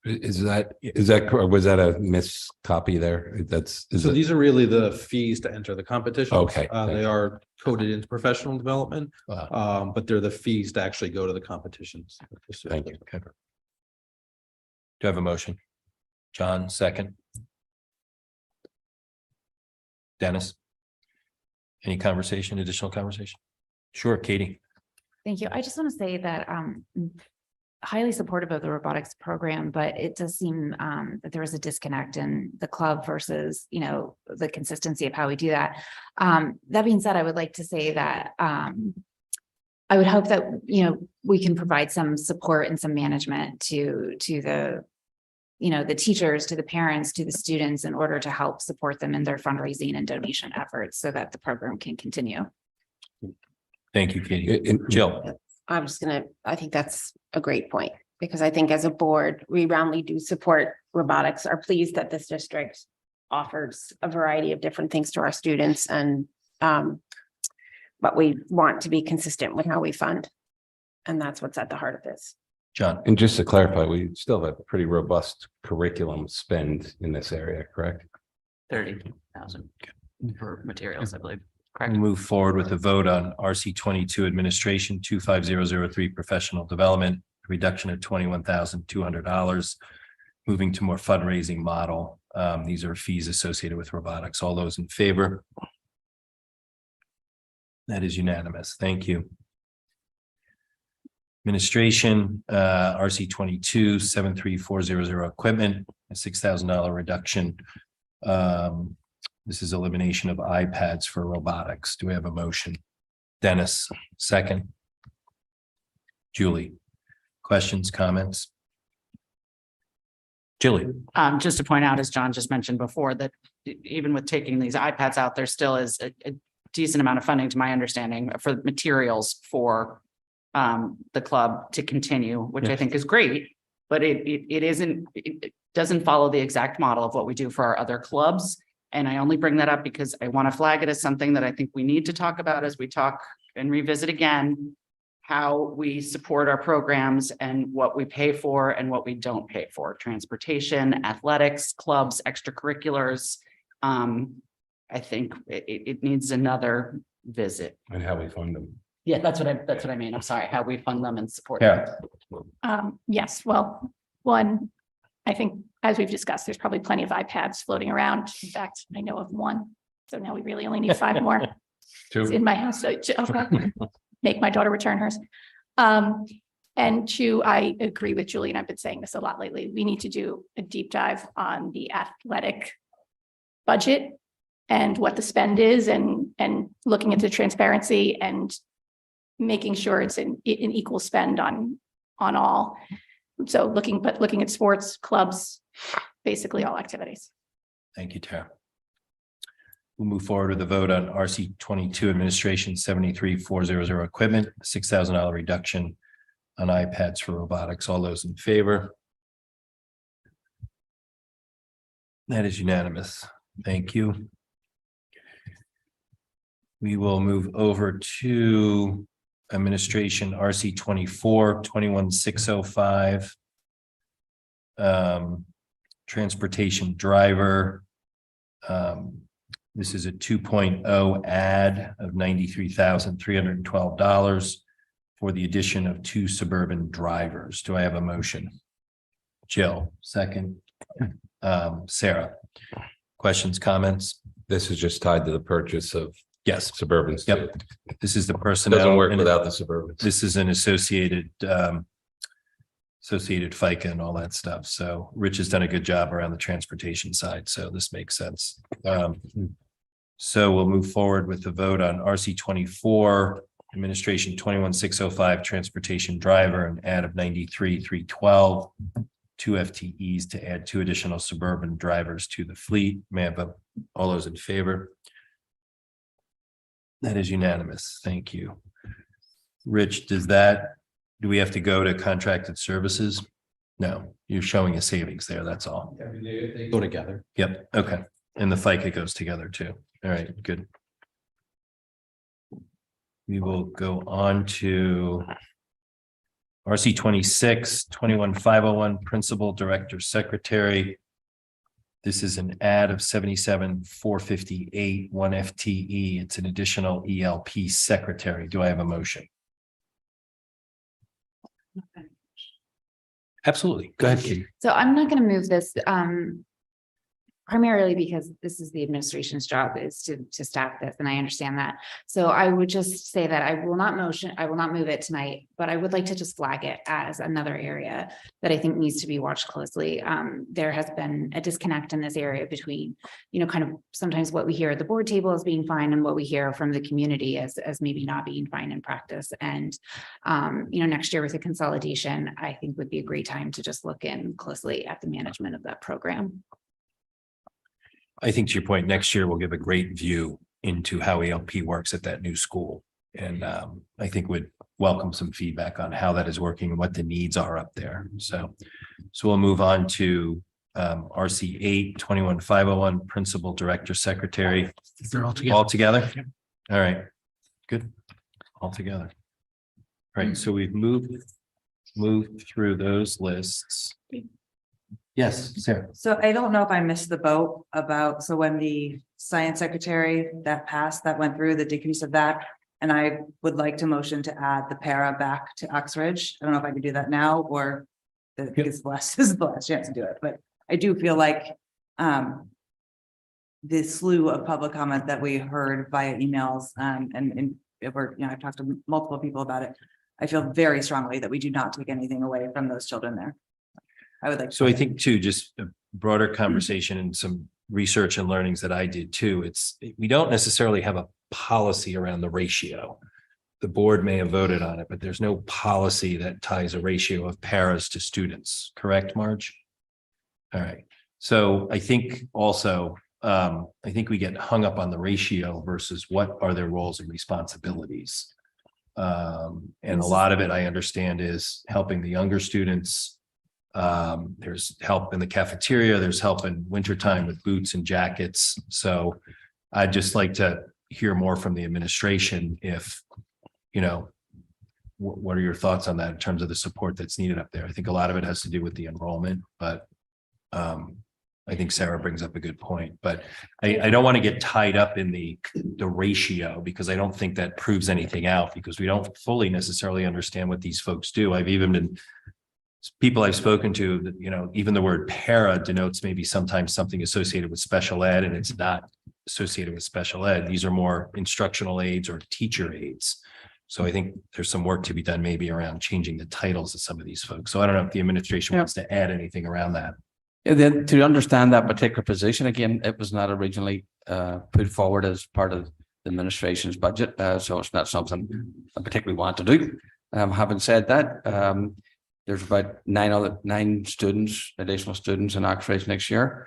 Is that, was that a miscopy there? So these are really the fees to enter the competition. Okay. They are coded into professional development, Wow. but they're the fees to actually go to the competitions. Thank you. Okay. Do I have a motion? John, second. Dennis? Any conversation, additional conversation? Sure, Katie. Thank you. I just want to say that highly supportive of the robotics program, but it does seem that there is a disconnect in the club versus, you know, the consistency of how we do that. That being said, I would like to say that I would hope that, you know, we can provide some support and some management to the, you know, the teachers, to the parents, to the students in order to help support them in their fundraising and donation efforts so that the program can continue. Thank you, Katie. Jill? I think that's a great point, because I think as a board, we roundly do support robotics, are pleased that this district offers a variety of different things to our students, and but we want to be consistent with how we fund. And that's what's at the heart of this. John? And just to clarify, we still have a pretty robust curriculum spend in this area, correct? 30,000 for materials, I believe. We'll move forward with a vote on RC 22 administration, 25003 professional development, reduction of $21,200, moving to more fundraising model. These are fees associated with robotics. All those in favor? That is unanimous. Thank you. Administration, RC 22 73400 equipment, a $6,000 reduction. This is elimination of iPads for robotics. Do we have a motion? Dennis, second. Julie, questions, comments? Julie? Just to point out, as John just mentioned before, that even with taking these iPads out, there still is a decent amount of funding, to my understanding, for materials for the club to continue, which I think is great, but it doesn't follow the exact model of what we do for our other clubs. And I only bring that up because I want to flag it as something that I think we need to talk about as we talk and revisit again how we support our programs and what we pay for and what we don't pay for. Transportation, athletics, clubs, extracurriculars. I think it needs another visit. And how we fund them. Yeah, that's what I mean. I'm sorry, how we fund them and support them. Yes, well, one, I think, as we've discussed, there's probably plenty of iPads floating around. In fact, I know of one. So now we really only need 5 more. It's in my house. So, okay. Make my daughter return hers. And 2, I agree with Julie, and I've been saying this a lot lately. We need to do a deep dive on the athletic budget and what the spend is, and looking into transparency and making sure it's an equal spend on all. So looking at sports, clubs, basically all activities. Thank you, Tara. We'll move forward with a vote on RC 22 administration 73400 equipment, $6,000 reduction on iPads for robotics. All those in favor? That is unanimous. Thank you. We will move over to administration RC 24 21605. Transportation driver. This is a 2.0 add of $93,312 for the addition of 2 suburban drivers. Do I have a motion? Jill, second. Sarah, questions, comments? This is just tied to the purchase of Suburbans. Yep. This is the personnel. Doesn't work without the Suburbans. This is an associated FICA and all that stuff. So Rich has done a good job around the transportation side. So this makes sense. So we'll move forward with the vote on RC 24 administration 21605 transportation driver, an add of 93,312, 2 FTEs to add 2 additional suburban drivers to the fleet. May I have a, all those in favor? That is unanimous. Thank you. Rich, do we have to go to contracted services? No, you're showing a savings there, that's all. They go together. Yep, okay. And the FICA goes together too. All right, good. We will go on to RC 26-21501, Principal Director Secretary. This is an add of 77,458, 1 FTE. It's an additional ELP secretary. Do I have a motion? Absolutely. Go ahead, Katie. So I'm not going to move this primarily because this is the administration's job is to staff this, and I understand that. So I would just say that I will not move it tonight, but I would like to just flag it as another area that I think needs to be watched closely. There has been a disconnect in this area between, kind of sometimes what we hear at the board table as being fine and what we hear from the community as maybe not being fine in practice. And, next year with the consolidation, I think would be a great time to just look in closely at the management of that program. I think to your point, next year we'll give a great view into how ELP works at that new school. And I think would welcome some feedback on how that is working and what the needs are up there. So we'll move on to RC 8-21501, Principal Director Secretary. They're all together. All together? All right, good. All together. All right, so we've moved through those lists. Yes, Sarah. So I don't know if I missed the boat about, so when the science secretary that passed, that went through the decrease of that. And I would like to motion to add the para back to Oxbridge. I don't know if I can do that now or this is the last chance to do it, but I do feel like the slew of public comment that we heard via emails and I've talked to multiple people about it. I feel very strongly that we do not take anything away from those children there. I would like. So I think too, just a broader conversation and some research and learnings that I did too. We don't necessarily have a policy around the ratio. The board may have voted on it, but there's no policy that ties a ratio of paras to students. Correct, Marge? All right. So I think also, I think we get hung up on the ratio versus what are their roles and responsibilities. And a lot of it I understand is helping the younger students. There's help in the cafeteria, there's help in wintertime with boots and jackets. So I'd just like to hear more from the administration if, what are your thoughts on that in terms of the support that's needed up there? I think a lot of it has to do with the enrollment, but I think Sarah brings up a good point, but I don't want to get tied up in the ratio because I don't think that proves anything out because we don't fully necessarily understand what these folks do. I've even been people I've spoken to that, even the word para denotes maybe sometimes something associated with special ed and it's not associated with special ed. These are more instructional aides or teacher aides. So I think there's some work to be done maybe around changing the titles of some of these folks. So I don't know if the administration wants to add anything around that. Yeah, then to understand that particular position, again, it was not originally put forward as part of the administration's budget. So it's not something I particularly want to do. Having said that, there's about 9 additional students in Oxbridge next year.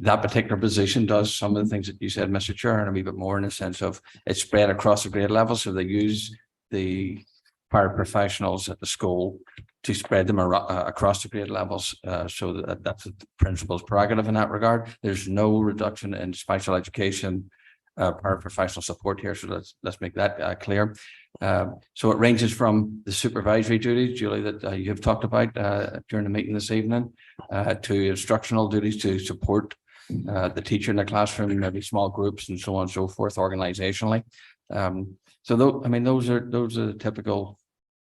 That particular position does some of the things that you said, Mr. Chair, and a wee bit more in the sense of it's spread across the grade level. So they use the paraprofessionals at the school to spread them across the grade levels. So that's the principal's prerogative in that regard. There's no reduction in special education paraprofessional support here. So let's make that clear. So it ranges from the supervisory duties, Julie, that you have talked about during the meeting this evening, to instructional duties to support the teacher in the classroom, maybe small groups and so on and so forth organizationally. So those are the typical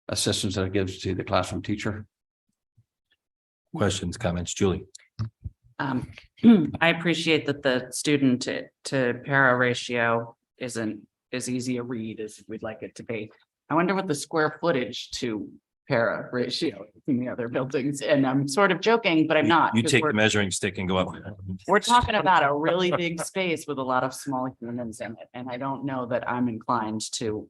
assistance that it gives to the classroom teacher. Questions, comments, Julie? I appreciate that the student to para ratio isn't as easy a read as we'd like it to be. I wonder what the square footage to para ratio in the other buildings, and I'm sort of joking, but I'm not. You take the measuring stick and go up. We're talking about a really big space with a lot of small humans in it, and I don't know that I'm inclined to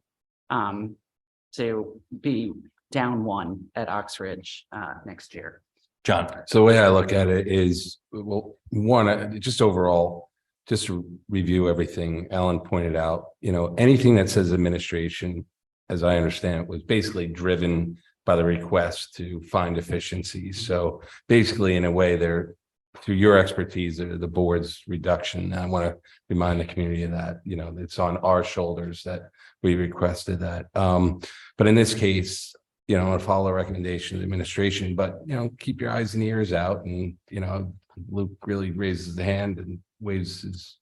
be down one at Oxbridge next year. John. So the way I look at it is, well, one, just overall, just to review everything Alan pointed out, anything that says administration, as I understand it, was basically driven by the request to find efficiencies. So basically, in a way, they're through your expertise, the board's reduction. And I want to remind the community of that, you know, it's on our shoulders that we requested that. But in this case, you know, I want to follow the recommendation of the administration, but, you know, keep your eyes and ears out. And, you know, Luke really raises the hand and waves his,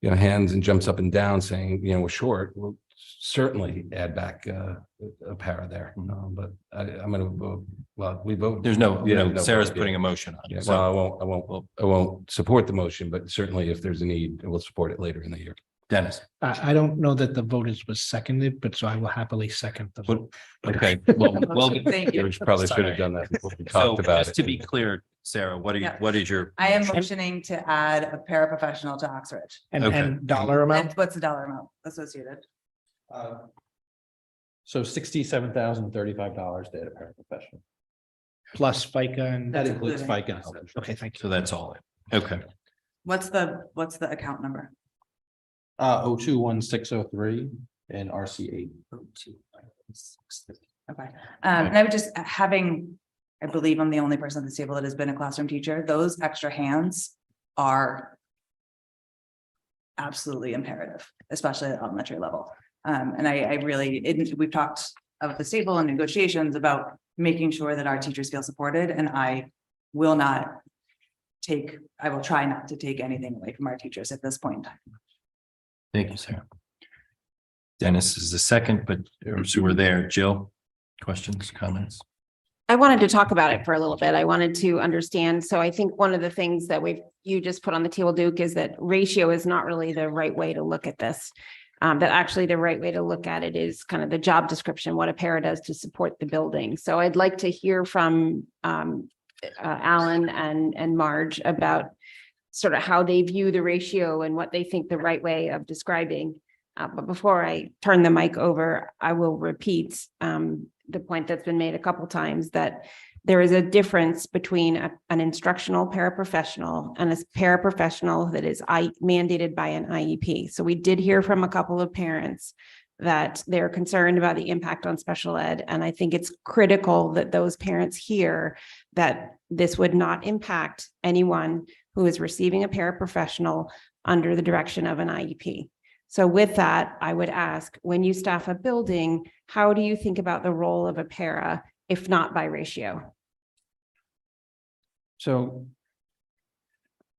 you know, hands and jumps up and down saying, you know, we're short. We'll certainly add back a para there. But I'm going to vote. Well, we vote. There's no, Yeah, Sarah's vote, putting yeah. a motion on Yeah, it. well, So I won't support the motion, but certainly if there's a need, we'll support it later in the year. Dennis. I don't know that the vote was seconded, but so I will happily second the vote. Okay, well, Thank you. We probably should have done that before we talked about it. just to be clear, Sarah, what Yeah. is your? I am motioning to add a paraprofessional to Oxford. And dollar amount? And what's the dollar amount associated? So $67,035 to add a paraprofessional. Plus FICA and. That includes including- FICA and health insurance. Okay, thank you. So that's all. Okay. What's the account number? 021603 and RC8. Okay, and I would just, I believe I'm the only person at this table that has been a classroom teacher. Those extra hands are absolutely imperative, especially at elementary level. And I really, we've talked at this table in negotiations about making sure that our teachers feel supported, and I will try not to take anything away from our teachers at this point in time. Thank you, Sarah. Dennis is the second, but so we're there. Jill, questions, comments? I wanted to talk about it for a little bit. I wanted to understand. So I think one of the things that you just put on the table, Duke, is that ratio is not really the right way to look at this. That actually the right way to look at it is kind of the job description, what a para does to support the building. So I'd like to hear from Alan and Marge about sort of how they view the ratio and what they think the right way of describing. But before I turn the mic over, I will repeat the point that's been made a couple times, that there is a difference between an instructional paraprofessional and a paraprofessional that is mandated by an IEP. So we did hear from a couple of parents that they're concerned about the impact on special ed. And I think it's critical that those parents hear that this would not impact anyone who is receiving a paraprofessional under the direction of an IEP. So with that, I would ask, when you staff a building, how do you think about the role of a para, if not by ratio? So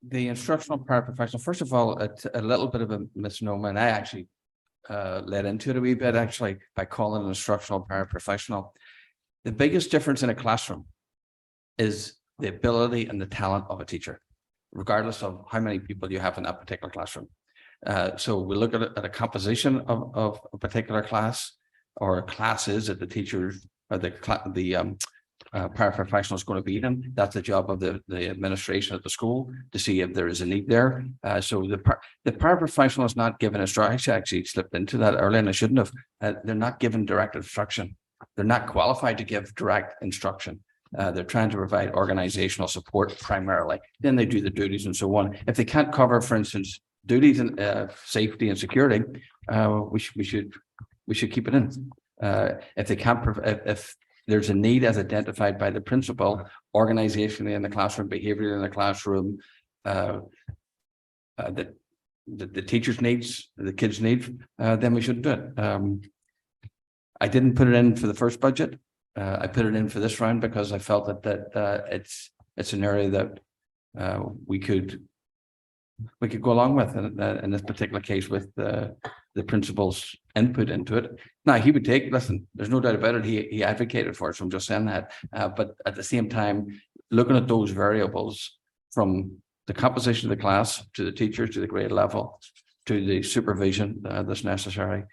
the instructional paraprofessional, first of all, it's a little bit of a misnomer, and I actually led into it a wee bit actually by calling it an instructional paraprofessional. The biggest difference in a classroom is the ability and the talent of a teacher, regardless of how many people you have in that particular classroom. So we look at a composition of a particular class or classes that the teachers or the paraprofessional is going to be in. That's the job of the administration at the school to see if there is a need there. So the paraprofessional is not given instruction. I actually slipped into that earlier and I shouldn't have. They're not given direct instruction. They're not qualified to give direct instruction. They're trying to provide organizational support primarily. Then they do the duties and so on. If they can't cover, for instance, duties and safety and security, we should keep it in. If they can't, if there's a need as identified by the principal, organizationally in the classroom, behavior in the classroom, that the teachers needs, the kids need, then we shouldn't do it. I didn't put it in for the first budget. I put it in for this round because I felt that it's an area that we could go along with in this particular case with the principal's input into it. Now he would listen, there's no doubt about it. He advocated for it. So I'm just saying that. But at the same time, looking at those variables from the composition of the class to the teachers, to the grade level, to the supervision that's necessary.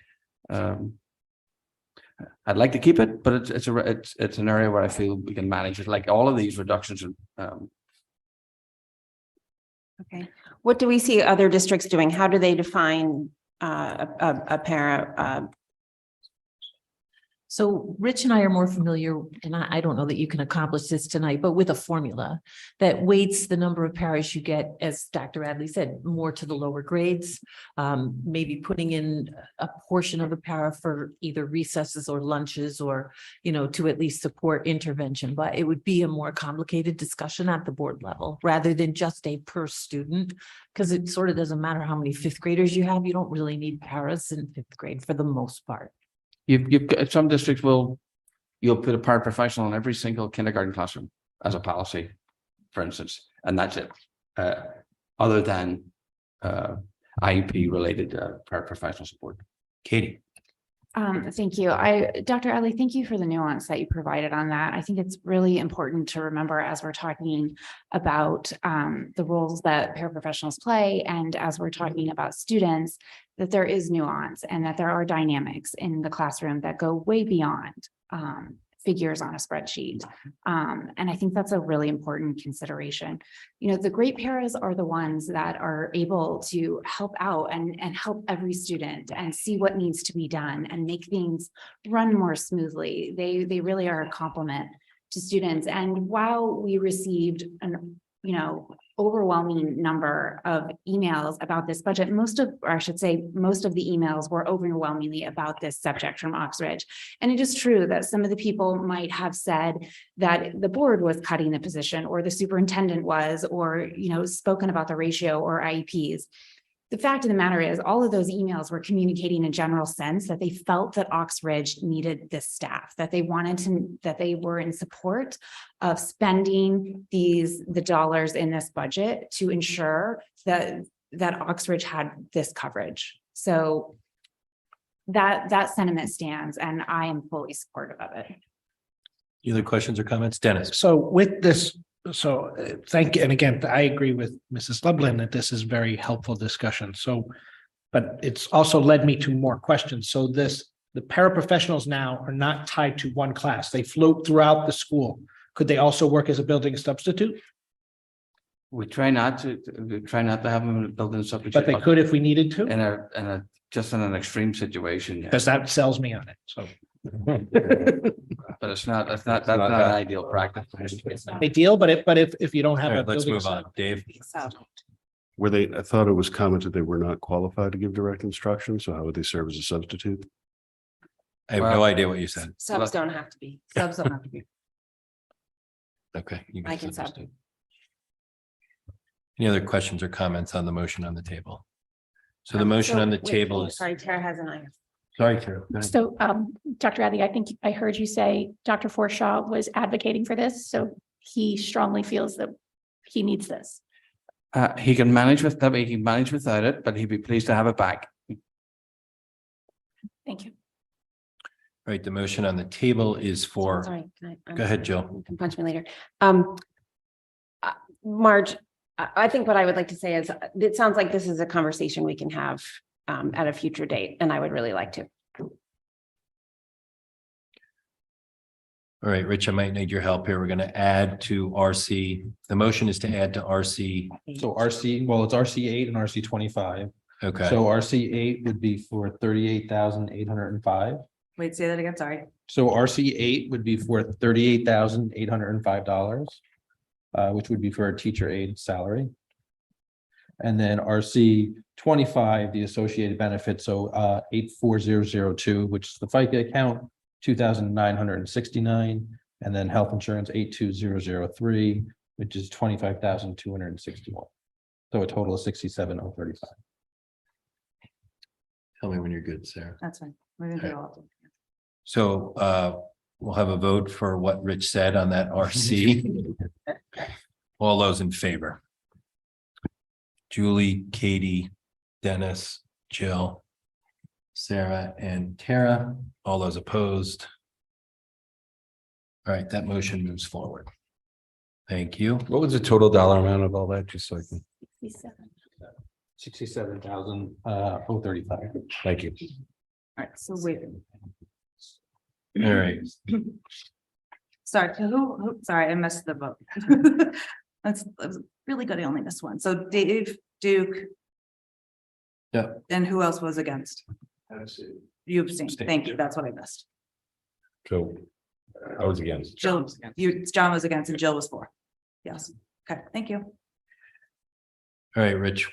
I'd like to keep it, but it's an area where I feel we can manage it. Like all of these reductions. Okay. What do we see other districts doing? How do they define a para? So Rich and I are more familiar, and I don't know that you can accomplish this tonight, but with a formula that weights the number of paras you get, as Dr. Adley said, more to the lower grades. Maybe putting in a portion of a para for either recesses or lunches, or, to at least support intervention. But it would be a more complicated discussion at the board level rather than just a per student, because it sort of doesn't matter how many fifth graders you have. You don't really need paras in fifth grade for the most part. You've got some districts you'll put a paraprofessional in every single kindergarten classroom as a policy, for instance, and that's it. Other than IEP related paraprofessional support. Katie. Thank you. Dr. Adley, thank you for the nuance that you provided on that. I think it's really important to remember as we're talking about the roles that paraprofessionals play, and as we're talking about students, that there is nuance and that there are dynamics in the classroom that go way beyond figures on a spreadsheet. And I think that's a really important consideration. The great paras are the ones that are able to help out and help every student and see what needs to be done and make things run more smoothly. They really are a complement to students. And while we received an overwhelming number of emails about this budget, most of the emails were overwhelmingly about this subject from Oxbridge. And it is true that some of the people might have said that the board was cutting the position, or the superintendent was, or, spoken about the ratio or IEPs. The fact of the matter is, all of those emails were communicating a general sense that they felt that Oxbridge needed this staff, that they were in support of spending the dollars in this budget to ensure that Oxbridge had this coverage. So that sentiment stands, and I am fully supportive of it. Any other questions or comments? Dennis? So with this, thank you. And again, I agree with Mrs. Lublin that this is very helpful discussion. But it's also led me to more questions. So the paraprofessionals now are not tied to one class. They float throughout the school. Could they also work as a building substitute? We try not to have them in a building substitute. But they could if we needed to? Just in an extreme situation. Yeah. Because that sells me on it, so. But that's not an ideal practice. Ideal, but if you don't have. All a right, let's building move on. Dave? I thought it was commented they were not qualified to give direct instruction, so how would they serve as a substitute? I have no idea what you said. Subs don't have to be. Subs don't have to be. Okay. I can sub. Any other questions or comments on the motion on the table? So the motion on the table is, Sorry, Tara has an eye. sorry, Carol. go ahead. So, Dr. Adley, I think I heard you say Dr. Forshaw was advocating for this, so he strongly feels that he needs this. He can manage with that. He can manage without it, but he'd be pleased to have it back. Thank you. All right, the motion on the table is for, Sorry. go ahead, Jill. You can punch me later. Marge, I think what I would like to say is, it sounds like this is a conversation we can have at a future date, and I would really like to. All right, Rich, I might need your help here. We're going to add to RC. The motion is to add to RC. So RC, well, it's RC 8 and RC 25. Okay. So RC 8 would be for 38,805. Wait, say that again, sorry. So RC 8 would be for $38,805, which would be for a teacher aide salary. And then RC 25, the associated benefits, so 84002, which is the FICA account, 2,969, and then health insurance 82003, which is 25,261. So a total of 67,035. Tell me when you're good, Sarah. That's fine. We're gonna do all of them. So we'll have a vote for what Rich said on that RC. All those in favor? Julie, Katie, Dennis, Jill, Sarah, and Tara. All those opposed? All right, that motion moves forward. Thank you. What was the total dollar amount of all that, just so I can? 67,035. Thank you. All right, so wait. All right. Sorry, sorry, I missed the vote. That's really good. I only missed one. So Dave, Duke. Yeah. And who else was against? You abstained. Thank you. That's what I missed. So I was against. Jill, John was against and Jill was for. Yes. Okay, thank you. All right, Rich.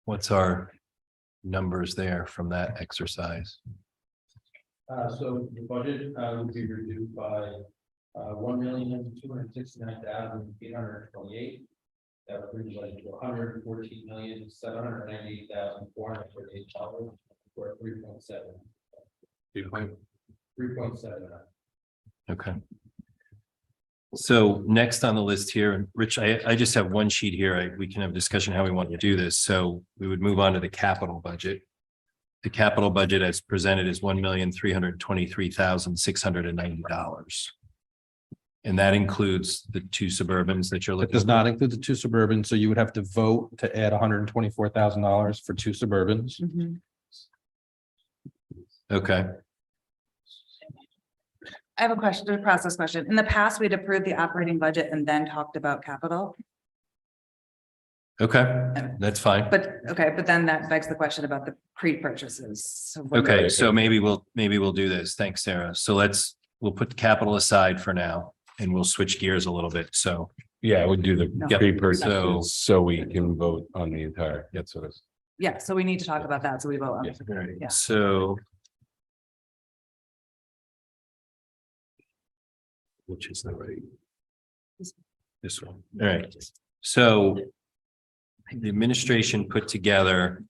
What's our numbers there from that exercise? So the budget will be reduced by 1,269,828. That brings us to $114,798,438 for 3.7. 3.7. Okay. So next on the list here, and Rich, I just have one sheet here. We can have a discussion how we want to do this. So we would move on to the capital budget. The capital budget as presented is $1,323,690. And that includes the two Suburbans that you're It looking. does not include the two Suburbans, so you would have to vote to add $124,000 for two Suburbans. Okay. I have a question, a process question. In the past, we'd approved the operating budget and then talked about capital. Okay, that's fine. But then that begs the question about the pre-purchases. So what- Okay, so maybe we'll do this. Thanks, Sarah. So we'll put the capital aside for now and we'll switch gears a little bit. So. Yeah, I would do the Yep. pre-purchases so we can vote on the entire, that's what it's. Yeah, so we need to talk about that. So we vote on it. Yeah. So. Which is the right? This one. All right. So. The administration put together.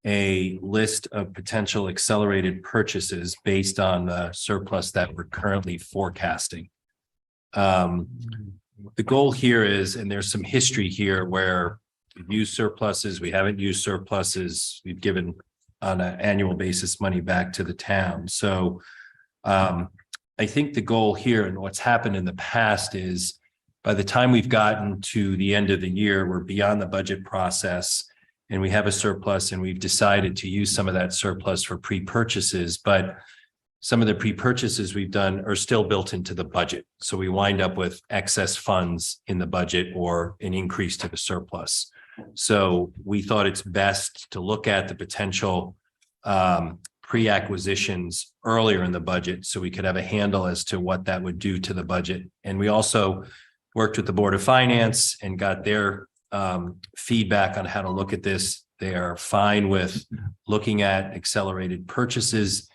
A list of potential accelerated purchases based on the surplus that we're currently forecasting. The goal here is, and there's some history here where we've used surpluses, we haven't used surpluses, we've given on an annual basis money back to the town. So I think the goal here and what's happened in the past is by the time we've gotten to the end of the year, we're beyond the budget process and we have a surplus and we've decided to use some of that surplus for pre-purchases, but some of the pre-purchases we've done are still built into the budget. So we wind up with excess funds in the budget or an increase to the surplus. So we thought it's best to look at the potential pre-acquisitions earlier in the budget so we could have a handle as to what that would do to the budget. And we also worked with the Board of Finance and got their feedback on how to look at this. They are fine with looking at accelerated purchases.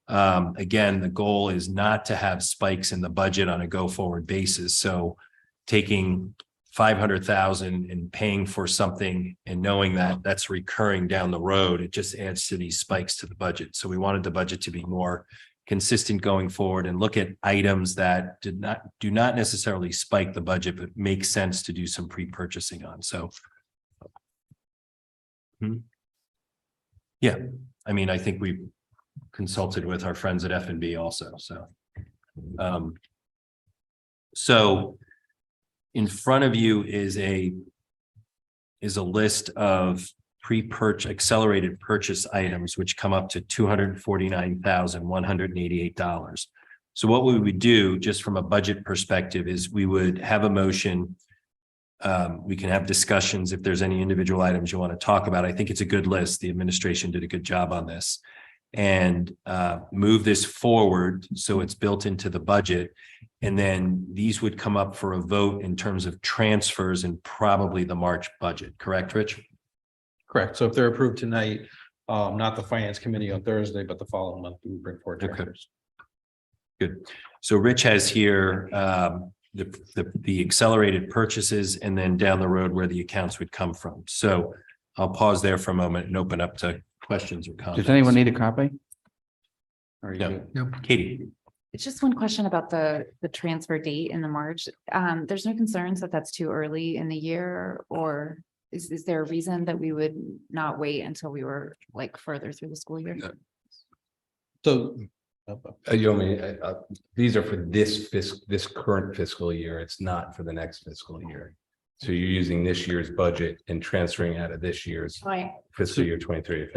Again, the goal is not to have spikes in the budget on a go-forward basis. So taking 500,000 and paying for something and knowing that that's recurring down the road, it just adds to these spikes to the budget. So we wanted the budget to be more consistent going forward and look at items that do not necessarily spike the budget, but make sense to do some pre-purchasing on. So. Yeah, I mean, I think we've consulted with our friends at F&B also, so. So in front of you is a list of pre-purchase accelerated purchase items, which come up to $249,188. So what we would do just from a budget perspective is we would have a motion. We can have discussions if there's any individual items you want to talk about. I think it's a good list. The administration did a good job on this and move this forward so it's built into the budget. And then these would come up for a vote in terms of transfers and probably the March budget. Correct, Rich? Correct. So if they're approved tonight, not the finance committee on Thursday, but the following month, we bring forward transfers. Good. So Rich has here the accelerated purchases and then down the road where the accounts would come from. So I'll pause there for a moment and open up to questions or comments. Does anyone need a copy? No. Katie. It's just one question about the transfer date in the March. There's no concerns that that's too early in the year, or is there a reason that we would not wait until we were like further through the school year? So. You know, these are for this current fiscal year. It's not for the next fiscal year. So you're using this year's budget and transferring out of this year's fiscal year 23.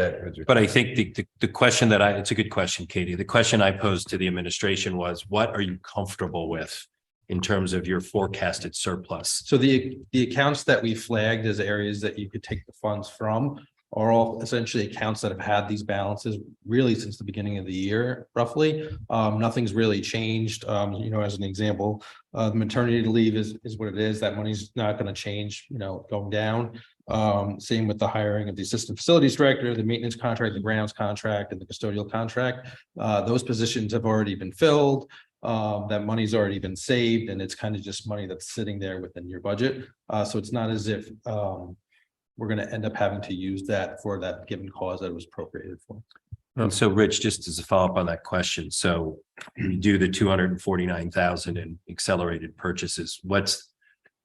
But I think the question it's a good question, Katie. The question I posed to the administration was, what are you comfortable with in terms of your forecasted surplus? So the accounts that we flagged as areas that you could take the funds from are all essentially accounts that have had these balances really since the beginning of the year, roughly. Nothing's really changed. As an example, the maternity leave is what it is. That money's not going to change, going down. Same with the hiring of the assistant facilities director, the maintenance contract, the grounds contract, and the custodial contract. Those positions have already been filled. That money's already been saved, and it's kind of just money that's sitting there within your budget. So it's not as if we're going to end up having to use that for that given cause that it was appropriated for. And so, Rich, just as a follow-up on that question, so we do the 249,000 in accelerated purchases. What's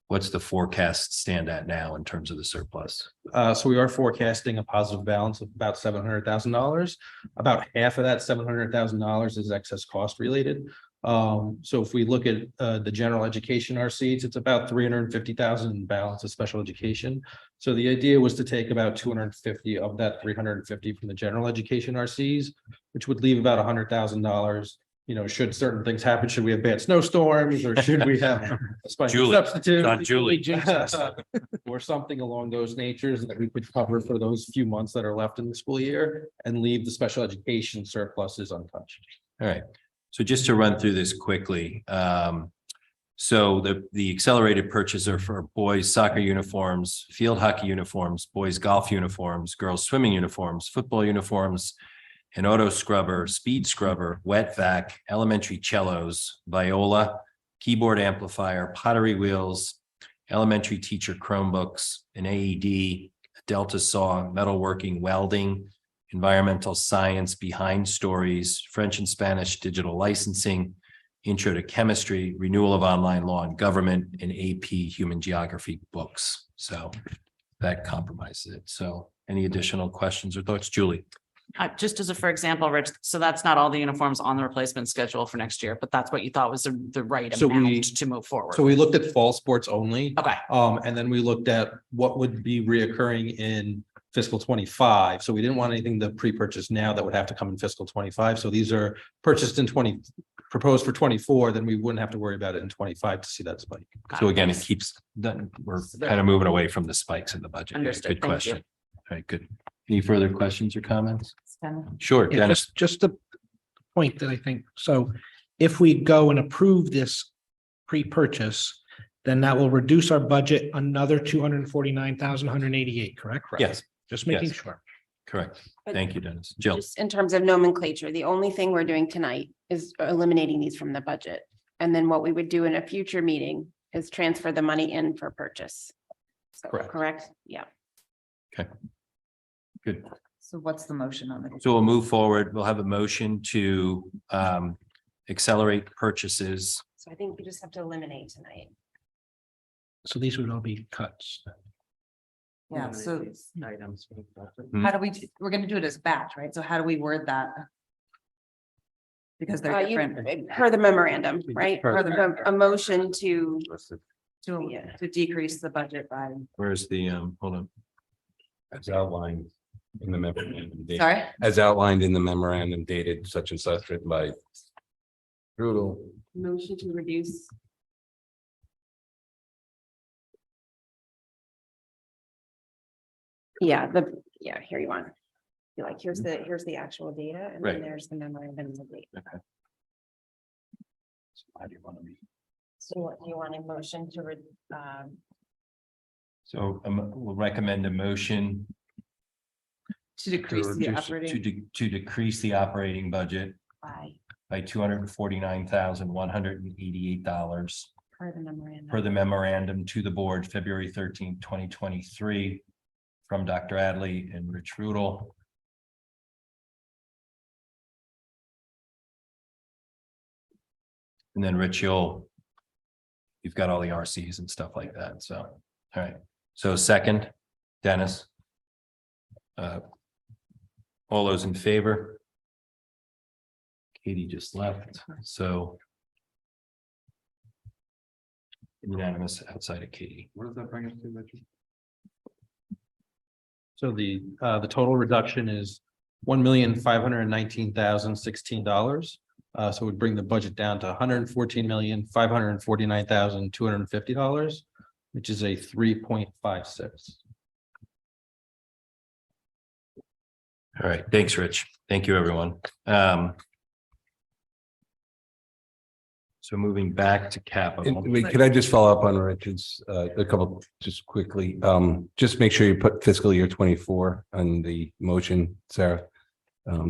the forecast stand at now in terms of the surplus? So we are forecasting a positive balance of about $700,000. About half of that $700,000 is excess cost related. So if we look at the general education RCs, it's about 350,000 balance of special education. So the idea was to take about 250 of that 350 from the general education RCs, which would leave about $100,000. Should certain things happen, should we have bad snowstorms, or should we have a special substitute? Not Julie. Or something along those natures that we could cover for those few months that are left in the school year and leave the special education surpluses untouched. All right. So just to run through this quickly. So the accelerated purchase are for boys soccer uniforms, field hockey uniforms, boys golf uniforms, girls swimming uniforms, football uniforms, an auto scrubber, speed scrubber, wet vac, elementary cellos, viola, keyboard amplifier, pottery wheels, elementary teacher Chromebooks, an AED, a Delta saw, metalworking, welding, environmental science, behind stories, French and Spanish digital licensing, intro to chemistry, renewal of online law and government, and AP human geography books. So that compromises it. So any additional questions or thoughts, Julie? Just as a, for example, Rich, so that's not all the uniforms on the replacement schedule for next year, but that's what you thought was the right So amount to move forward. So we looked at fall sports only. Okay. And then we looked at what would be reoccurring in fiscal 25. So we didn't want anything to pre-purchase now that would have to come in fiscal 25. So these are purchased in proposed for 24, then we wouldn't have to worry about it in 25 to see that spike. So again, it keeps, we're kind of moving away from the spikes in the budget. Understood. Good Thank you. question. All right, good. Any further questions or comments? Sure, Yeah, Dennis. just the point that I think, so if we go and approve this pre-purchase, then that will reduce our budget another 249,188, correct? Yes. Just making Yes. sure. Correct. Thank you, Dennis. Jill. Just in terms of nomenclature, the only thing we're doing tonight is eliminating these from the budget. And then what we would do in a future meeting is transfer the money in for purchase. So, correct? Yeah. Okay. Good. So what's the motion on it? So we'll move forward. We'll have a motion to accelerate purchases. So I think we just have to eliminate tonight. So these would all be cuts. Yeah, so Items. how do we're gonna do it as batch, right? So how do we word that? Because they're different. Per the memorandum, right? Per the A motion to, To decrease the budget by. Where's the, hold on. As outlined in the memorandum. dated- Sorry? As outlined in the memorandum dated such and such written by Rudel. motion to reduce. Yeah, here you want. You're like, here's the actual data and then Right. there's the memorandum of the date. Okay. So how do you want to be? So what do you want a motion to, So we'll recommend a motion To decrease the to operating. to decrease the operating budget by, by $249,188 per the memorandum. per the memorandum to the board February 13th, 2023 from Dr. Adley and Rich Rudel. And then Rich, you've got all the RCs and stuff like that. So, all right. So second, Dennis. All those in favor? Katie just left, so. Unanimous outside of Katie. What does that bring us to, Richard? So the total reduction is $1,519,016. So it would bring the budget down to $114,549,250, which is a 3.56. All right, thanks, Rich. Thank you, everyone. So moving back to capital. Wait, could I just follow up on Richard's, a couple, just quickly, just make sure you put fiscal year 24 on the motion, Sarah.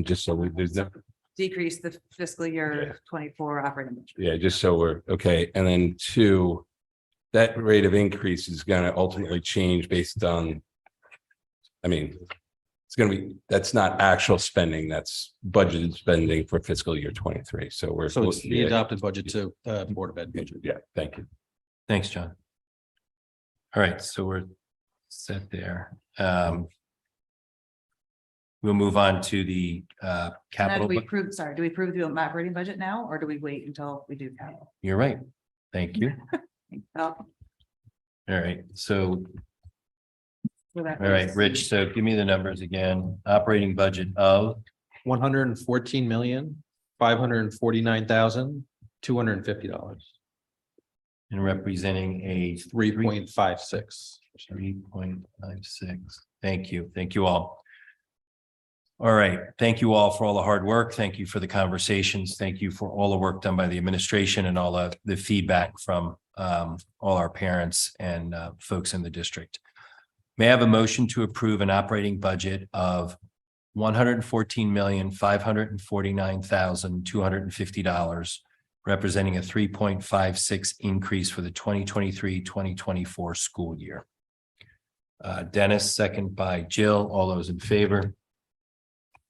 Just so there's no, Decrease the fiscal year 24 operating budget. yeah, just so we're, okay, and then two, that rate of increase is gonna ultimately change based on, I mean, it's gonna be, that's not actual spending, that's budgeted spending for fiscal year 23, so we're. So it's the adopted budget to Board of Ed budget. Yeah, thank you. Thanks, John. All right, so we're set there. We'll move on to the Now, do capital. we approve, sorry, do we approve the operating budget now, or do we wait until we do capital? You're right. Thank you. Oh, All right, so, for that all right, is- Rich, so give me the numbers again. Operating budget of, 114,549,250. and representing a $3.56. 3.56. Thank you. Thank you all. All right. Thank you all for all the hard work. Thank you for the conversations. Thank you for all the work done by the administration and all the feedback from all our parents and folks in the district. May I have a motion to approve an operating budget of $114,549,250, representing a 3.56 increase for the 2023-2024 school year. Dennis, second by Jill. All those in favor?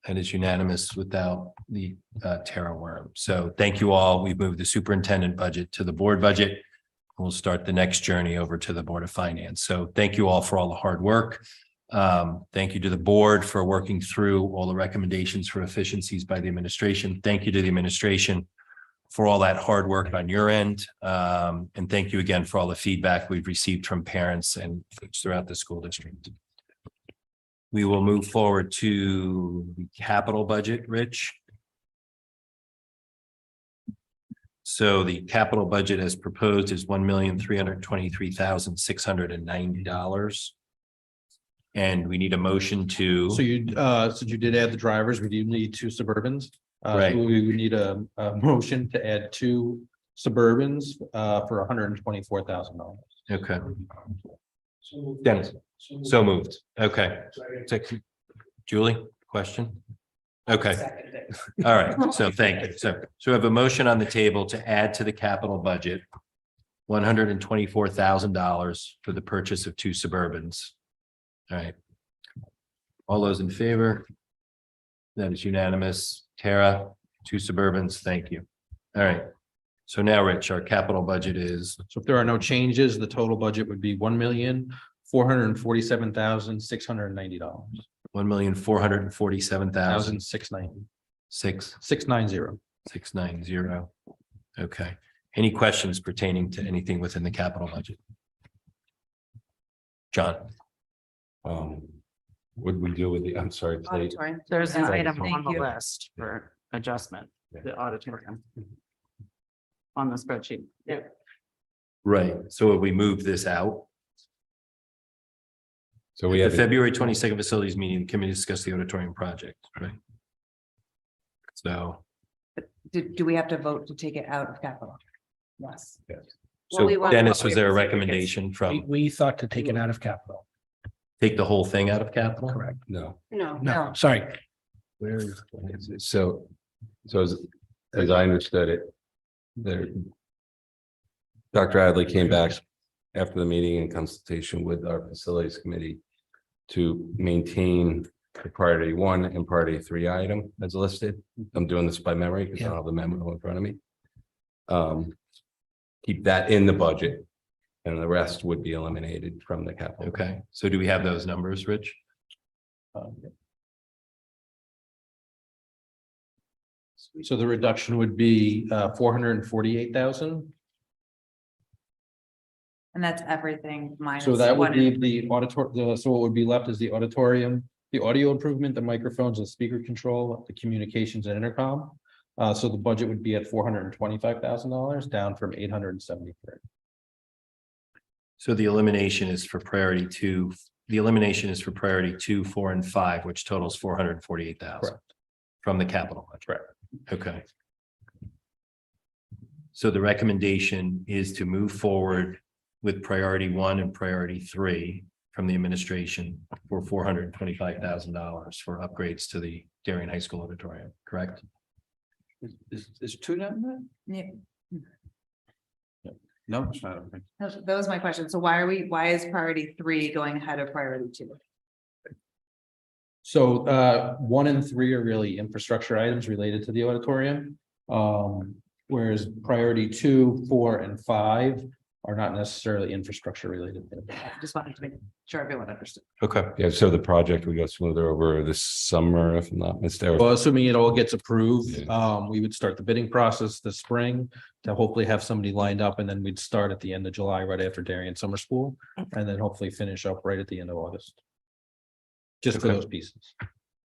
That is unanimous without the Tara Worm. So thank you all. We've moved the superintendent budget to the board budget. We'll start the next journey over to the Board of Finance. So thank you all for all the hard work. Thank you to the board for working through all the recommendations for efficiencies by the administration. Thank you to the administration for all that hard work on your end. And thank you again for all the feedback we've received from parents and folks throughout the school district. We will move forward to the capital budget, Rich. So the capital budget as proposed is $1,323,690. And we need a motion to. So you did add the drivers. We do need 2 Suburbans. Right. We would need a motion to add 2 Suburbans for $124,000. Okay. Dennis, so moved. Okay. Julie, question? Okay. All right. So thank you. So we have a motion on the table to add to the capital budget $124,000 for the purchase of 2 Suburbans. All right. All those in favor? That is unanimous. Tara, 2 Suburbans. Thank you. All right. So now, Rich, our capital budget is. So if there are no changes, the total budget would be $1,447,690. $1,447,690. 690. Okay. Any questions pertaining to anything within the capital budget? John? What we do with the, I'm sorry. Auditorium. There's an item on Thank the you. list for adjustment, the auditorium. On the spreadsheet. Yeah. Right. So if we move this out. So we The have. February 22nd facilities meeting, the committee discussed the auditorium project, right? So, Do we have to vote to take it out of capital? Yes. so Dennis, was there a recommendation from We thought to take it out of capital. take the whole thing out of capital? Correct. No. No, sorry. Where is it? So as I understood it, there. Dr. Adley came back after the meeting in consultation with our facilities committee to maintain the priority 1 and priority 3 item as listed. I'm doing this by memory because I don't have the memo in front of me. Keep that in the budget and the rest would be eliminated from the capital. Okay, so do we have those numbers, Rich? So the reduction would be 448,000. And that's everything minus. So that would one be and- the auditor, so what would be left is the auditorium, the audio improvement, the microphones and speaker control, the communications and intercom. So the budget would be at $425,000, down from 873. So the elimination is for priority 2 the elimination is for priority 2, 4, and 5, which totals 448,000 from the capital budget. Correct. Okay. So the recommendation is to move forward with priority 1 and priority 3 from the administration for $425,000 for upgrades to the Darien High School auditorium, correct? Is two down Yeah, there? No, it's not. Okay. that was my question. So why is priority 3 going ahead of priority 2? So 1 and 3 are really infrastructure items related to the auditorium. Whereas priority 2, 4, and 5 are not necessarily infrastructure related. Just wanted to make sure everyone understood. Okay. Yeah, so the project we go smoother over this summer, if I'm not mistaken. Well, assuming it all gets approved, we would start the bidding process this spring to hopefully have somebody lined up, and then we'd start at the end of July, right after Darien Summer School, and then hopefully finish up right at the end of August. Just for Okay. those pieces.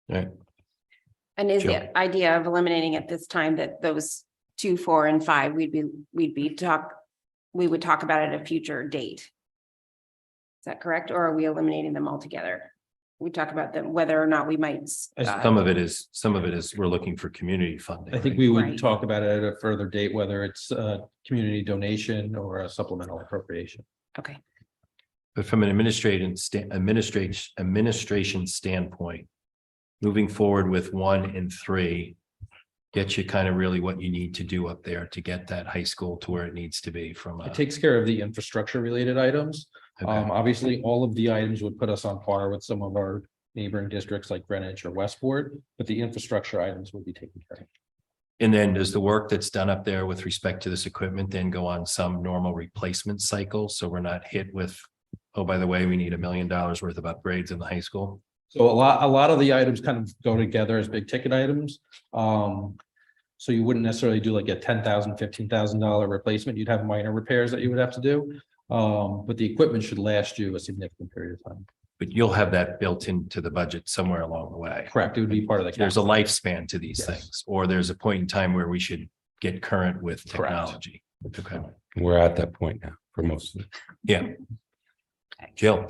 Right. And is Jill. the idea of eliminating at this time that those 2, 4, and 5, we would talk about it at a future date? Is that correct? Or are we eliminating them altogether? We talk about them, whether or not we might. Some of it is we're looking for community funding. I think right? we would Right. talk about it at a further date, whether it's a community donation or a supplemental appropriation. Okay. But from an administration standpoint, moving forward with 1 and 3 gets you kind of really what you need to do up there to get that high school to where it needs to be from. It takes care of the infrastructure related items. Okay. Obviously, all of the items would put us on par with some of our neighboring districts like Greenwich or Westport, but the infrastructure items would be taken care of. And then does the work that's done up there with respect to this equipment then go on some normal replacement cycle? So we're not hit with, oh, by the way, we need $1 million worth of upgrades in the high school. So a lot of the items kind of go together as big ticket items. So you wouldn't necessarily do like a $10,000, $15,000 replacement. You'd have minor repairs that you would have to do. But the equipment should last you a significant period of time. But you'll have that built into the budget somewhere along the way. Correct. It would be part of the. There's a capital. lifespan to these Yes. things, or there's a point in time where we should get current with Correct. technology. Okay, We're at that point now for most of it. yeah. Jill,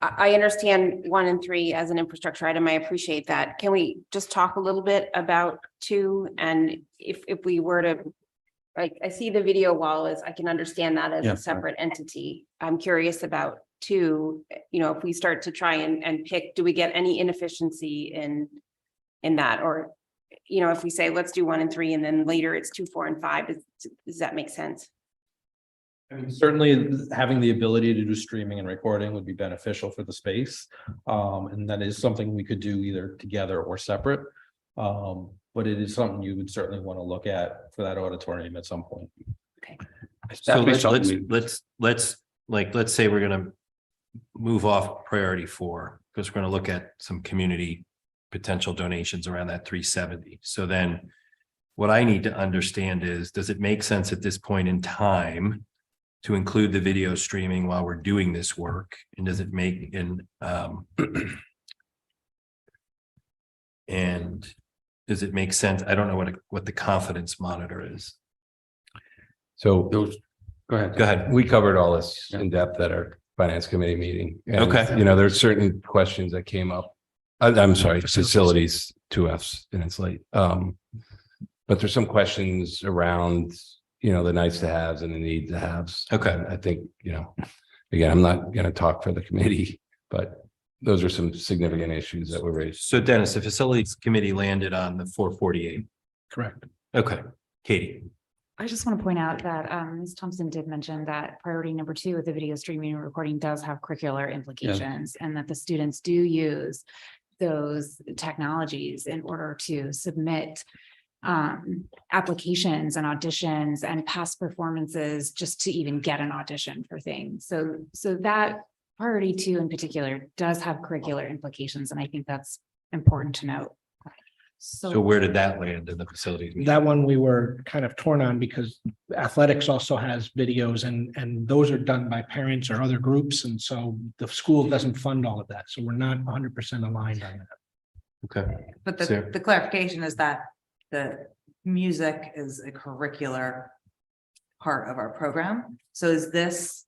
I understand 1 and 3 as an infrastructure item. I appreciate that. Can we just talk a little bit about 2? And if we were to, like, I see the video wall as, I can understand that as Yeah. a separate entity. I'm curious about 2, if we start to try and pick, do we get any inefficiency in that? Or, if we say, let's do 1 and 3, and then later it's 2, 4, and 5, does that make sense? I mean, certainly having the ability to do streaming and recording would be beneficial for the space. And that is something we could do either together or separate. But it is something you would certainly want to look at for that auditorium at some point. so Definitely let's say we're gonna move off priority 4, because we're gonna look at some community potential donations around that 370. So then what I need to understand is, does it make sense at this point in time to include the video streaming while we're doing this work? And does it make and does it make sense? I don't know what the confidence monitor is. So Go ahead. go ahead. We covered all this in depth at our finance committee meeting. And, Okay. There's certain questions that came up. I'm sorry, facilities, 2 Fs, and it's late. But there's some questions around, the nice to haves and the need to haves. Okay. And I think, again, I'm not going to talk for the committee, but those are some significant issues that were raised. So Dennis, the facilities committee landed on the 448. Correct. Okay, Katie. I just want to point out that Ms. Thompson did mention that priority number 2 with the video streaming and recording does have curricular implications, and that the students do use those technologies in order to submit applications and auditions and past performances just to even get an audition for things. So that priority 2 in particular does have curricular implications, and I think that's important to note. So where did that land in the facilities? meeting? That one we were kind of torn on because athletics also has videos and those are done by parents or other groups. And so the school doesn't fund all of that. So we're not 100% aligned on that. Okay. But Sarah? the clarification is that the music is a curricular part of our program. So is this,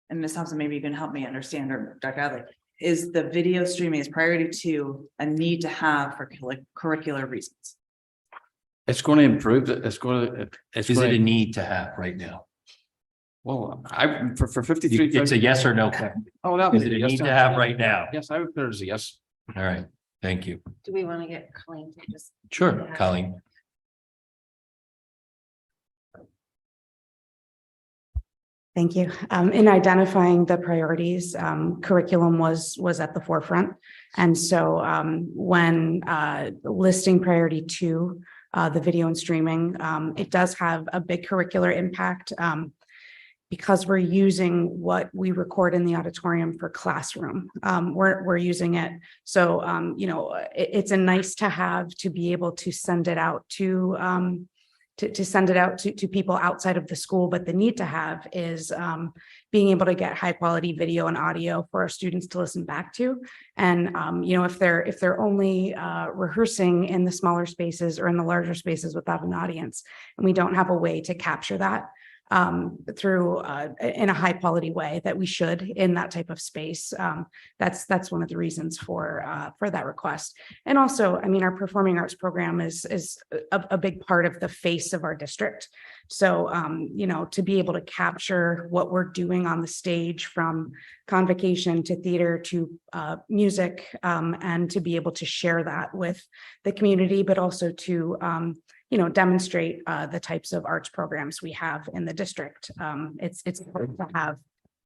and Ms. Thompson, maybe you can help me understand, or Dr. Adley, is the video streaming is priority 2 a need to have for curricular reasons? It's going to improve, it's going to, it's. Is it going a to- need to have right now? Well, for 53. It's a yes or no. question. Oh, that Is it a need to have right now? Yes, I would put it as a yes. All right, thank you. Do we want to get Colleen to just? Sure, Colleen. Thank you. In identifying the priorities, curriculum was at the forefront. And so when listing priority 2, the video and streaming, it does have a big curricular impact because we're using what we record in the auditorium for classroom. We're using it. So, you know, it's a nice to have to be able to send it out to send it out to people outside of the school, but the need to have is being able to get high quality video and audio for our students to listen back to. And you know, if they're only rehearsing in the smaller spaces or in the larger spaces without an audience, and we don't have a way to capture that through in a high quality way that we should in that type of space. That's one of the reasons for that request. And also, I mean, our performing arts program is a big part of the face of our district. So, you know, to be able to capture what we're doing on the stage from convocation to theater to music, and to be able to share that with the community, but also to you know, demonstrate the types of arts programs we have in the district. It's important to have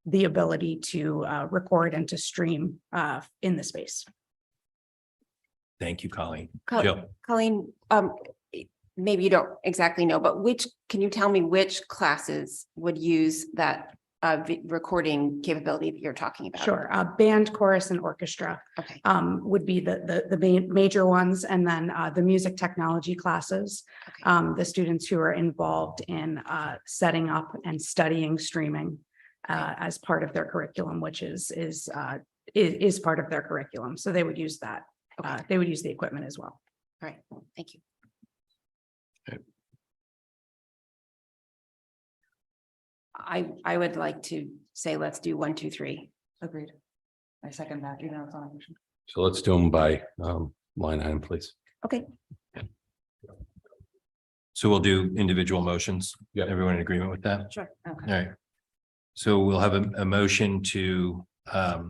the ability to record and to stream in the space. Thank you, Colleen. Col- Jill. Colleen, maybe you don't exactly know, but can you tell me which classes would use that recording capability that you're talking about? Sure. Band, chorus, and orchestra would be the major ones, and then the music technology classes. The students who are involved in setting up and studying streaming as part of their curriculum, which is part of their curriculum. So they would use that. They would use the equipment as well. All right. Thank you. I would like to say, let's do 1, 2, 3. Agreed. I second that, even though it's on a motion. So let's do them by line item, please. Okay. So we'll do individual motions. Yeah. Everyone in agreement with that? Sure. All right. So we'll have a motion to, what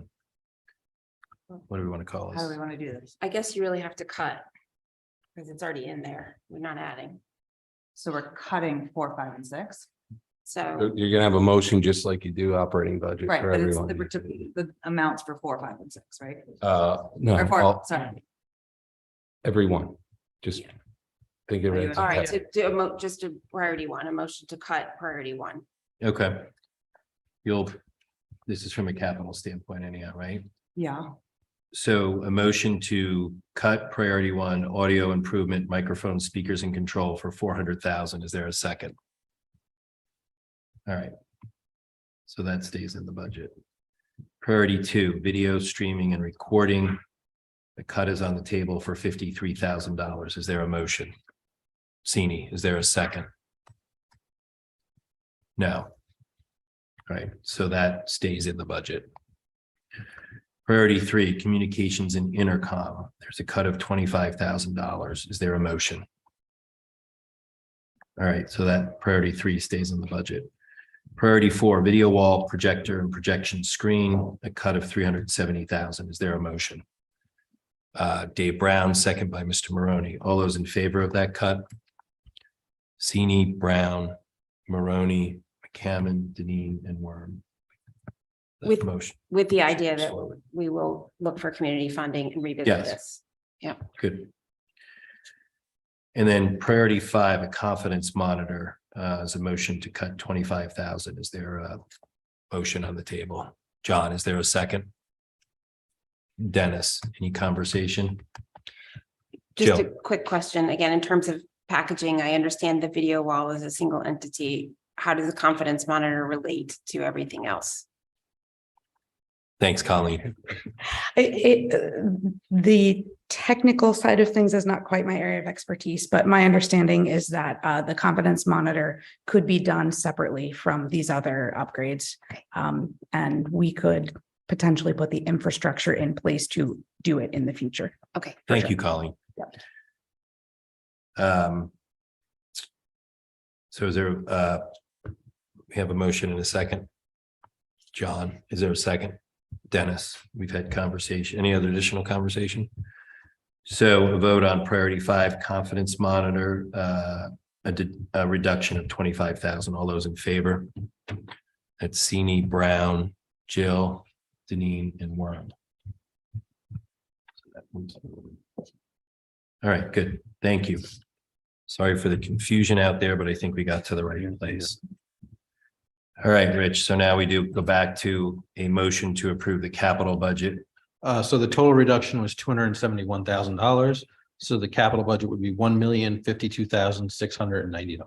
do we want to call How do this? we want to do this? I guess you really have to cut because it's already in there. We're not adding. So we're cutting 4, 5, and 6. So You're gonna have a motion just like you do operating budget Right, for but it's everyone. the amounts for 4, 5, and 6, right? No, Or 4, all- sorry. everyone, just think of it. as a all right, package. so do just a priority 1, a motion to cut priority 1. Okay. This is from a capital standpoint anyhow, right? Yeah. So a motion to cut priority 1, audio improvement, microphone, speakers and control for 400,000. Is there a second? All right. So that stays in the budget. Priority 2, video streaming and recording. The cut is on the table for $53,000. Is there a motion? Sini, is there a second? No. All right, so that stays in the budget. Priority 3, communications and intercom. There's a cut of $25,000. Is there a motion? All right, so that priority 3 stays in the budget. Priority 4, video wall, projector and projection screen, a cut of 370,000. Is there a motion? Dave Brown, second by Mr. Maroney. All those in favor of that cut? Sini, Brown, Maroney, McCammon, Deneen, and Worm. That With- motion. With the idea that Forward. we will look for community funding and revisit Yes. this. Yeah. Good. And then priority 5, a confidence monitor, is a motion to cut 25,000. Is there a motion on the table? John, is there a second? Dennis, any conversation? Just a Jill. quick question, again, in terms of packaging, I understand the video wall is a single entity. How does the confidence monitor relate to everything else? Thanks, Colleen. The technical side of things is not quite my area of expertise, but my understanding is that the confidence monitor could be done separately from these other upgrades. And we could potentially put the infrastructure in place to do it in the future. Okay. Thank you, Colleen. Yep. So is there, we have a motion in a second. John, is there a second? Dennis, we've had conversation. Any other additional conversation? So a vote on priority 5, confidence monitor, a reduction of 25,000. All those in favor? That's Sini, Brown, Jill, Deneen, and Warren. All right, good. Thank you. Sorry for the confusion out there, but I think we got to the right place. All right, Rich. So now we do go back to a motion to approve the capital budget. So the total reduction was $271,000. So the capital budget would be $1,052,690.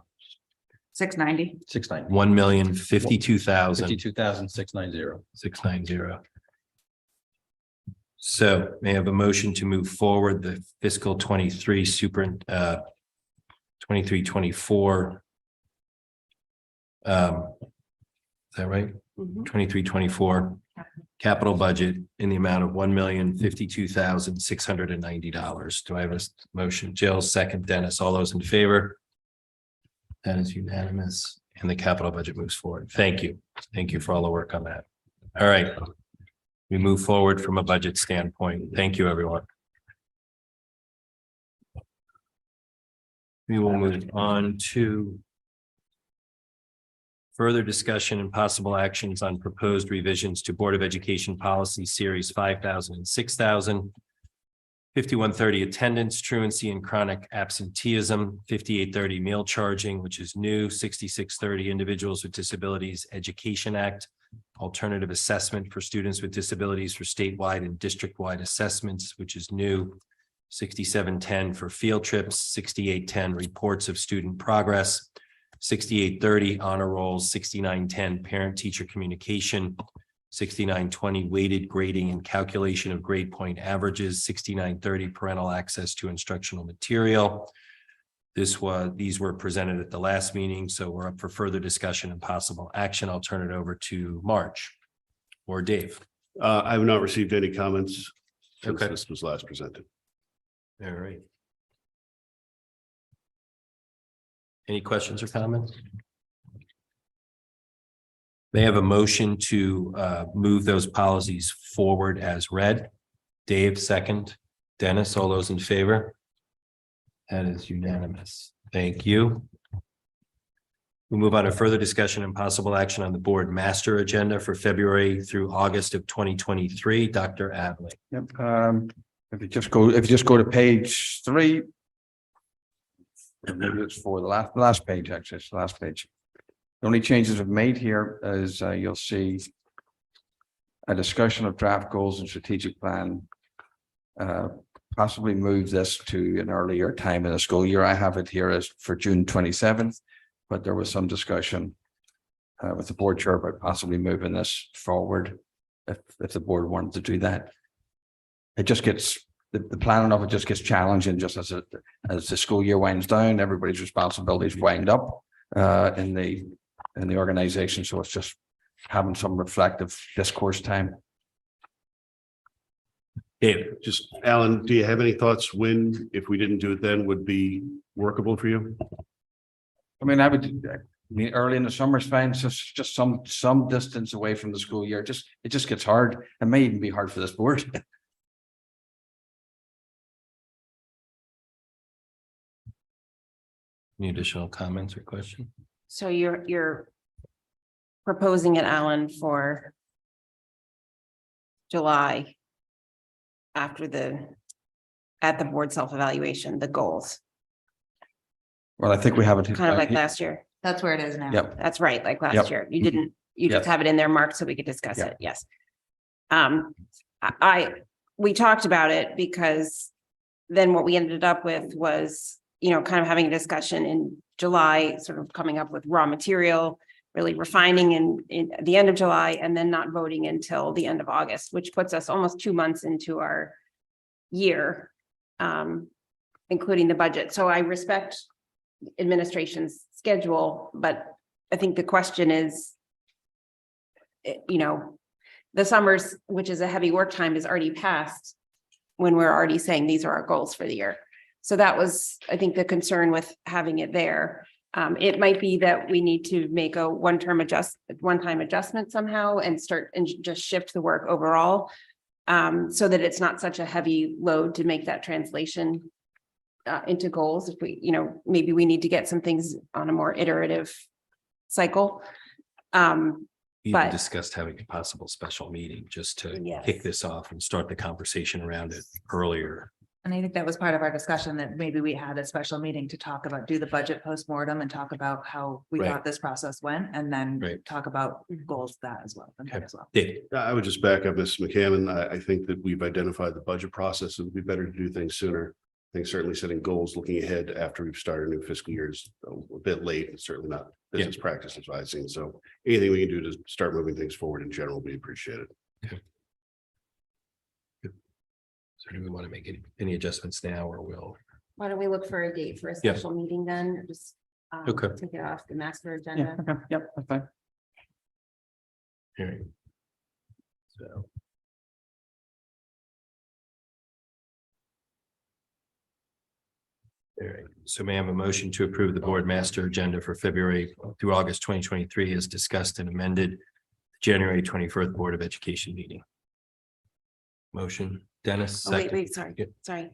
$690. $690. $1,052,000. $52,690. 690. So may I have a motion to move forward the fiscal 23 23-24. Is that right? 23-24 capital budget in the amount of $1,052,690. Do I have a motion? Jill, second. Dennis, all those in favor? That is unanimous, and the capital budget moves forward. Thank you. Thank you for all the work on that. All right. We move forward from a budget standpoint. Thank you, everyone. We will move on to further discussion and possible actions on proposed revisions to Board of Education Policy Series 5,000 and 6,000. 5130 attendance, truancy and chronic absenteeism, 5830 meal charging, which is new, 6630 Individuals with Disabilities Education Act, alternative assessment for students with disabilities for statewide and district-wide assessments, which is new, 6710 for field trips, 6810 reports of student progress, 6830 honor rolls, 6910 parent-teacher communication, 6920 weighted grading and calculation of grade point averages, 6930 parental access to instructional material. These were presented at the last meeting, so we're up for further discussion and possible action. I'll turn it over to March or Dave. I have not received any comments since Okay. this was last presented. All right. Any questions or comments? They have a motion to move those policies forward as read. Dave, second. Dennis, all those in favor? That is unanimous. Thank you. We move on to further discussion and possible action on the board master agenda for February through August of 2023. Dr. Adley. Yep, if you just go to page 3. Maybe it's for the last page, actually, it's the last page. The only changes we've made here is you'll see a discussion of draft goals and strategic plan. Possibly move this to an earlier time in the school year. I have it here as for June 27th, but there was some discussion with the board chair about possibly moving this forward if the board wanted to do that. It just gets the planning of it just gets challenging just as the school year winds down. Everybody's responsibilities wind up in the organization, so it's just having some reflective discourse time. Dave, just Alan, do you have any thoughts when, if we didn't do it then, would be workable for you? I mean, early in the summer is fine, just some distance away from the school year. It just gets hard. It may even be hard for this board. Any additional comments or questions? So you're proposing it, Alan, for July after at the board self-evaluation, the goals, Well, I think we have it. kind of like last year. That's where it is now. Yep. That's right, like last Yep. year. You didn't, you just Yep. have it in there marked so we could discuss Yep. it. Yes. We talked about it because then what we ended up with was, kind of having a discussion in July, sort of coming up with raw material, really refining in the end of July, and then not voting until the end of August, which puts us almost 2 months into our year, including the budget. So I respect administration's schedule, but I think the question is, the the summers, which is a heavy work time, is already passed when we're already saying these are our goals for the year. So that was, I think, the concern with having it there. It might be that we need to make a one-time adjustment somehow and start and just shift the work overall. So that it's not such a heavy load to make that translation into goals. If we, maybe we need to get some things on a more iterative cycle. We But- even discussed having a possible special meeting just to Yes. kick this off and start the conversation around it earlier. And I think that was part of our discussion that maybe we had a special meeting to talk about, do the budget postmortem and talk about how we Right. thought this process went, and then Right. talk about goals of that as well. Dave, I would just back up Mrs. McCammon. I think that we've identified the budget process. It would be better to do things sooner. I think certainly setting goals, looking ahead after we've started a new fiscal year is a bit late. It's certainly not business practice advising. So anything we can do to start moving things forward in general, we appreciate it. So do we want to make any adjustments now or will? Why don't we look for a date for a Yeah. special meeting then, or just Okay. take it off the master Yeah, agenda? okay, yep, that's fine. All right. So. All right, so may I have a motion to approve the board master agenda for February through August 2023 as discussed and amended January 21st Board of Education meeting. Motion, Dennis. Oh, wait, second. sorry, Yeah. sorry.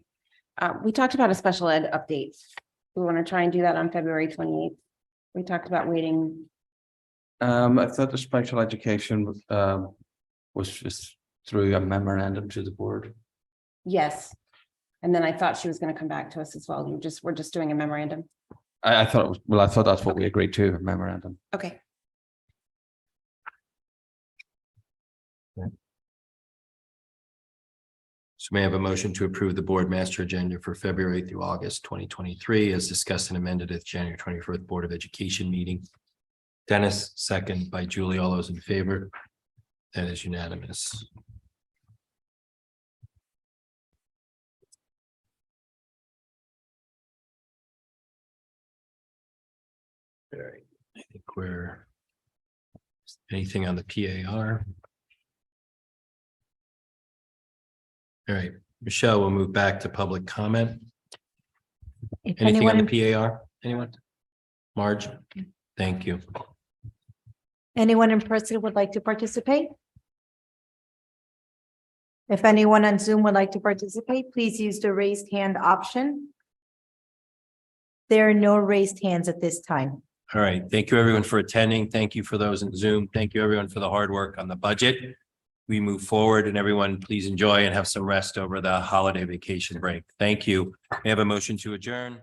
We talked about a special ed update. We want to try and do that on February 28th. We talked about waiting. I thought the special education was just through a memorandum to the board. Yes. And then I thought she was going to come back to us as well. We're just doing a memorandum. I thought, I thought that's what we agreed to, a memorandum. Okay. So may I have a motion to approve the board master agenda for February through August 2023 as discussed and amended at the January 21st Board of Education meeting. Dennis, second by Julie. All those in favor? That is unanimous. All right, I think we're anything on the PAR? All right, Michelle, we'll move back to public comment. If Anything on anyone, the PAR? Anyone? Marge? Thank you. anyone in person would like to participate? If anyone on Zoom would like to participate, please use the raised hand option. There are no raised hands at this time. All right, thank you everyone for attending. Thank you for those in Zoom. Thank you everyone for the hard work on the budget. We move forward and everyone please enjoy and have some rest over the holiday vacation break. Thank you. We have a motion to adjourn.